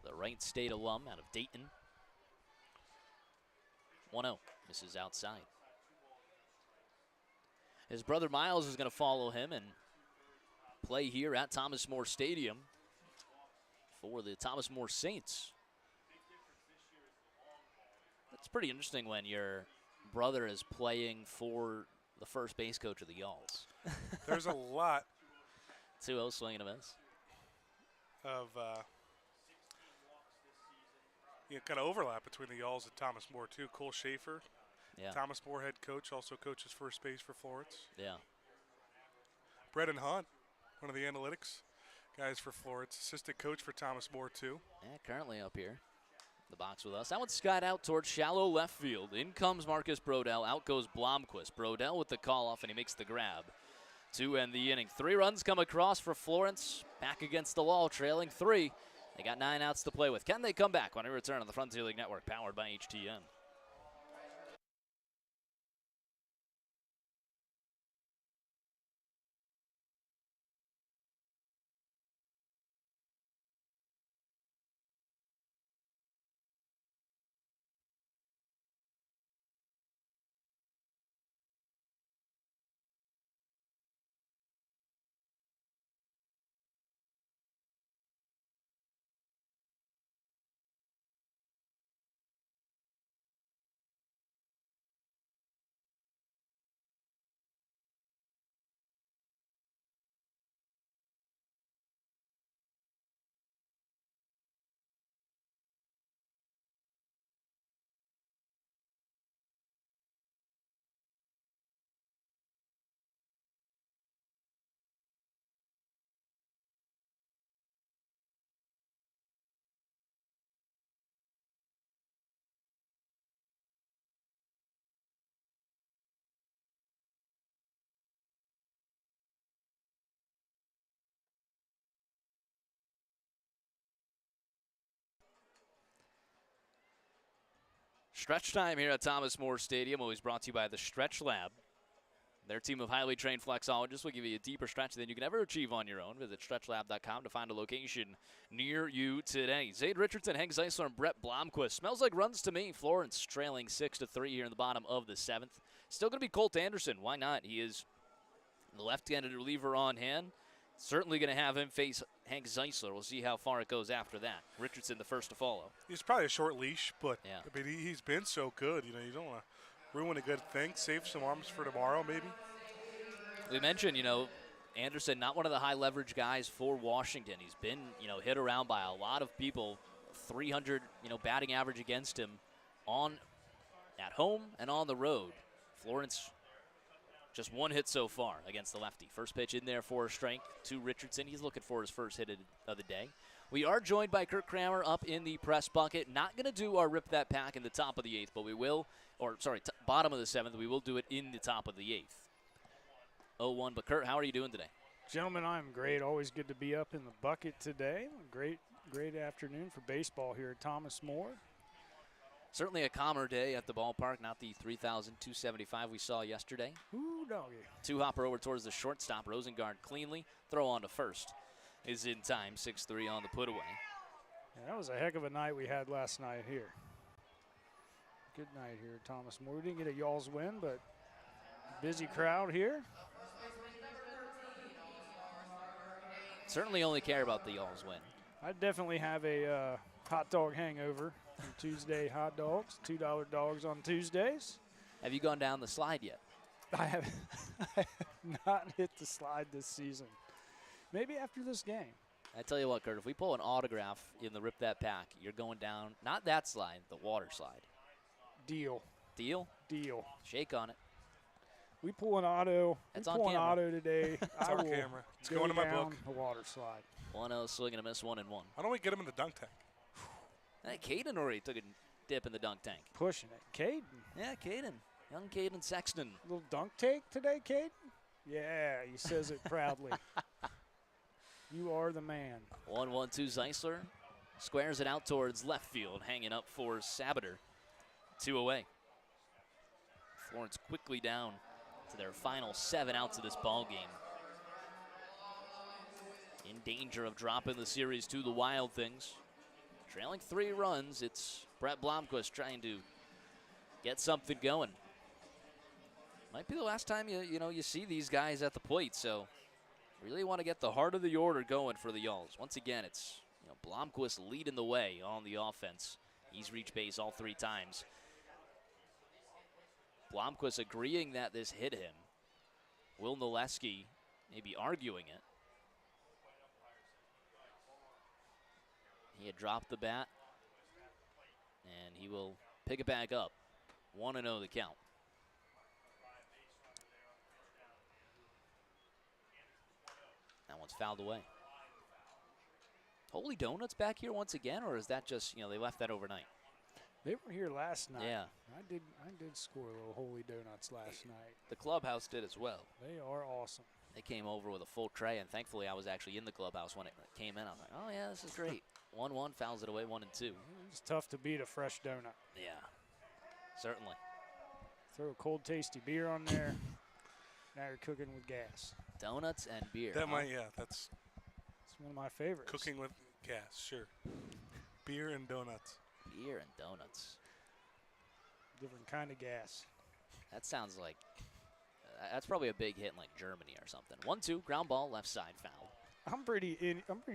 Speaker 1: The Wright State alum out of Dayton. 1-0, misses outside. His brother Miles is going to follow him and play here at Thomas More Stadium for the Thomas More Saints. It's pretty interesting when your brother is playing for the first base coach of the Yalls.
Speaker 2: There's a lot
Speaker 1: 2-0 swing and a miss.
Speaker 2: Of kind of overlap between the Yalls and Thomas More, too. Cole Schaefer, Thomas More head coach, also coaches first base for Florence.
Speaker 1: Yeah.
Speaker 2: Brendan Hunt, one of the analytics guys for Florence, assistant coach for Thomas More, too.
Speaker 1: Yeah, currently up here. The box with us. That one's skied out towards shallow left field. In comes Marcus Brodell. Out goes Blomquist. Brodell with the call off, and he makes the grab to end the inning. 3 runs come across for Florence. Back against the wall, trailing 3. They got 9 outs to play with. Can they come back when we return on the Frontier League Network, powered by HTN? Stretch time here at Thomas More Stadium, always brought to you by the Stretch Lab. Their team of highly trained flexologists will give you a deeper stretch than you can ever achieve on your own. Visit stretchlab.com to find a location near you today. Zayd Richardson, Hank Zeisler, and Brett Blomquist. Smells like runs to me. Florence trailing 6-3 here in the bottom of the 7th. Still going to be Colt Anderson. Why not? He is the left-handed reliever on hand. Certainly going to have him face Hank Zeisler. We'll see how far it goes after that. Richardson the first to follow.
Speaker 2: He's probably a short leash, but
Speaker 1: Yeah.
Speaker 2: I mean, he's been so good. You know, you don't want to ruin a good thing. Save some arms for tomorrow, maybe.
Speaker 1: We mentioned, Anderson, not one of the high leverage guys for Washington. He's been, hit around by a lot of people. 300, batting average against him at home and on the road. Florence just one hit so far against the lefty. First pitch in there for strength to Richardson. He's looking for his first hit of the day. We are joined by Kurt Kramer up in the press bucket. Not going to do our Rip That Pack in the top of the 8th, but we will, bottom of the 7th. We will do it in the top of the 8th. 0-1, but Kurt, how are you doing today?
Speaker 3: Gentlemen, I'm great. Always good to be up in the bucket today. Great afternoon for baseball here at Thomas More.
Speaker 1: Certainly a calmer day at the ballpark, not the 3,275 we saw yesterday.
Speaker 3: Ooh, doggy.
Speaker 1: Two-hopper over towards the shortstop. Rosengard cleanly. Throw on to first is in time. 6-3 on the put away.
Speaker 3: Yeah, that was a heck of a night we had last night here. Good night here at Thomas More. We didn't get a y'all's win, but busy crowd here.
Speaker 1: Certainly only care about the y'all's win.
Speaker 3: I definitely have a hot dog hangover from Tuesday hot dogs, $2 dogs on Tuesdays.
Speaker 1: Have you gone down the slide yet?
Speaker 3: I have not hit the slide this season. Maybe after this game.
Speaker 1: I tell you what, Kurt, if we pull an autograph in the Rip That Pack, you're going down, not that slide, the water slide.
Speaker 3: Deal.
Speaker 1: Deal?
Speaker 3: Deal.
Speaker 1: Shake on it.
Speaker 3: We pull an auto.
Speaker 1: It's
Speaker 3: we
Speaker 1: on
Speaker 3: pull an
Speaker 1: camera.
Speaker 3: auto today.
Speaker 2: It's
Speaker 3: I
Speaker 2: on
Speaker 3: will
Speaker 2: camera. It's
Speaker 3: go
Speaker 2: going in my
Speaker 3: down
Speaker 2: book.
Speaker 3: the water slide.
Speaker 1: 1-0 swing and a miss, 1-1.
Speaker 2: Why don't we get him in the dunk tank?
Speaker 1: Hey, Caden already took a dip in the dunk tank.
Speaker 3: Pushing it. Caden.
Speaker 1: Yeah, Caden. Young Caden Sexton.
Speaker 3: Little dunk take today, Caden? Yeah, he says it proudly. You are the man.
Speaker 1: 1-1-2 Zeisler. Squares it out towards left field, hanging up for Sabater. 2 away. Florence quickly down to their final 7 outs of this ball game. In danger of dropping the series to the Wild Things. Trailing 3 runs, it's Brett Blomquist trying to get something going. Might be the last time you see these guys at the plate, so really want to get the heart of the order going for the Yalls. Once again, it's Blomquist leading the way on the offense. He's reached base all 3 times. Blomquist agreeing that this hit him. Will Naleski maybe arguing it. He had dropped the bat, and he will pick it back up. 1-0 the count. That one's fouled away. Holy Donuts back here once again, or is that just, they left that overnight?
Speaker 3: They were here last night.
Speaker 1: Yeah.
Speaker 3: I did score a little Holy Donuts last night.
Speaker 1: The clubhouse did as well.
Speaker 3: They are awesome.
Speaker 1: They came over with a full tray, and thankfully I was actually in the clubhouse when it came in. I was like, oh, yeah, this is great. 1-1, fouls it away, 1-2.
Speaker 3: It's tough to beat a fresh donut.
Speaker 1: Yeah, certainly.
Speaker 3: Throw a cold, tasty beer on there. Now you're cooking with gas.
Speaker 1: Donuts and beer.
Speaker 2: That
Speaker 1: huh?
Speaker 2: might, yeah, that's
Speaker 3: It's one of my favorites.
Speaker 2: cooking with gas, sure. Beer and donuts.
Speaker 1: Beer and donuts.
Speaker 3: Different kind of gas.
Speaker 1: That sounds like, that's probably a big hit in like Germany or something. 1-2, ground ball, left side foul.
Speaker 3: I'm pretty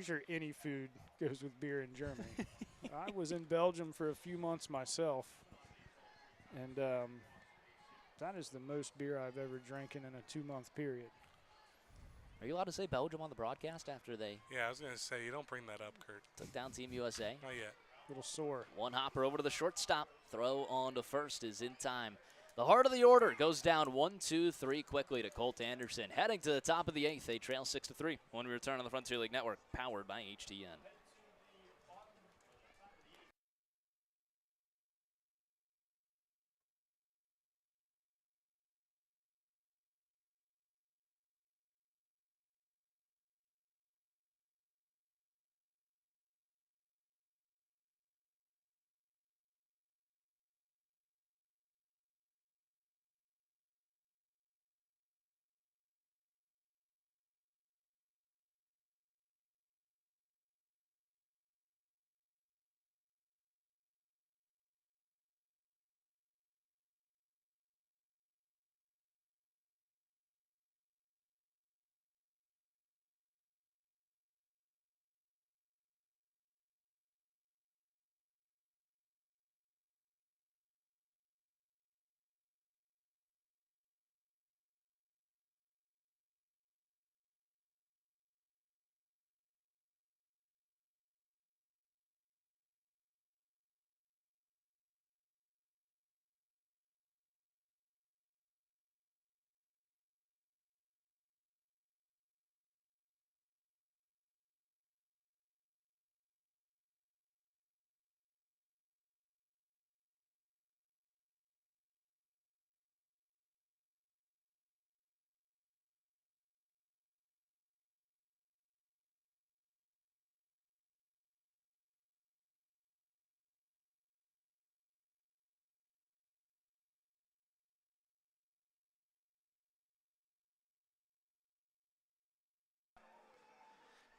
Speaker 3: sure any food goes with beer in Germany. I was in Belgium for a few months myself, and that is the most beer I've ever drinking in a 2-month period.
Speaker 1: Are you allowed to say Belgium on the broadcast after they
Speaker 2: Yeah, I was going to say, you don't bring that up, Kurt.
Speaker 1: took down Team USA?
Speaker 2: Not yet.
Speaker 3: Little sore.
Speaker 1: One hopper over to the shortstop. Throw on to first is in time. The heart of the order goes down 1-2-3 quickly to Colt Anderson. Heading to the top of the 8th, they trail 6-3 when we return on the Frontier League Network, powered by HTN.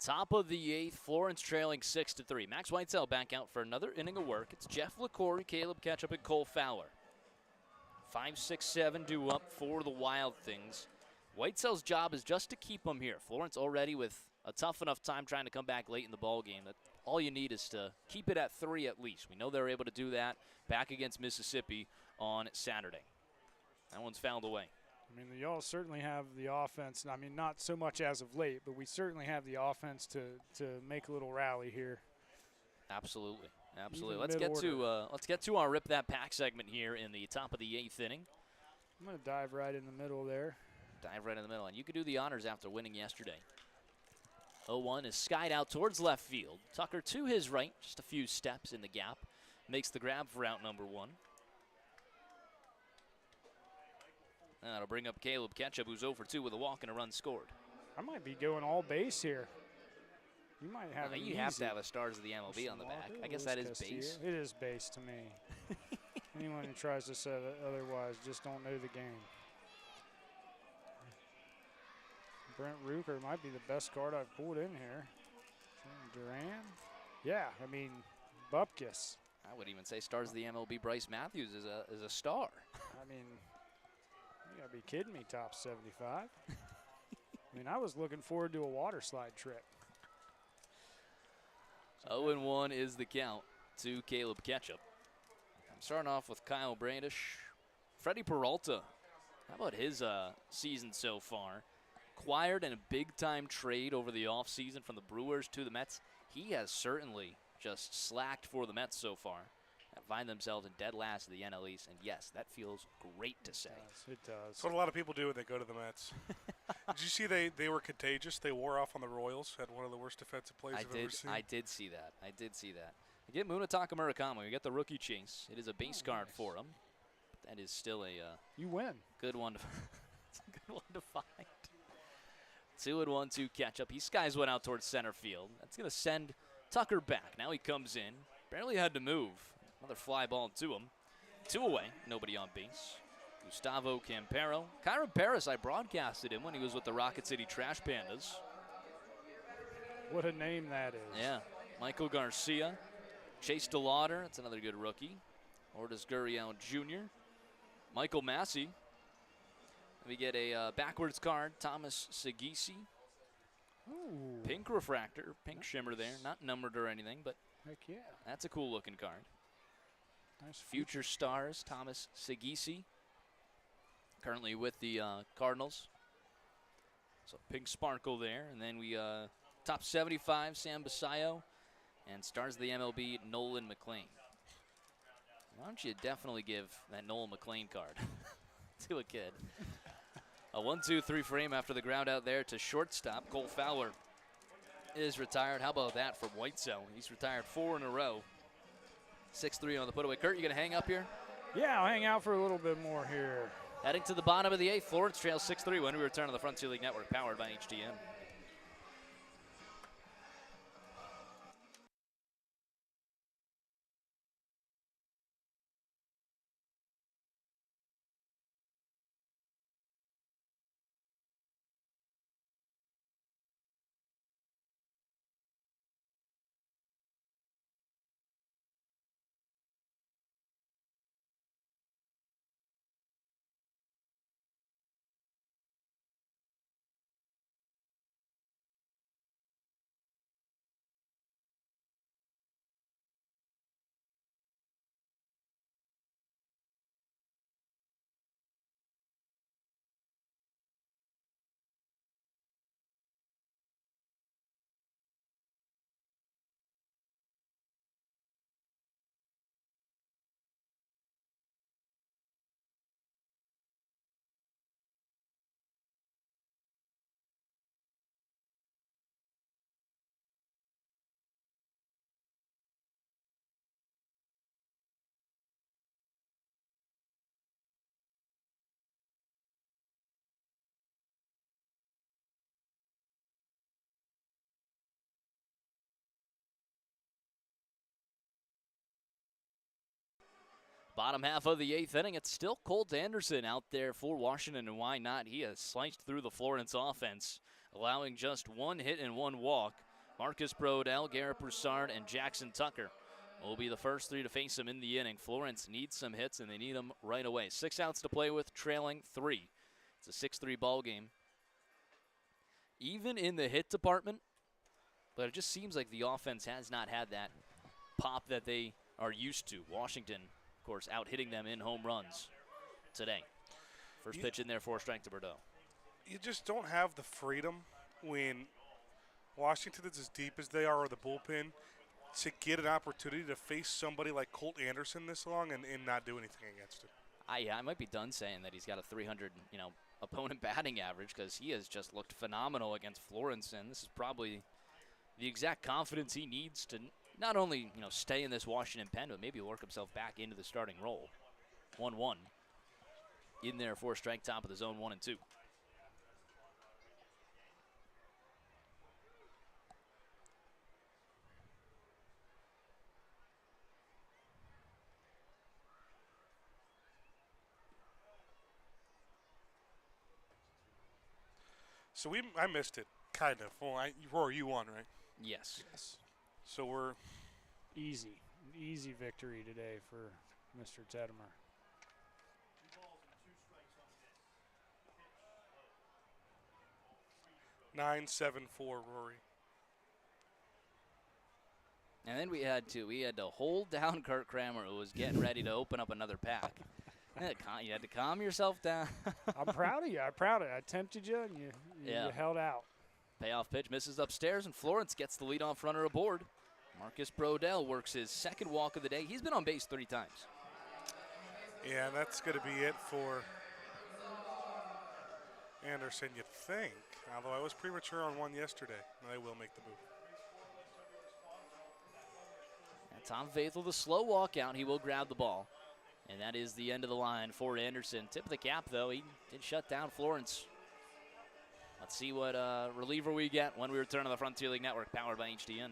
Speaker 1: Top of the 8th, Florence trailing 6-3. Max Whitesell back out for another inning of work. It's Jeff LaCory, Caleb Ketchup, and Cole Fowler. 5, 6, 7 due up for the Wild Things. Whitesell's job is just to keep them here. Florence already with a tough enough time trying to come back late in the ball game. That all you need is to keep it at 3 at least. We know they're able to do that back against Mississippi on Saturday. That one's fouled away.
Speaker 3: I mean, y'all certainly have the offense. I mean, not so much as of late, but we certainly have the offense to make a little rally here.
Speaker 1: Absolutely.
Speaker 3: Even
Speaker 1: Let's get to our Rip That Pack segment here in the top of the 8th inning.
Speaker 3: I'm going to dive right in the middle there.
Speaker 1: Dive right in the middle, and you could do the honors after winning yesterday. 0-1 is skied out towards left field. Tucker to his right, just a few steps in the gap. Makes the grab for out number 1. And that'll bring up Caleb Ketchup, who's 0 for 2 with a walk and a run scored.
Speaker 3: I might be going all base here. You might have
Speaker 1: You have to have a Stars of the MLB on the back. I guess that is base.
Speaker 3: It is base to me. Anyone who tries to say that otherwise just don't know the game. Brent Ruker might be the best card I've pulled in here. Duran? Yeah, I mean, Bupkis.
Speaker 1: I would even say Stars of the MLB Bryce Matthews is a star.
Speaker 3: I mean, you gotta be kidding me, top 75. I mean, I was looking forward to a water slide trip.
Speaker 1: 0-1 is the count to Caleb Ketchup. I'm starting off with Kyle Brandish. Freddie Peralta, how about his season so far? Acquired in a big-time trade over the offseason from the Brewers to the Mets. He has certainly just slacked for the Mets so far. And find themselves in dead last of the NL East, and yes, that feels great to say.
Speaker 3: It does.
Speaker 2: That's what a lot of people do when they go to the Mets. Did you see they were contagious? They wore off on the Royals, had one of the worst defensive plays I've ever seen.
Speaker 1: I did see that. We get Munetaka Murakami. We get the rookie chase. It is a base card for him. That is still a
Speaker 3: you win.
Speaker 1: Good one. It's a good one to find. 2-1 to Ketchup. He skies one out towards center field. That's going to send Tucker back. Now he comes in. Barely had to move. Another fly ball to him. 2 away. Nobody on base. Gustavo Campero. Kyron Paris, I broadcasted him when he was with the Rocket City Trash Pandas.
Speaker 3: What a name that is.
Speaker 1: Yeah. Michael Garcia. Chase DeLauder. That's another good rookie. Ordis Gurriel Jr. Michael Massey. We get a backwards card. Thomas Segisi.
Speaker 3: Ooh.
Speaker 1: Pink refractor. Pink shimmer there. Not numbered or anything, but
Speaker 3: heck yeah.
Speaker 1: That's a cool looking card.
Speaker 3: Nice
Speaker 1: Future stars, Thomas Segisi. Currently with the Cardinals. So pink sparkle there. And then we top 75, Sam Basayo. And stars of the MLB, Nolan McLean. Why don't you definitely give that Nolan McLean card to a kid? A 1-2-3 frame after the ground out there to shortstop. Cole Fowler is retired. How about that from Whitesell? He's retired 4 in a row. 6-3 on the put away. Kurt, you going to hang up here?
Speaker 3: Yeah, I'll hang out for a little bit more here.
Speaker 1: Heading to the bottom of the 8th. Florence trails 6-3 when we return on the Frontier League Network, powered by HDN. Bottom half of the 8th inning, it's still Colt Anderson out there for Washington, and why not? He has sliced through the Florence offense, allowing just 1 hit and 1 walk. Marcus Brodell, Garrett Broussard, and Jackson Tucker will be the first three to face him in the inning. Florence needs some hits, and they need them right away. 6 outs to play with, trailing 3. It's a 6-3 ball game. Even in the hit department, but it just seems like the offense has not had that pop that they are used to. Washington, of course, out hitting them in home runs today. First pitch in there, 4 strike to Bordeaux.
Speaker 2: You just don't have the freedom when Washington is as deep as they are, or the bullpen, to get an opportunity to face somebody like Colt Anderson this long and not do anything against it.
Speaker 1: I might be done saying that he's got a 300, opponent batting average, because he has just looked phenomenal against Florence, and this is probably the exact confidence he needs to not only, stay in this Washington pen, but maybe work himself back into the starting role. 1-1 in there, 4 strike, top of the zone, 1 and 2.
Speaker 2: So I missed it, kind of. Well, Rory, you won, right?
Speaker 1: Yes.
Speaker 2: So we're
Speaker 3: easy victory today for Mr. Tettemer.
Speaker 2: Nine, 7-4, Rory.
Speaker 1: And then we had to hold down Kurt Kramer, who was getting ready to open up another pack. You had to calm yourself down.
Speaker 3: I'm proud of you. I tempted you, and you held out.
Speaker 1: Payoff pitch misses upstairs, and Florence gets the leadoff runner aboard. Marcus Brodell works his second walk of the day. He's been on base 3 times.
Speaker 2: Yeah, and that's going to be it for Anderson, you'd think. Although I was premature on one yesterday. They will make the move.
Speaker 1: And Tom Faithful, the slow walk out. He will grab the ball. And that is the end of the line for Anderson. Tip of the cap, though. He did shut down Florence. Let's see what reliever we get when we return to the Frontier League Network, powered by HDN.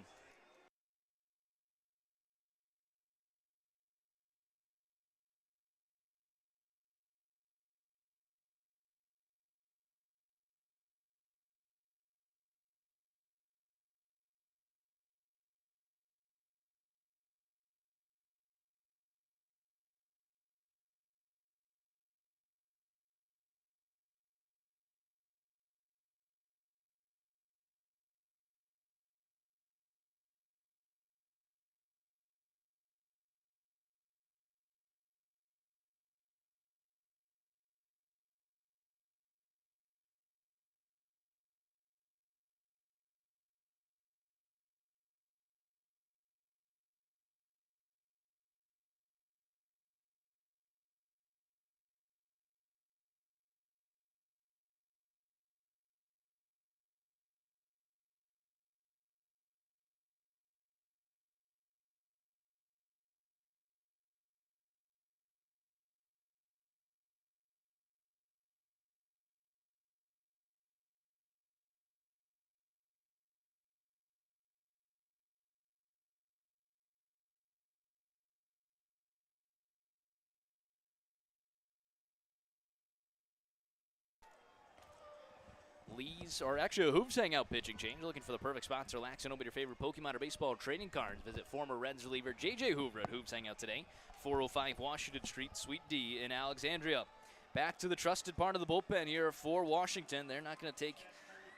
Speaker 1: Lee's, or actually a Hoops Hangout pitching change. Looking for the perfect spot to relax and open your favorite Pokemon or baseball trading cards. Visit former Reds reliever J.J. Hoover at Hoops Hangout today. 405 Washington Street, Suite D in Alexandria. Back to the trusted part of the bullpen here for Washington. They're not going to take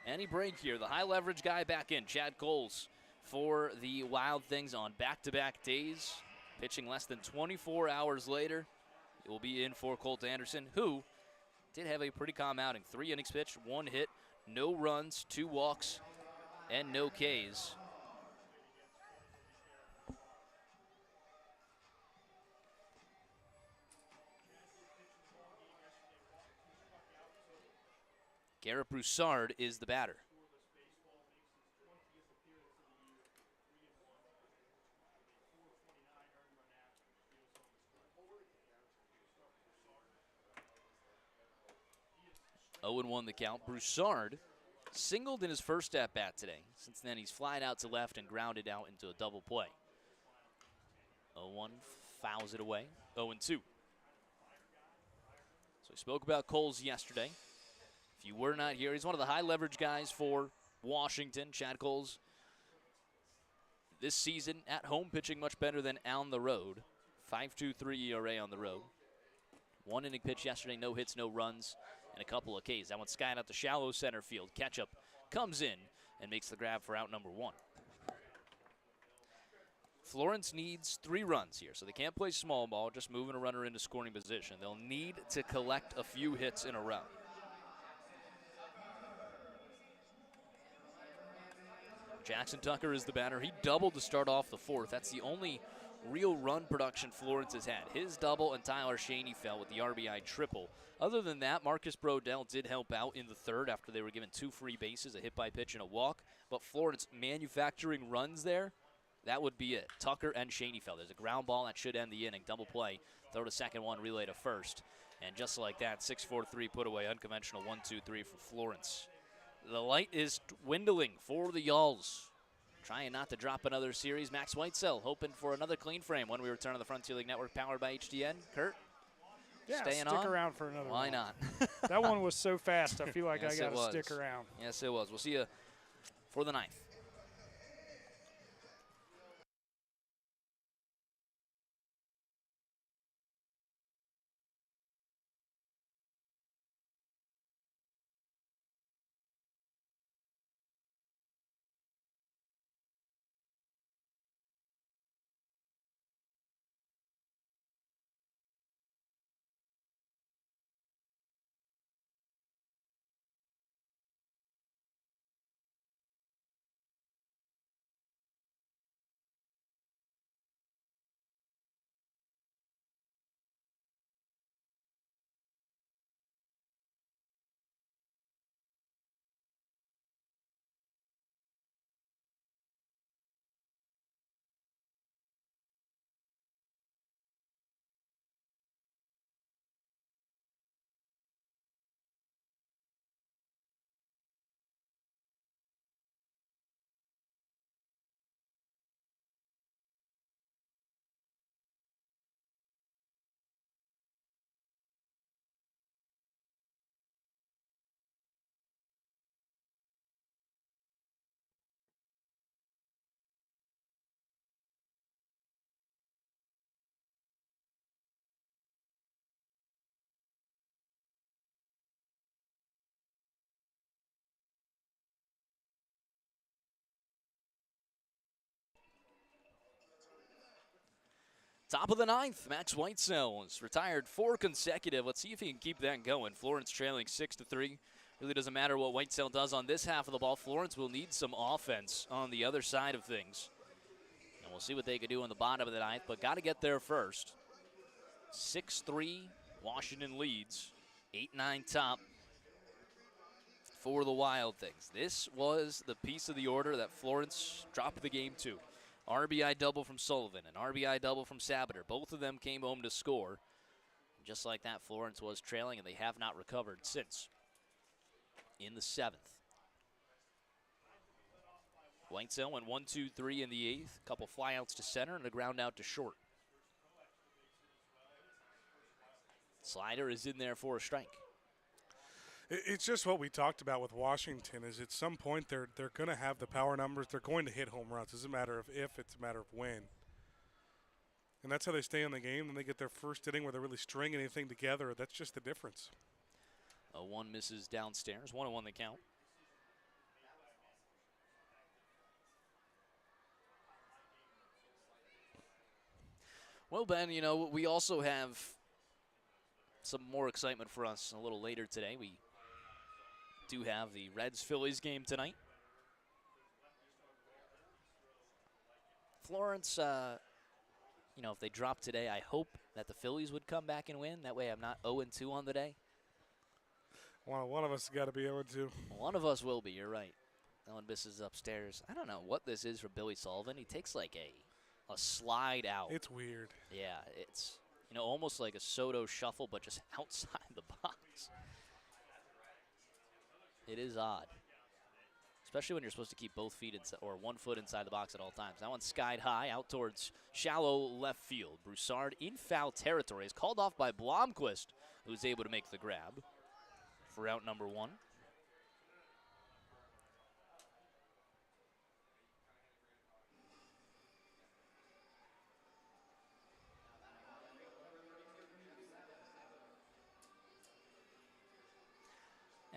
Speaker 1: any break here. The high leverage guy back in, Chad Coles, for the Wild Things on back-to-back days. Pitching less than 24 hours later. It will be in for Colt Anderson, who did have a pretty calm outing. 3 innings pitched, 1 hit, no runs, 2 walks, and no Ks. Garrett Broussard is the batter. Oh and 1 the count. Broussard singled in his first at-bat today. Since then, he's flied out to left and grounded out into a double play. 0-1 fouls it away. 0-2. So we spoke about Coles yesterday. If you were not here, he's one of the high leverage guys for Washington. Chad Coles this season at home pitching much better than on the road. 5.23 ERA on the road. 1 inning pitch yesterday, no hits, no runs, and a couple of Ks. That one skied out to shallow center field. Ketchup comes in and makes the grab for out number 1. Florence needs 3 runs here, so they can't play small ball, just moving a runner into scoring position. They'll need to collect a few hits in a row. Jackson Tucker is the batter. He doubled to start off the 4th. That's the only real run production Florence has had. His double and Tyler Shaney fell with the RBI triple. Other than that, Marcus Brodell did help out in the 3rd after they were given 2 free bases, a hit by pitch and a walk. But Florence manufacturing runs there, that would be it. Tucker and Shaney fell. There's a ground ball that should end the inning. Double play, throw to second, one, relay to first. And just like that, 6-4-3 put away, unconventional 1-2-3 for Florence. The light is dwindling for the Yalls. Trying not to drop another series. Max Whitesell hoping for another clean frame when we return on the Frontier League Network powered by HDN. Kurt,
Speaker 3: yeah,
Speaker 1: staying
Speaker 3: stick
Speaker 1: on?
Speaker 3: around for another
Speaker 1: Why
Speaker 3: one.
Speaker 1: not?
Speaker 3: That one was so fast, I feel like
Speaker 1: Yes,
Speaker 3: I got
Speaker 1: it
Speaker 3: to
Speaker 1: was.
Speaker 3: stick around.
Speaker 1: Yes, it was. We'll see you for the 9th. Top of the 9th, Max Whitesell was retired 4 consecutive. Let's see if he can keep that going. Florence trailing 6-3. Really doesn't matter what Whitesell does on this half of the ball. Florence will need some offense on the other side of things. And we'll see what they can do in the bottom of the 9th, but got to get there first. 6-3, Washington leads. 8-9 top for the Wild Things. This was the piece of the order that Florence dropped the game to. RBI double from Sullivan, an RBI double from Sabater. Both of them came home to score. Just like that, Florence was trailing, and they have not recovered since. In the 7th. Whitesell went 1-2-3 in the 8th. A couple flyouts to center and a ground out to short. Slider is in there for a strike.
Speaker 2: It's just what we talked about with Washington. Is at some point they're going to have the power numbers. They're going to hit home runs. It doesn't matter of if, it's a matter of when. And that's how they stay in the game. Then they get their first inning where they're really stringing anything together. That's just the difference.
Speaker 1: A 1 misses downstairs. 1-1 the count. Well, Ben, you know, we also have some more excitement for us a little later today. We do have the Reds-Phillies game tonight. Florence, you know, if they drop today, I hope that the Phillies would come back and win. That way I'm not 0-2 on the day.
Speaker 2: One of us has got to be able to.
Speaker 1: One of us will be, you're right. That one misses upstairs. I don't know what this is for Billy Sullivan. He takes like a slide out.
Speaker 2: It's weird.
Speaker 1: Yeah, it's, you know, almost like a Soto shuffle, but just outside the box. It is odd. Especially when you're supposed to keep both feet inside, or 1 foot inside the box at all times. That one's skied high out towards shallow left field. Broussard in foul territory is called off by Blomquist, who's able to make the grab for out number 1.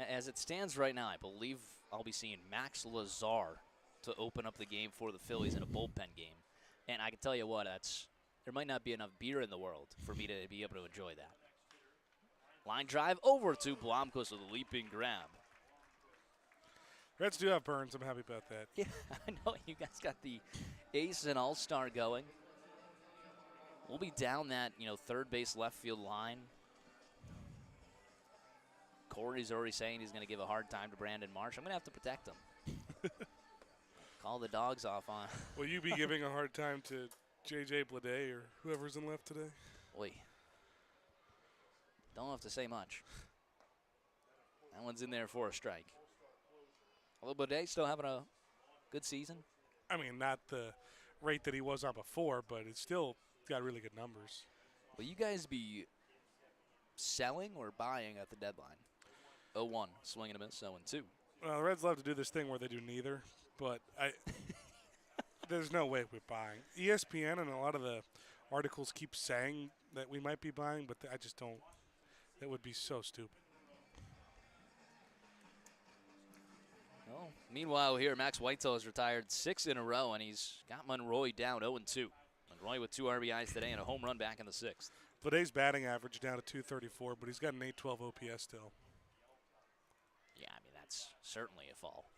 Speaker 1: As it stands right now, I believe I'll be seeing Max Lazar to open up the game for the Phillies in a bullpen game. And I can tell you what, there might not be enough beer in the world for me to be able to enjoy that. Line drive over to Blomquist with a leaping grab.
Speaker 2: Reds do have Burns. I'm happy about that.
Speaker 1: Yeah, I know you guys got the ace and all-star going. We'll be down that, third base left field line. Corey's already saying he's going to give a hard time to Brandon Marsh. I'm going to have to protect him. Call the dogs off on.
Speaker 2: Will you be giving a hard time to J.J. Bleday or whoever's in left today?
Speaker 1: Boy, don't have to say much. That one's in there for a strike. Although Bleday still having a good season.
Speaker 2: I mean, not the rate that he was on before, but it's still got really good numbers.
Speaker 1: Will you guys be selling or buying at the deadline? 0-1, swing and a miss, 0-2.
Speaker 2: Well, the Reds love to do this thing where they do neither, but there's no way we're buying. ESPN and a lot of the articles keep saying that we might be buying, but I just don't. That would be so stupid.
Speaker 1: Well, meanwhile here, Max Whitesell has retired 6 in a row, and he's got Monroy down 0-2. Monroy with 2 RBIs today and a home run back in the 6th.
Speaker 2: Bleday's batting average down to 234, but he's got an 812 OPS still.
Speaker 1: Yeah, I mean, that's certainly a fall.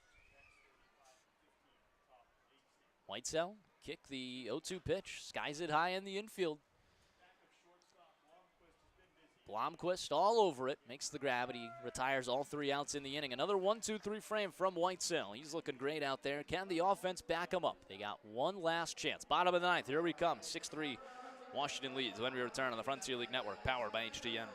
Speaker 1: Whitesell kick the 0-2 pitch, skies it high in the infield. Blomquist all over it, makes the grab, and he retires all 3 outs in the inning. Another 1-2-3 frame from Whitesell. He's looking great out there. Can the offense back him up? They got one last chance. Bottom of the 9th, here we come. 6-3, Washington leads when we return on the Frontier League Network, powered by HTN.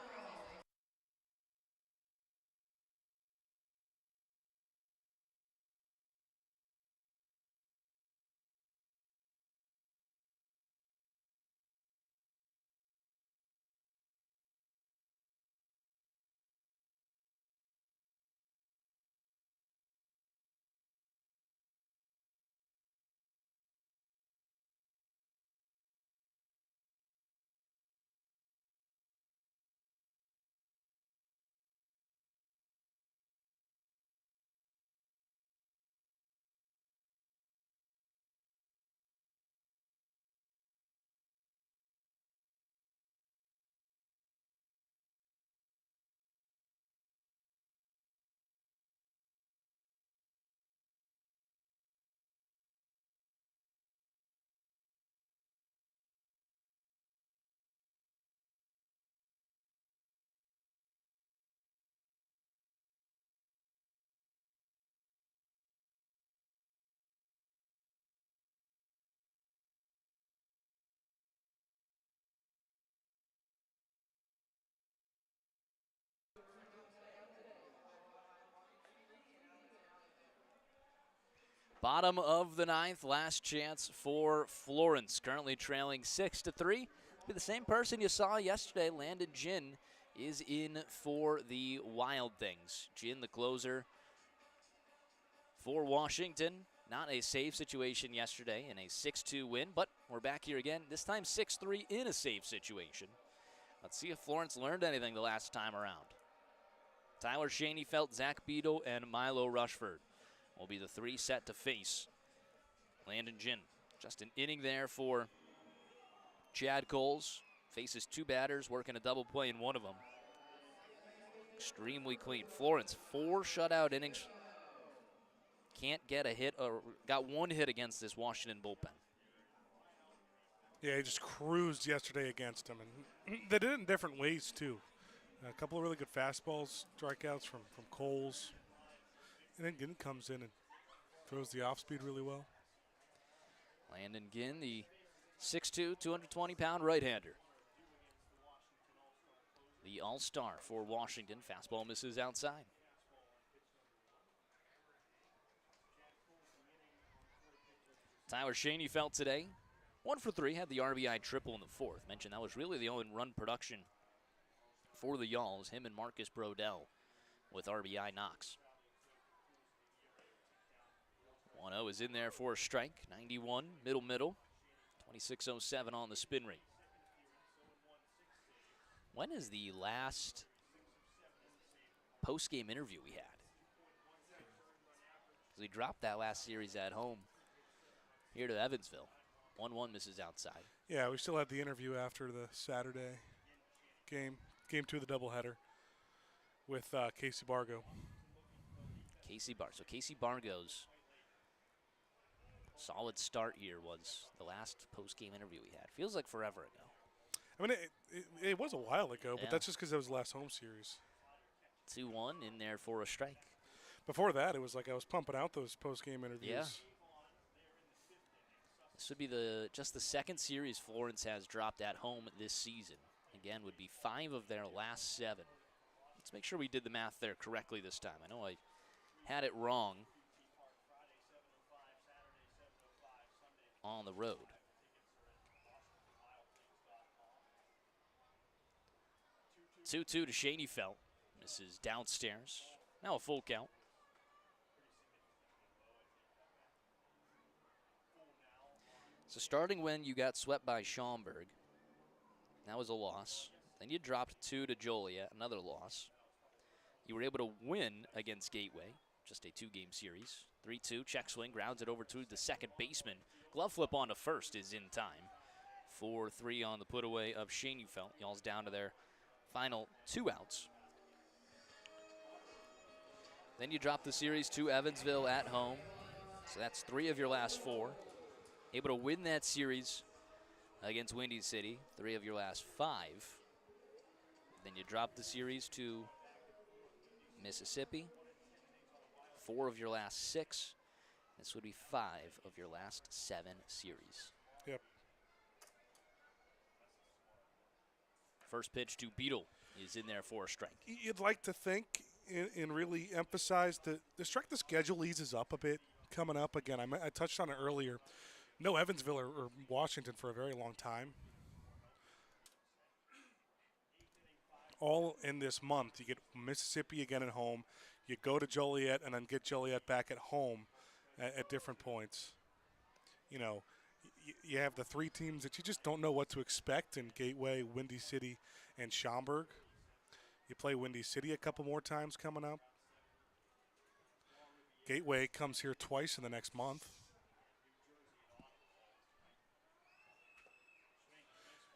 Speaker 1: Bottom of the 9th, last chance for Florence, currently trailing 6-3. Be the same person you saw yesterday. Landon Ginn is in for the Wild Things. Ginn, the closer for Washington. Not a save situation yesterday in a 6-2 win, but we're back here again. This time 6-3 in a save situation. Let's see if Florence learned anything the last time around. Tyler Schoenfeld, Zach Beadle, and Milo Rushford will be the 3 set to face Landon Ginn. Just an inning there for Chad Coles. Faces 2 batters, working a double play in one of them. Extremely clean. Florence, 4 shutout innings. Can't get a hit, or got 1 hit against this Washington bullpen.
Speaker 2: Yeah, he just cruised yesterday against him, and they did it in different ways too. A couple of really good fastballs, strikeouts from Coles. And then Ginn comes in and throws the off speed really well.
Speaker 1: Landon Ginn, the 6'2", 220-pound right-hander. The all-star for Washington. Fastball misses outside. Tyler Schoenfeld today, 1 for 3, had the RBI triple in the 4th. Mentioned that was really the only run production for the Y'alls, him and Marcus Brodell with RBI knocks. 1-0 is in there for a strike. 91, middle. 26.07 on the spin rate. When is the last post-game interview we had. We dropped that last series at home here to Evansville. 1-1 misses outside.
Speaker 2: Yeah, we still had the interview after the Saturday game 2 of the doubleheader with Casey Bargo.
Speaker 1: So Casey Bargo's solid start here was the last post-game interview we had. Feels like forever ago.
Speaker 2: I mean, it was a while ago,
Speaker 1: Yeah.
Speaker 2: but that's just because that was the last home series.
Speaker 1: 2-1 in there for a strike.
Speaker 2: Before that, it was like I was pumping out those post-game interviews.
Speaker 1: Yeah. This would be just the second series Florence has dropped at home this season. Again, would be 5 of their last 7. Let's make sure we did the math there correctly this time. I know I had it wrong on the road. 2-2 to Schoenfeld. This is downstairs. Now a full count. So starting when you got swept by Schaumburg, that was a loss. Then you dropped 2 to Joliet, another loss. You were able to win against Gateway, just a 2-game series. 3-2, check swing, grounds it over to the second baseman. Glove flip on to first is in time. 4-3 on the put away of Schoenfeld. Y'all's down to their final 2 outs. Then you drop the series to Evansville at home. So that's 3 of your last 4. Able to win that series against Windy City, 3 of your last 5. Then you drop the series to Mississippi, 4 of your last 6. This would be 5 of your last 7 series.
Speaker 2: Yep.
Speaker 1: First pitch to Beetle is in there for a strike.
Speaker 2: You'd like to think and really emphasize the strength of schedule eases up a bit coming up. Again, I touched on it earlier. No Evansville or Washington for a very long time. All in this month. You get Mississippi again at home. You go to Joliet and then get Joliet back at home at different points. You know, you have the 3 teams that you just don't know what to expect in Gateway, Windy City, and Schaumburg. You play Windy City a couple more times coming up. Gateway comes here twice in the next month.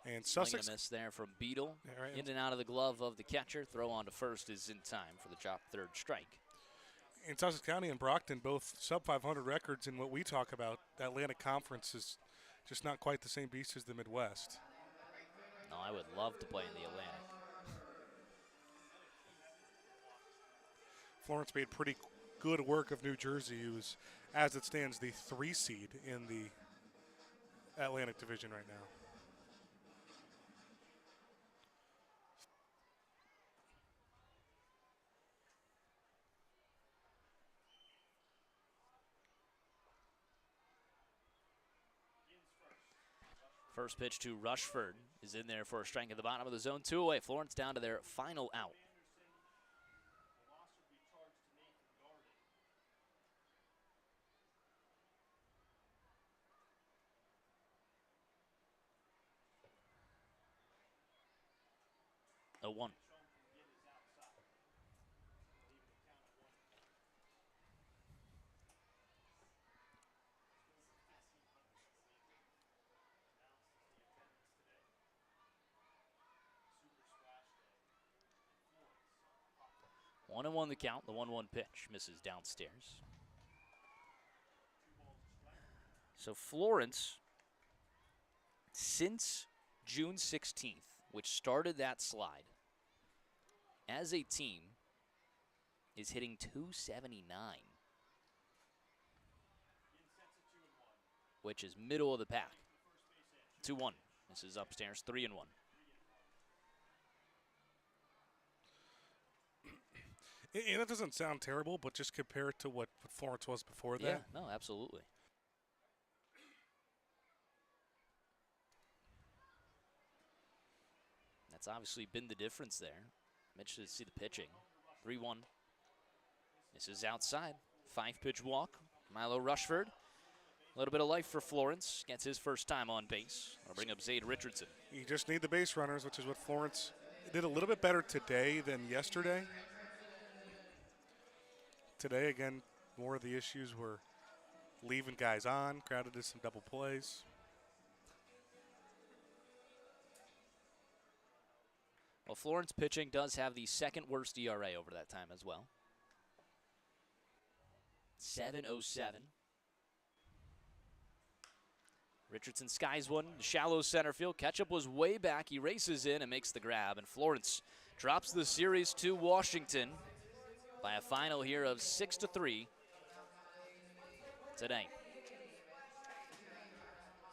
Speaker 2: And Sussex.
Speaker 1: A miss there from Beetle.
Speaker 2: Yeah, right.
Speaker 1: In and out of the glove of the catcher. Throw on to first is in time for the drop third strike.
Speaker 2: In Sussex County and Brockton, both sub-500 records in what we talk about. The Atlantic Conference is just not quite the same beast as the Midwest.
Speaker 1: No, I would love to play in the Atlantic.
Speaker 2: Florence made pretty good work of New Jersey, who's, as it stands, the 3 seed in the Atlantic Division right now.
Speaker 1: First pitch to Rushford is in there for a strike at the bottom of the zone. 2 away. Florence down to their final out. A 1. One and 1 the count. The 1-1 pitch misses downstairs. So Florence, since June 16th, which started that slide, as a team, is hitting .279, which is middle of the pack. 2-1. This is upstairs, 3-1.
Speaker 2: And that doesn't sound terrible, but just compare it to what Florence was before that.
Speaker 1: Yeah, no, absolutely. That's obviously been the difference there. I'm interested to see the pitching. 3-1. This is outside. 5-pitch walk. Milo Rushford. A little bit of life for Florence. Gets his first time on base. I'll bring up Zade Richardson.
Speaker 2: You just need the base runners, which is what Florence did a little bit better today than yesterday. today. Again, more of the issues were leaving guys on, crowded to some double plays.
Speaker 1: Well, Florence pitching does have the second worst ERA over that time as well. 7.07. Richardson skies one, shallow center field. Ketchup was way back. He races in and makes the grab. And Florence drops the series to Washington by a final here of 6-3 today.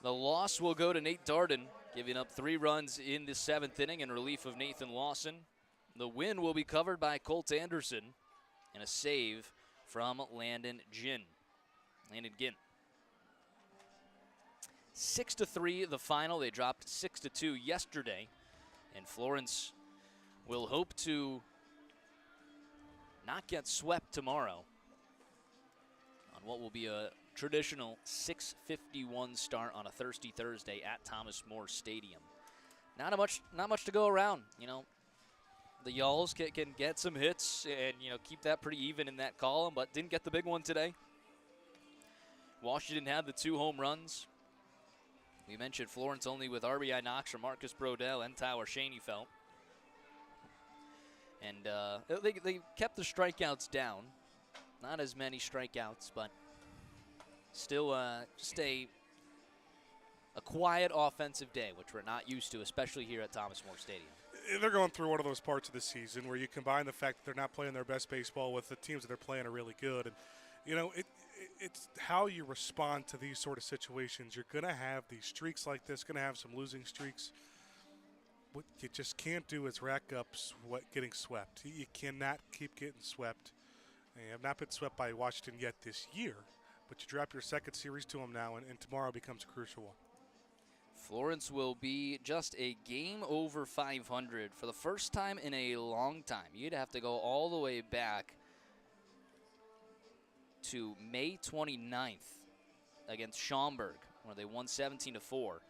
Speaker 1: The loss will go to Nate Darden, giving up 3 runs in the 7th inning in relief of Nathan Lawson. The win will be covered by Colt Anderson and a save from Landon Ginn. 6-3 the final. They dropped 6-2 yesterday. And Florence will hope to not get swept tomorrow on what will be a traditional 6:51 start on a thirsty Thursday at Thomas More Stadium. Not much to go around. You know, the Y'alls can get some hits and, you know, keep that pretty even in that column, but didn't get the big one today. Washington had the 2 home runs. We mentioned Florence only with RBI knocks from Marcus Brodell and Tyler Schoenfeld. And they kept the strikeouts down. Not as many strikeouts, but still just a quiet offensive day, which we're not used to, especially here at Thomas More Stadium.
Speaker 2: They're going through one of those parts of the season where you combine the fact that they're not playing their best baseball with the teams that they're playing are really good. And, you know, it's how you respond to these sort of situations. You're going to have these streaks like this, going to have some losing streaks. What you just can't do is rack up getting swept. You cannot keep getting swept. You have not been swept by Washington yet this year, but you drop your second series to them now, and tomorrow becomes a crucial one.
Speaker 1: Florence will be just a game over 500 for the first time in a long time. You'd have to go all the way back to May 29th against Schaumburg, where they won 17-4.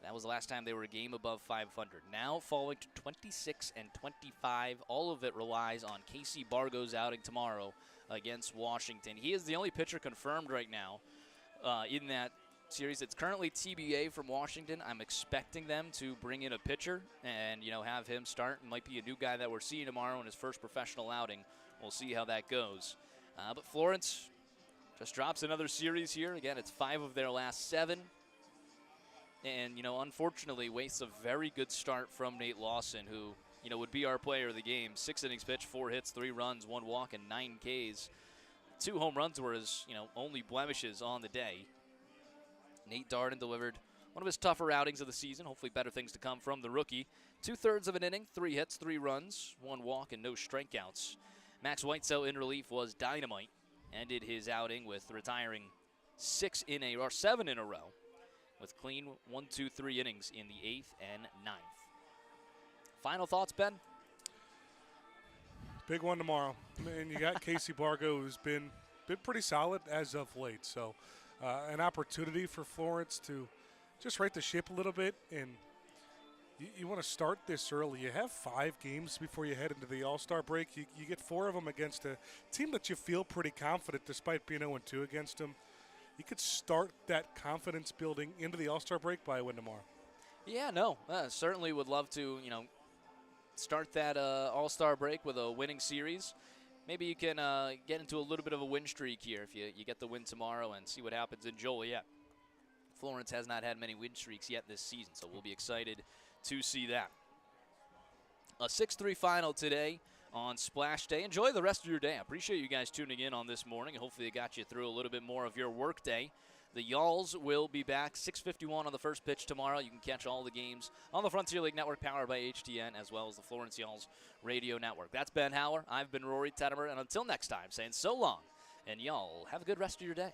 Speaker 1: That was the last time they were a game above 500. Now falling to 26-25. All of it relies on Casey Bargo's outing tomorrow against Washington. He is the only pitcher confirmed right now in that series. It's currently TBA from Washington. I'm expecting them to bring in a pitcher and, you know, have him start. It might be a new guy that we're seeing tomorrow in his first professional outing. We'll see how that goes. But Florence just drops another series here. Again, it's 5 of their last 7. And, you know, unfortunately wastes a very good start from Nate Lawson, who, you know, would be our player of the game. 6 innings pitched, 4 hits, 3 runs, 1 walk, and 9 Ks. 2 home runs were his, you know, only blemishes on the day. Nate Darden delivered one of his tougher outings of the season. Hopefully better things to come from the rookie. 2/3 of an inning, 3 hits, 3 runs, 1 walk, and no strikeouts. Max Whitesell in relief was dynamite. Ended his outing with retiring 7 in a row, with clean 1, 2, 3 innings in the 8th and 9th. Final thoughts, Ben?
Speaker 2: Big one tomorrow. And you got Casey Bargo, who's been pretty solid as of late. So an opportunity for Florence to just right the ship a little bit. And you want to start this early. You have 5 games before you head into the All-Star break. You get 4 of them against a team that you feel pretty confident despite being 0-2 against them. You could start that confidence building into the All-Star break by a win tomorrow.
Speaker 1: Yeah, no, certainly would love to, you know, start that All-Star break with a winning series. Maybe you can get into a little bit of a win streak here if you get the win tomorrow and see what happens in Joliet. Florence has not had many win streaks yet this season, so we'll be excited to see that. A 6-3 final today on Splash Day. Enjoy the rest of your day. I appreciate you guys tuning in on this morning, and hopefully it got you through a little bit more of your work day. The Y'alls will be back 6:51 on the first pitch tomorrow. You can catch all the games on the Frontier League Network powered by HTN, as well as the Florence Y'alls Radio Network. That's Ben Hauer. I've been Rory Tettemer, and until next time, saying so long, and y'all have a good rest of your day.